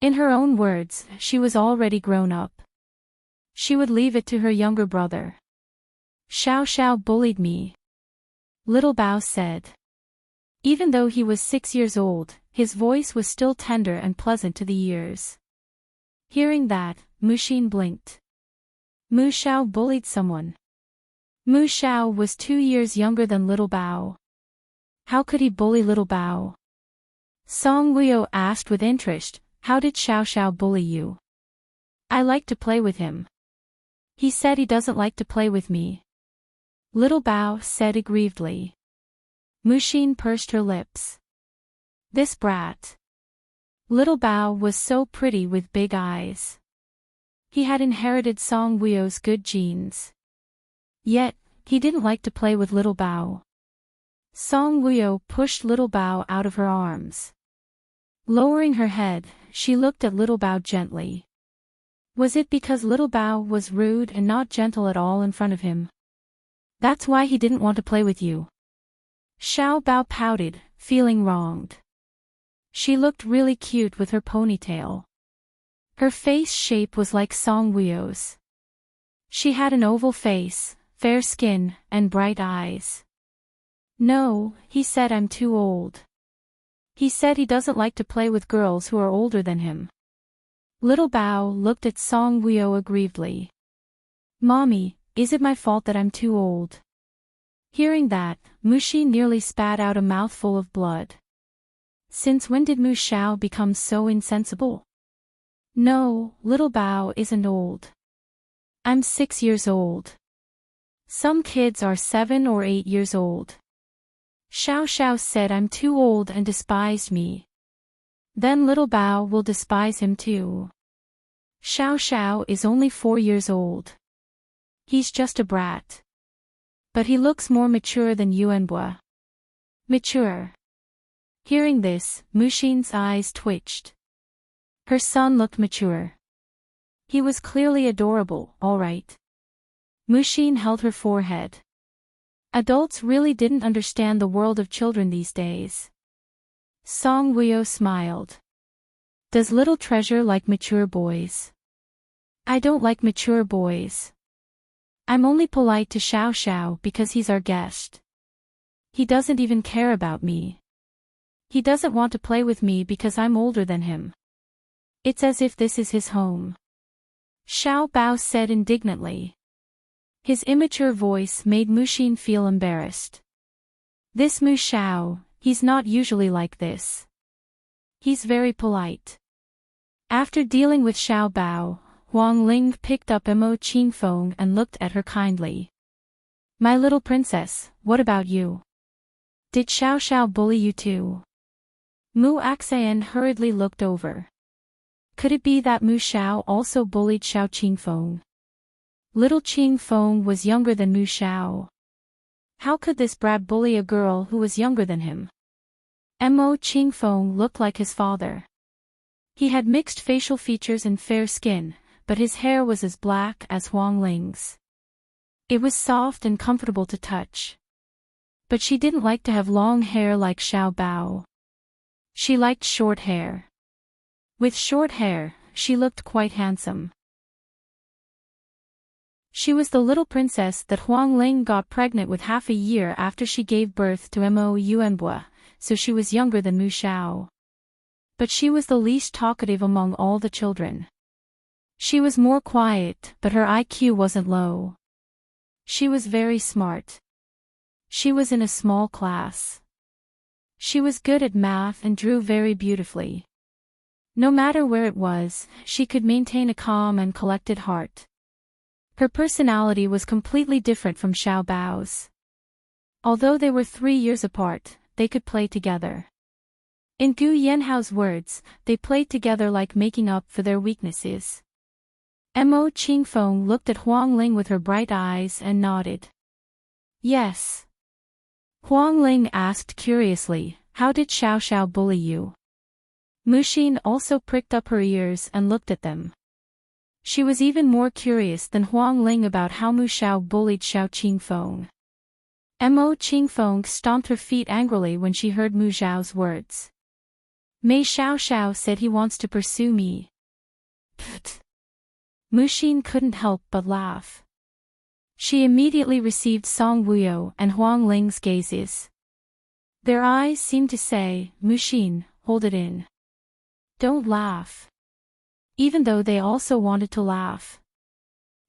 In her own words, she was already grown up. She would leave it to her younger brother. "Xiao Xiao bullied me," little Bao said. Even though he was 6 years old, his voice was still tender and pleasant to the ears. Hearing that, Muxin blinked. Mu Xiao bullied someone. Mu Xiao was 2 years younger than little Bao. How could he bully little Bao? Song Wuyo asked with interest, "How did Xiao Xiao bully you?" "I like to play with him. He said he doesn't like to play with me," little Bao said aggrievedly. Muxin pursed her lips. This brat. Little Bao was so pretty with big eyes. He had inherited Song Wuyo's good genes. Yet, he didn't like to play with little Bao. Song Wuyo pushed little Bao out of her arms. Lowering her head, she looked at little Bao gently. Was it because little Bao was rude and not gentle at all in front of him? "That's why he didn't want to play with you." Xiao Bao pouted, feeling wronged. She looked really cute with her ponytail. Her face shape was like Song Wuyo's. She had an oval face, fair skin, and bright eyes. "No," he said, "I'm too old." He said he doesn't like to play with girls who are older than him. Little Bao looked at Song Wuyo aggrievedly. "Mommy, is it my fault that I'm too old?" Hearing that, Muxi nearly spat out a mouthful of blood. Since when did Mu Xiao become so insensible? "No, little Bao isn't old. I'm 6 years old. Some kids are 7 or 8 years old." Xiao Xiao said I'm too old and despised me. Then little Bao will despise him too. Xiao Xiao is only 4 years old. He's just a brat. But he looks more mature than Yuanbo. Mature. Hearing this, Muxin's eyes twitched. Her son looked mature. He was clearly adorable, all right. Muxin held her forehead. Adults really didn't understand the world of children these days. Song Wuyo smiled. "Does little treasure like mature boys?" "I don't like mature boys. I'm only polite to Xiao Xiao because he's our guest. He doesn't even care about me. He doesn't want to play with me because I'm older than him. It's as if this is his home," Xiao Bao said indignantly. His immature voice made Muxin feel embarrassed. This Mu Xiao, he's not usually like this. He's very polite. After dealing with Xiao Bao, Huang Ling picked up Mo Qingfeng and looked at her kindly. My little princess, what about you? Did Xiao Xiao bully you too? Mu Axian hurriedly looked over. Could it be that Mu Xiao also bullied Xiao Qingfeng? Little Qingfeng was younger than Mu Xiao. How could this brat bully a girl who was younger than him? Mo Qingfeng looked like his father. He had mixed facial features and fair skin, but his hair was as black as Huang Ling's. It was soft and comfortable to touch. But she didn't like to have long hair like Xiao Bao. She liked short hair. With short hair, she looked quite handsome. She was the little princess that Huang Ling got pregnant with half a year after she gave birth to Mo Yuanbua, so she was younger than Mu Xiao. But she was the least talkative among all the children. She was more quiet, but her IQ wasn't low. She was very smart. She was in a small class. She was good at math and drew very beautifully. No matter where it was, she could maintain a calm and collected heart. Her personality was completely different from Xiao Bao's. Although they were 3 years apart, they could play together. In Gu Yanhao's words, they played together like making up for their weaknesses. Mo Qingfeng looked at Huang Ling with her bright eyes and nodded. Yes. Huang Ling asked curiously, how did Xiao Xiao bully you? Mu Xin also pricked up her ears and looked at them. She was even more curious than Huang Ling about how Mu Xiao bullied Xiao Qingfeng. Mo Qingfeng stomped her feet angrily when she heard Mu Xiao's words. Mei Xiao Xiao said he wants to pursue me. Pfft. Mu Xin couldn't help but laugh. She immediately received Song Wuyo and Huang Ling's gazes. Their eyes seemed to say, Mu Xin, hold it in. Don't laugh. Even though they also wanted to laugh.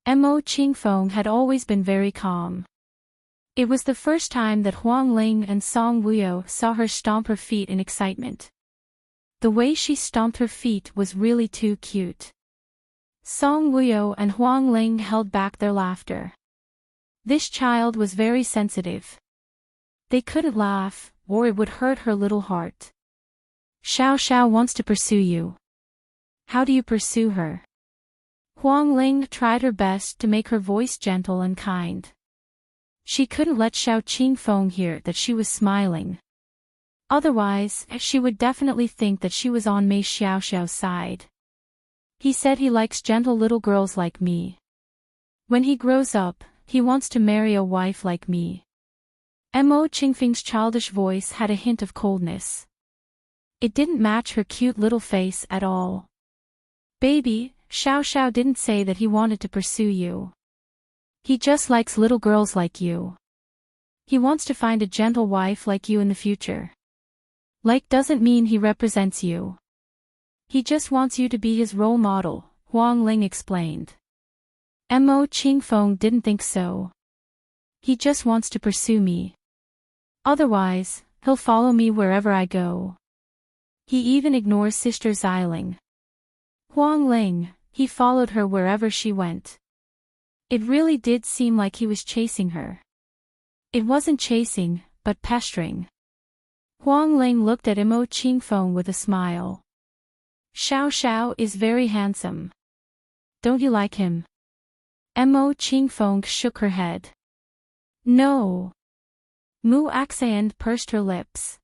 Mo Qingfeng had always been very calm. It was the first time that Huang Ling and Song Wuyo saw her stomp her feet in excitement. The way she stomped her feet was really too cute. Song Wuyo and Huang Ling held back their laughter. This child was very sensitive. They couldn't laugh, or it would hurt her little heart. Xiao Xiao wants to pursue you. How do you pursue her? Huang Ling tried her best to make her voice gentle and kind. She couldn't let Xiao Qingfeng hear that she was smiling. Otherwise, she would definitely think that she was on Mei Xiao Xiao's side. He said he likes gentle little girls like me. When he grows up, he wants to marry a wife like me. Mo Qingfeng's childish voice had a hint of coldness. It didn't match her cute little face at all. Baby, Xiao Xiao didn't say that he wanted to pursue you. He just likes little girls like you. He wants to find a gentle wife like you in the future. Like doesn't mean he represents you. He just wants you to be his role model, Huang Ling explained. Mo Qingfeng didn't think so. He just wants to pursue me. Otherwise, he'll follow me wherever I go. He even ignores Sister Xiling. Huang Ling, he followed her wherever she went. It really did seem like he was chasing her. It wasn't chasing, but pestering. Huang Ling looked at Mo Qingfeng with a smile. Xiao Xiao is very handsome. Don't you like him? Mo Qingfeng shook her head. No. Mu Axian pursed her lips.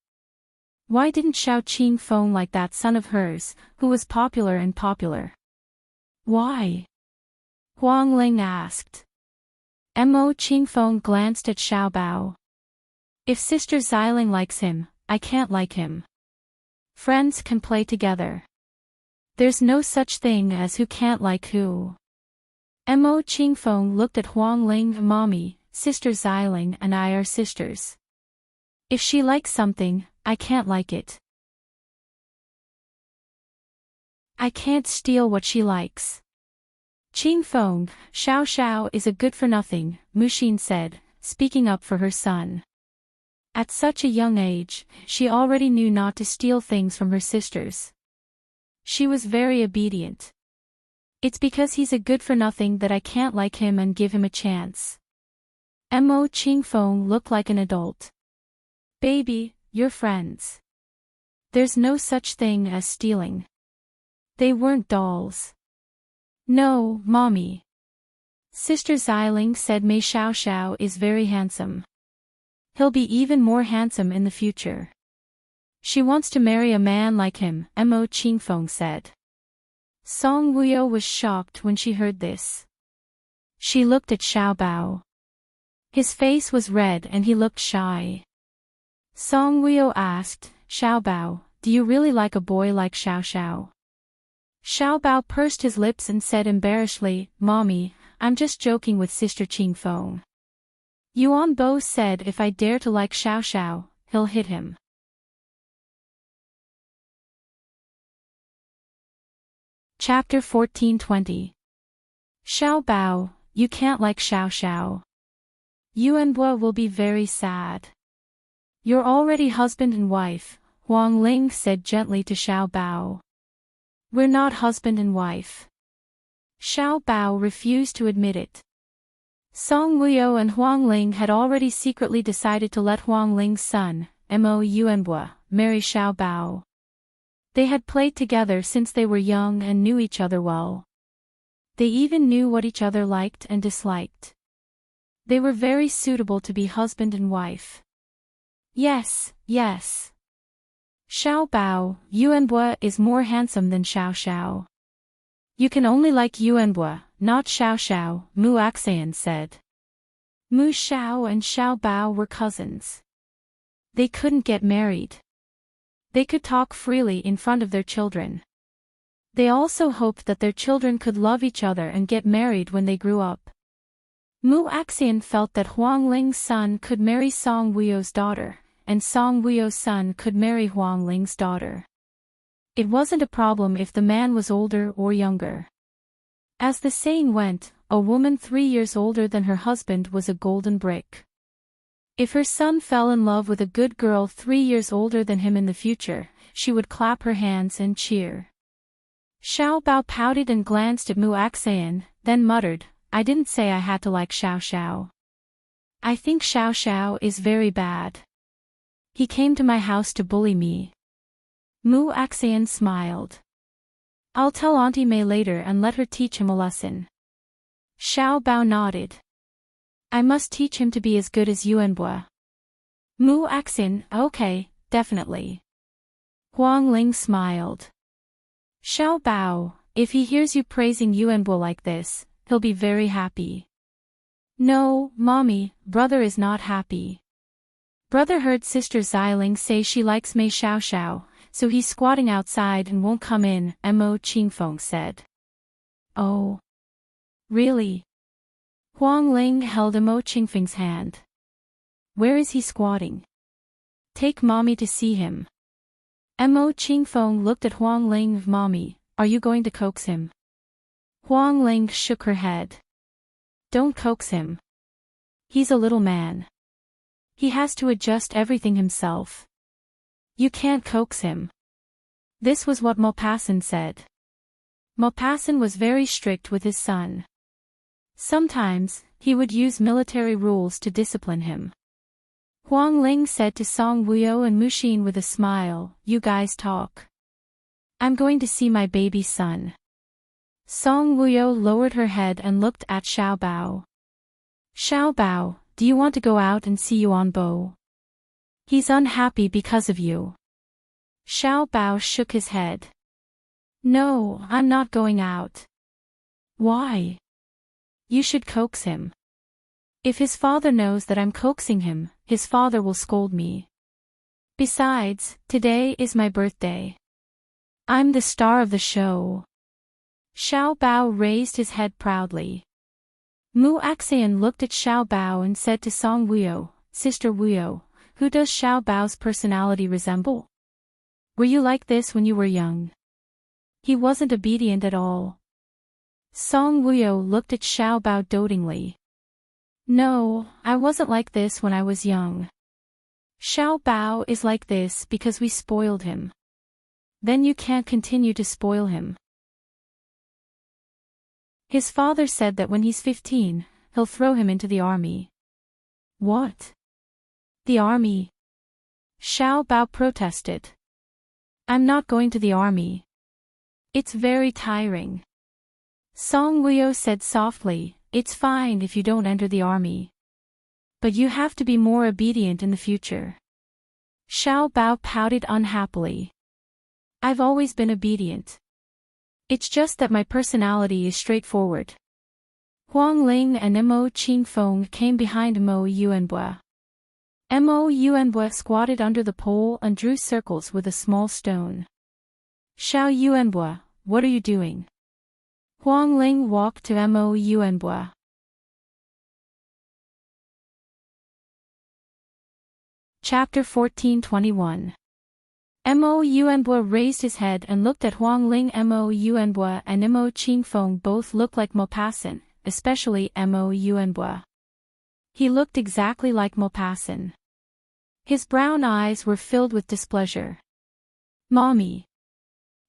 Why didn't Xiao Qingfeng like that son of hers, who was popular and popular? Why? Huang Ling asked. Mo Qingfeng glanced at Xiao Bao. If Sister Xiling likes him, I can't like him. Friends can play together. There's no such thing as who can't like who. Mo Qingfeng looked at Huang Ling. Mommy, Sister Xiling and I are sisters. If she likes something, I can't like it. I can't steal what she likes. Qingfeng, Xiao Xiao is a good-for-nothing, Mu Xin said, speaking up for her son. At such a young age, she already knew not to steal things from her sisters. She was very obedient. It's because he's a good-for-nothing that I can't like him and give him a chance. Mo Qingfeng looked like an adult. Baby, you're friends. There's no such thing as stealing. They weren't dolls. No, Mommy. Sister Xiling said Mei Xiaoxiao is very handsome. He'll be even more handsome in the future. She wants to marry a man like him, Mo Qingfeng said. Song Wuyo was shocked when she heard this. She looked at Xiao Bao. His face was red and he looked shy. Song Wuyo asked, Xiao Bao, do you really like a boy like Xiao Xiao? Xiao Bao pursed his lips and said embarrassedly, Mommy, I'm just joking with Sister Qingfeng. Yuan Bo said if I dare to like Xiao Xiao, he'll hit him. Chapter 1420. Xiao Bao, you can't like Xiao Xiao. Yuanbo will be very sad. You're already husband and wife, Huang Ling said gently to Xiao Bao. We're not husband and wife. Xiao Bao refused to admit it. Song Wuyo and Huang Ling had already secretly decided to let Huang Ling's son, Mo Yuanbo, marry Xiao Bao. They had played together since they were young and knew each other well. They even knew what each other liked and disliked. They were very suitable to be husband and wife. Yes, yes. Xiao Bao, Yuanbo is more handsome than Xiao Xiao. You can only like Yuanbo, not Xiao Xiao, Mu Axan said. Mu Xiao and Xiao Bao were cousins. They couldn't get married. They could talk freely in front of their children. They also hoped that their children could love each other and get married when they grew up. Mu Axian felt that Huang Ling's son could marry Song Wuyo's daughter, and Song Wuyo's son could marry Huang Ling's daughter. It wasn't a problem if the man was older or younger. As the saying went, a woman 3 years older than her husband was a golden brick. If her son fell in love with a good girl 3 years older than him in the future, she would clap her hands and cheer. Xiao Bao pouted and glanced at Mu Axian, then muttered, I didn't say I had to like Xiao Xiao. I think Xiao Xiao is very bad. He came to my house to bully me. Mu Axian smiled. I'll tell Auntie Mei later and let her teach him a lesson. Xiao Bao nodded. I must teach him to be as good as Yuanbo. Mu Axian, okay, definitely. Huang Ling smiled. Xiao Bao, if he hears you praising Yuanbo like this, he'll be very happy. No, Mommy, brother is not happy. Brother heard Sister Xiling say she likes Mei Xiaoxiao, so he's squatting outside and won't come in, Mo Qingfeng said. Oh. Really? Huang Ling held Mo Qingfeng's hand. Where is he squatting? Take Mommy to see him. Mo Qingfeng looked at Huang Ling. Mommy, are you going to coax him? Huang Ling shook her head. Don't coax him. He's a little man. He has to adjust everything himself. You can't coax him. This was what Maupassant said. Maupassant was very strict with his son. Sometimes, he would use military rules to discipline him. Huang Ling said to Song Wuyo and Muxin with a smile, you guys talk. I'm going to see my baby son. Song Wuyo lowered her head and looked at Xiao Bao. Xiao Bao, do you want to go out and see Yuan Bo? He's unhappy because of you. Xiao Bao shook his head. No, I'm not going out. Why? You should coax him. If his father knows that I'm coaxing him, his father will scold me. Besides, today is my birthday. I'm the star of the show. Xiao Bao raised his head proudly. Mu Axian looked at Xiao Bao and said to Song Wuyo, Sister Wuyo, who does Xiao Bao's personality resemble? Were you like this when you were young? He wasn't obedient at all. Song Wuyo looked at Xiao Bao dotingly. No, I wasn't like this when I was young. Xiao Bao is like this because we spoiled him. Then you can't continue to spoil him. His father said that when he's 15, he'll throw him into the army. What? The army? Xiao Bao protested. I'm not going to the army. It's very tiring. Song Wuyo said softly, it's fine if you don't enter the army. But you have to be more obedient in the future. Xiao Bao pouted unhappily. I've always been obedient. It's just that my personality is straightforward. Huang Ling and Mo Qingfeng came behind Mo Yuanbua. Mo Yuanbua squatted under the pole and drew circles with a small stone. Xiao Yuanbua, what are you doing? Huang Ling walked to Mo Yuanbua. Chapter 1421. Mo Yuanbua raised his head and looked at Huang Ling. Mo Yuanbua and Mo Qingfeng both looked like Maupassant, especially Mo Yuanbua. He looked exactly like Maupassant. His brown eyes were filled with displeasure. Mommy.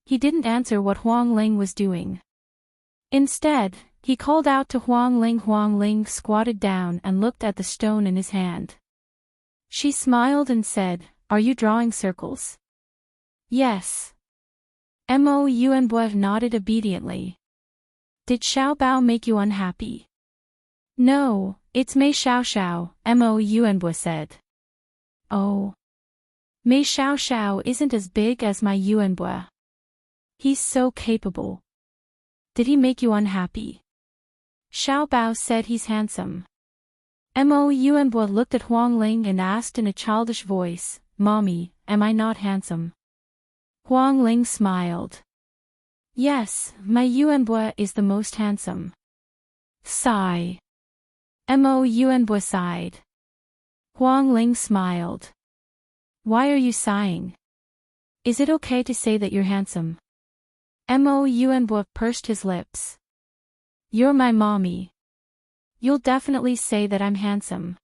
He didn't answer what Huang Ling was doing. Instead, he called out to Huang Ling. Huang Ling squatted down and looked at the stone in his hand. She smiled and said, Are you drawing circles? Yes. Mo Yuanbua nodded obediently. Did Xiao Bao make you unhappy? No, it's Mei Xiao Xiao, Mo Yuanbua said. Oh. Mei Xiao Xiao isn't as big as my Yuanbua. He's so capable. Did he make you unhappy? Xiao Bao said he's handsome. Mo Yuanbua looked at Huang Ling and asked in a childish voice, Mommy, am I not handsome? Huang Ling smiled. Yes, my Yuanbua is the most handsome. Sigh. Mo Yuanbua sighed. Huang Ling smiled. Why are you sighing? Is it okay to say that you're handsome? Mo Yuanbua pursed his lips. You're my mommy. You'll definitely say that I'm handsome.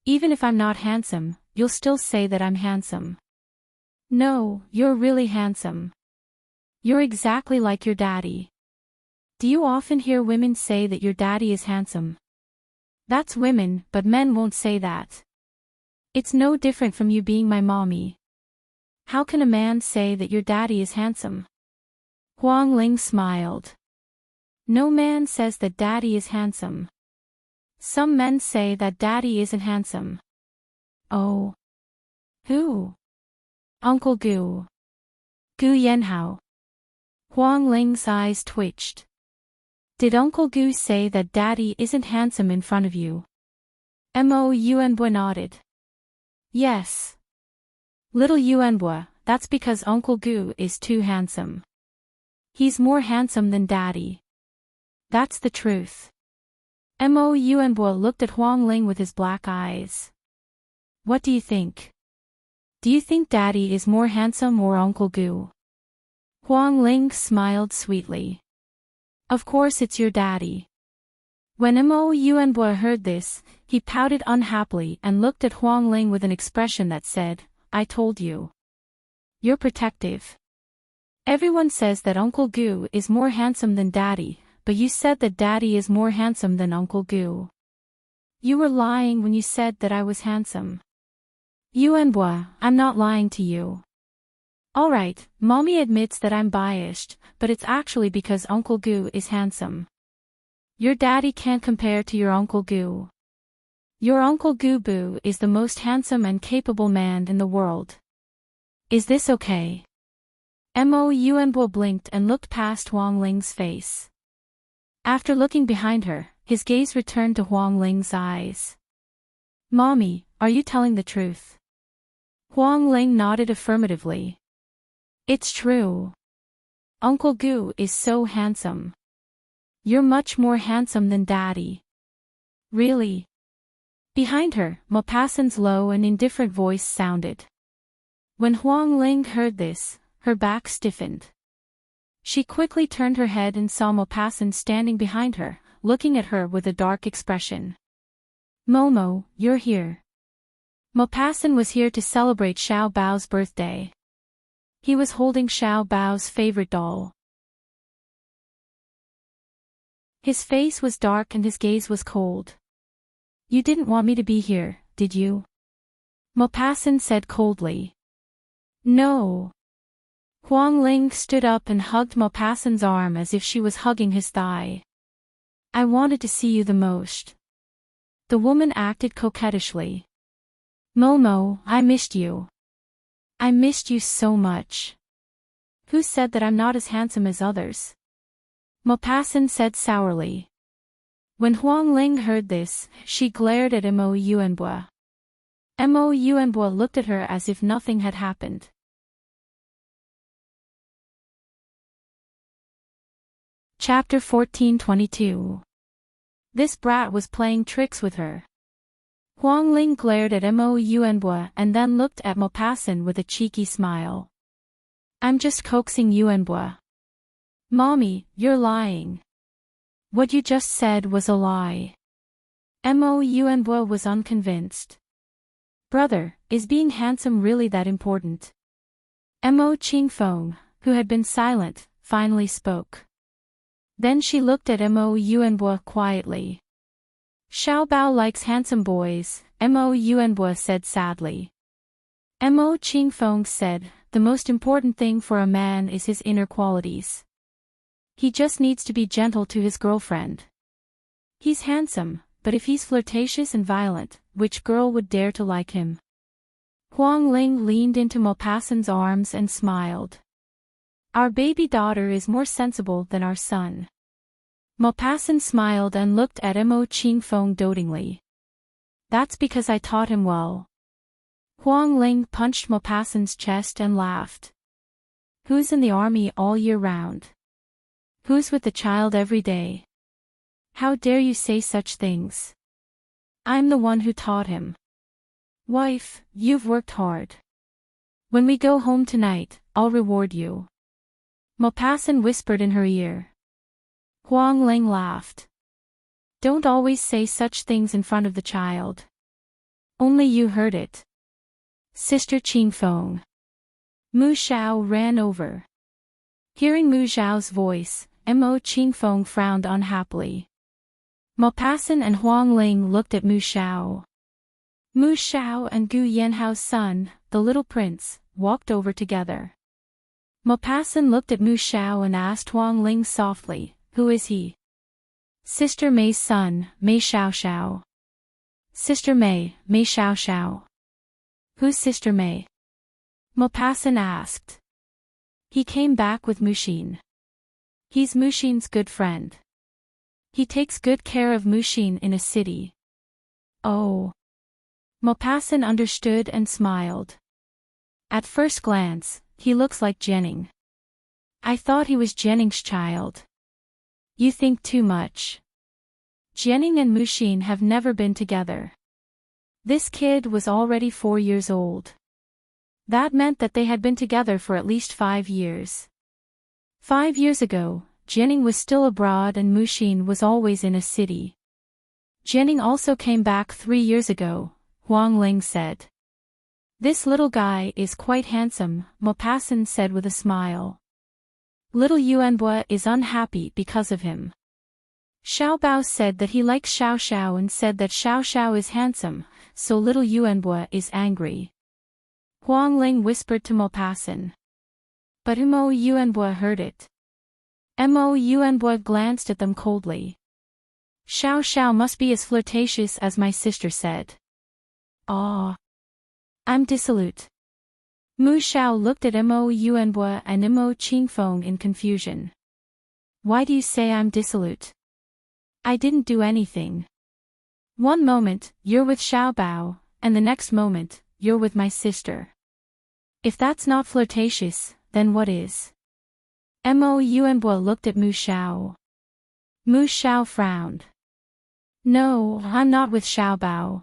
Even if I'm not handsome, you'll still say that I'm handsome. No, you're really handsome. You're exactly like your daddy. Do you often hear women say that your daddy is handsome? That's women, but men won't say that. It's no different from you being my mommy. How can a man say that your daddy is handsome? Huang Ling smiled. No man says that daddy is handsome. Some men say that daddy isn't handsome. Oh. Who? Uncle Gu. Gu Yanhao. Huang Ling's eyes twitched. Did Uncle Gu say that daddy isn't handsome in front of you? Mo Yuanbua nodded. Yes. Little Yuanbua, that's because Uncle Gu is too handsome. He's more handsome than daddy. That's the truth. Mo Yuanbua looked at Huang Ling with his black eyes. What do you think? Do you think daddy is more handsome or Uncle Gu? Huang Ling smiled sweetly. Of course it's your daddy. When Mo Yuanbua heard this, he pouted unhappily and looked at Huang Ling with an expression that said, I told you. You're protective. Everyone says that Uncle Gu is more handsome than daddy, but you said that daddy is more handsome than Uncle Gu. You were lying when you said that I was handsome. Yuanbua, I'm not lying to you. Alright, mommy admits that I'm biased, but it's actually because Uncle Gu is handsome. Your daddy can't compare to your Uncle Gu. Your Uncle Gu Bu is the most handsome and capable man in the world. Is this okay? Mo Yuanbua blinked and looked past Huang Ling's face. After looking behind her, his gaze returned to Huang Ling's eyes. Mommy, are you telling the truth? Huang Ling nodded affirmatively. It's true. Uncle Gu is so handsome. You're much more handsome than daddy. Really? Behind her, Maupassant's low and indifferent voice sounded. When Huang Ling heard this, her back stiffened. She quickly turned her head and saw Maupassant standing behind her, looking at her with a dark expression. Momo, you're here. Maupassant was here to celebrate Xiao Bao's birthday. He was holding Xiao Bao's favorite doll. His face was dark and his gaze was cold. You didn't want me to be here, did you? Maupassant said coldly. No. Huang Ling stood up and hugged Maupassant's arm as if she was hugging his thigh. I wanted to see you the most. The woman acted coquettishly. Momo, I missed you. I missed you so much. Who said that I'm not as handsome as others? Maupassant said sourly. When Huang Ling heard this, she glared at Mo Yuanbo. Mo Yuanbo looked at her as if nothing had happened. Chapter 14:22. This brat was playing tricks with her. Huang Ling glared at Mo Yuanbo and then looked at Maupassant with a cheeky smile. I'm just coaxing Yuanbo. Mommy, you're lying. What you just said was a lie. Mo Yuanbo was unconvinced. Brother, is being handsome really that important? Mo Qingfeng, who had been silent, finally spoke. Then she looked at Mo Yuanbo quietly. Xiao Bao likes handsome boys, Mo Yuanbo said sadly. Mo Qingfeng said, the most important thing for a man is his inner qualities. He just needs to be gentle to his girlfriend. He's handsome, but if he's flirtatious and violent, which girl would dare to like him? Huang Ling leaned into Maupassant's arms and smiled. Our baby daughter is more sensible than our son. Maupassant smiled and looked at Mo Qingfeng dotingly. That's because I taught him well. Huang Ling punched Maupassant's chest and laughed. Who's in the army all year round? Who's with the child every day? How dare you say such things? I'm the one who taught him. Wife, you've worked hard. When we go home tonight, I'll reward you. Maupassant whispered in her ear. Huang Ling laughed. Don't always say such things in front of the child. Only you heard it. Sister Qingfeng. Mu Xiao ran over. Hearing Mu Xiao's voice, Mo Qingfeng frowned unhappily. Maupassant and Huang Ling looked at Mu Xiao. Mu Xiao and Gu Yanhao's son, the little prince, walked over together. Maupassant looked at Mu Xiao and asked Huang Ling softly, who is he? Sister Mei's son, Mei Xiao Xiao. Sister Mei, Mei Xiao Xiao. Who's Sister Mei? Maupassant asked. He came back with Mushin. He's Mushin's good friend. He takes good care of Mushin in a city. Oh. Maupassant understood and smiled. At first glance, he looks like Jianing. I thought he was Jianing's child. You think too much. Jianing and Mushin have never been together. This kid was already 4 years old. That meant that they had been together for at least 5 years. 5 years ago, Jianing was still abroad and Mushin was always in a city. Jianing also came back 3 years ago, Huang Ling said. This little guy is quite handsome, Maupassant said with a smile. Little Yuanbo is unhappy because of him. Xiao Bao said that he likes Xiao Xiao and said that Xiao Xiao is handsome, so little Yuanbo is angry. Huang Ling whispered to Maupassant. But Mo Yuanbo heard it. Mo Yuanbo glanced at them coldly. Xiao Xiao must be as flirtatious as my sister said. Ah. I'm dissolute. Mu Xiao looked at Mo Yuanbo and Mo Qingfeng in confusion. Why do you say I'm dissolute? I didn't do anything. One moment, you're with Xiao Bao, and the next moment, you're with my sister. If that's not flirtatious, then what is? Mo Yuanbo looked at Mu Xiao. Mu Xiao frowned. No, I'm not with Xiao Bao.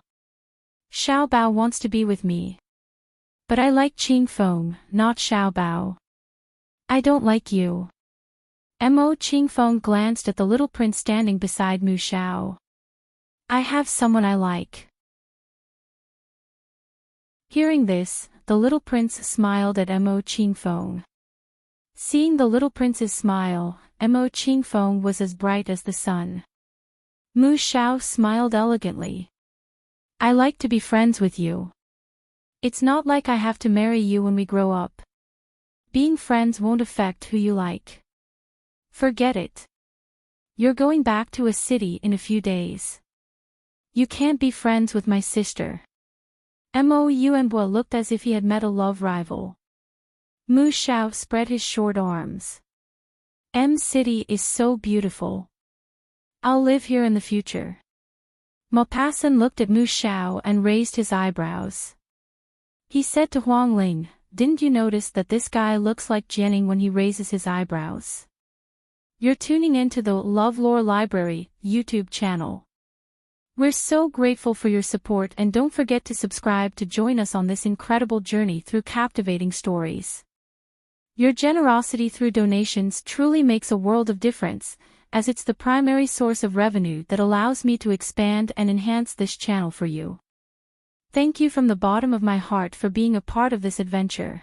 Xiao Bao wants to be with me. But I like Qingfeng, not Xiao Bao. I don't like you. Mo Qingfeng glanced at the little prince standing beside Mu Xiao. I have someone I like. Hearing this, the little prince smiled at Mo Qingfeng. Seeing the little prince's smile, Mo Qingfeng was as bright as the sun. Mu Xiao smiled elegantly. I like to be friends with you. It's not like I have to marry you when we grow up. Being friends won't affect who you like. Forget it. You're going back to a city in a few days. You can't be friends with my sister. Mo Yuanbo looked as if he had met a love rival. Mu Xiao spread his short arms. City is so beautiful. I'll live here in the future. Maupassant looked at Mu Xiao and raised his eyebrows. He said to Huang Ling, didn't you notice that this guy looks like Jianing when he raises his eyebrows? You're tuning in to the LoveLore Library YouTube channel. We're so grateful for your support, and don't forget to subscribe to join us on this incredible journey through captivating stories. Your generosity through donations truly makes a world of difference, as it's the primary source of revenue that allows me to expand and enhance this channel for you. Thank you from the bottom of my heart for being a part of this adventure.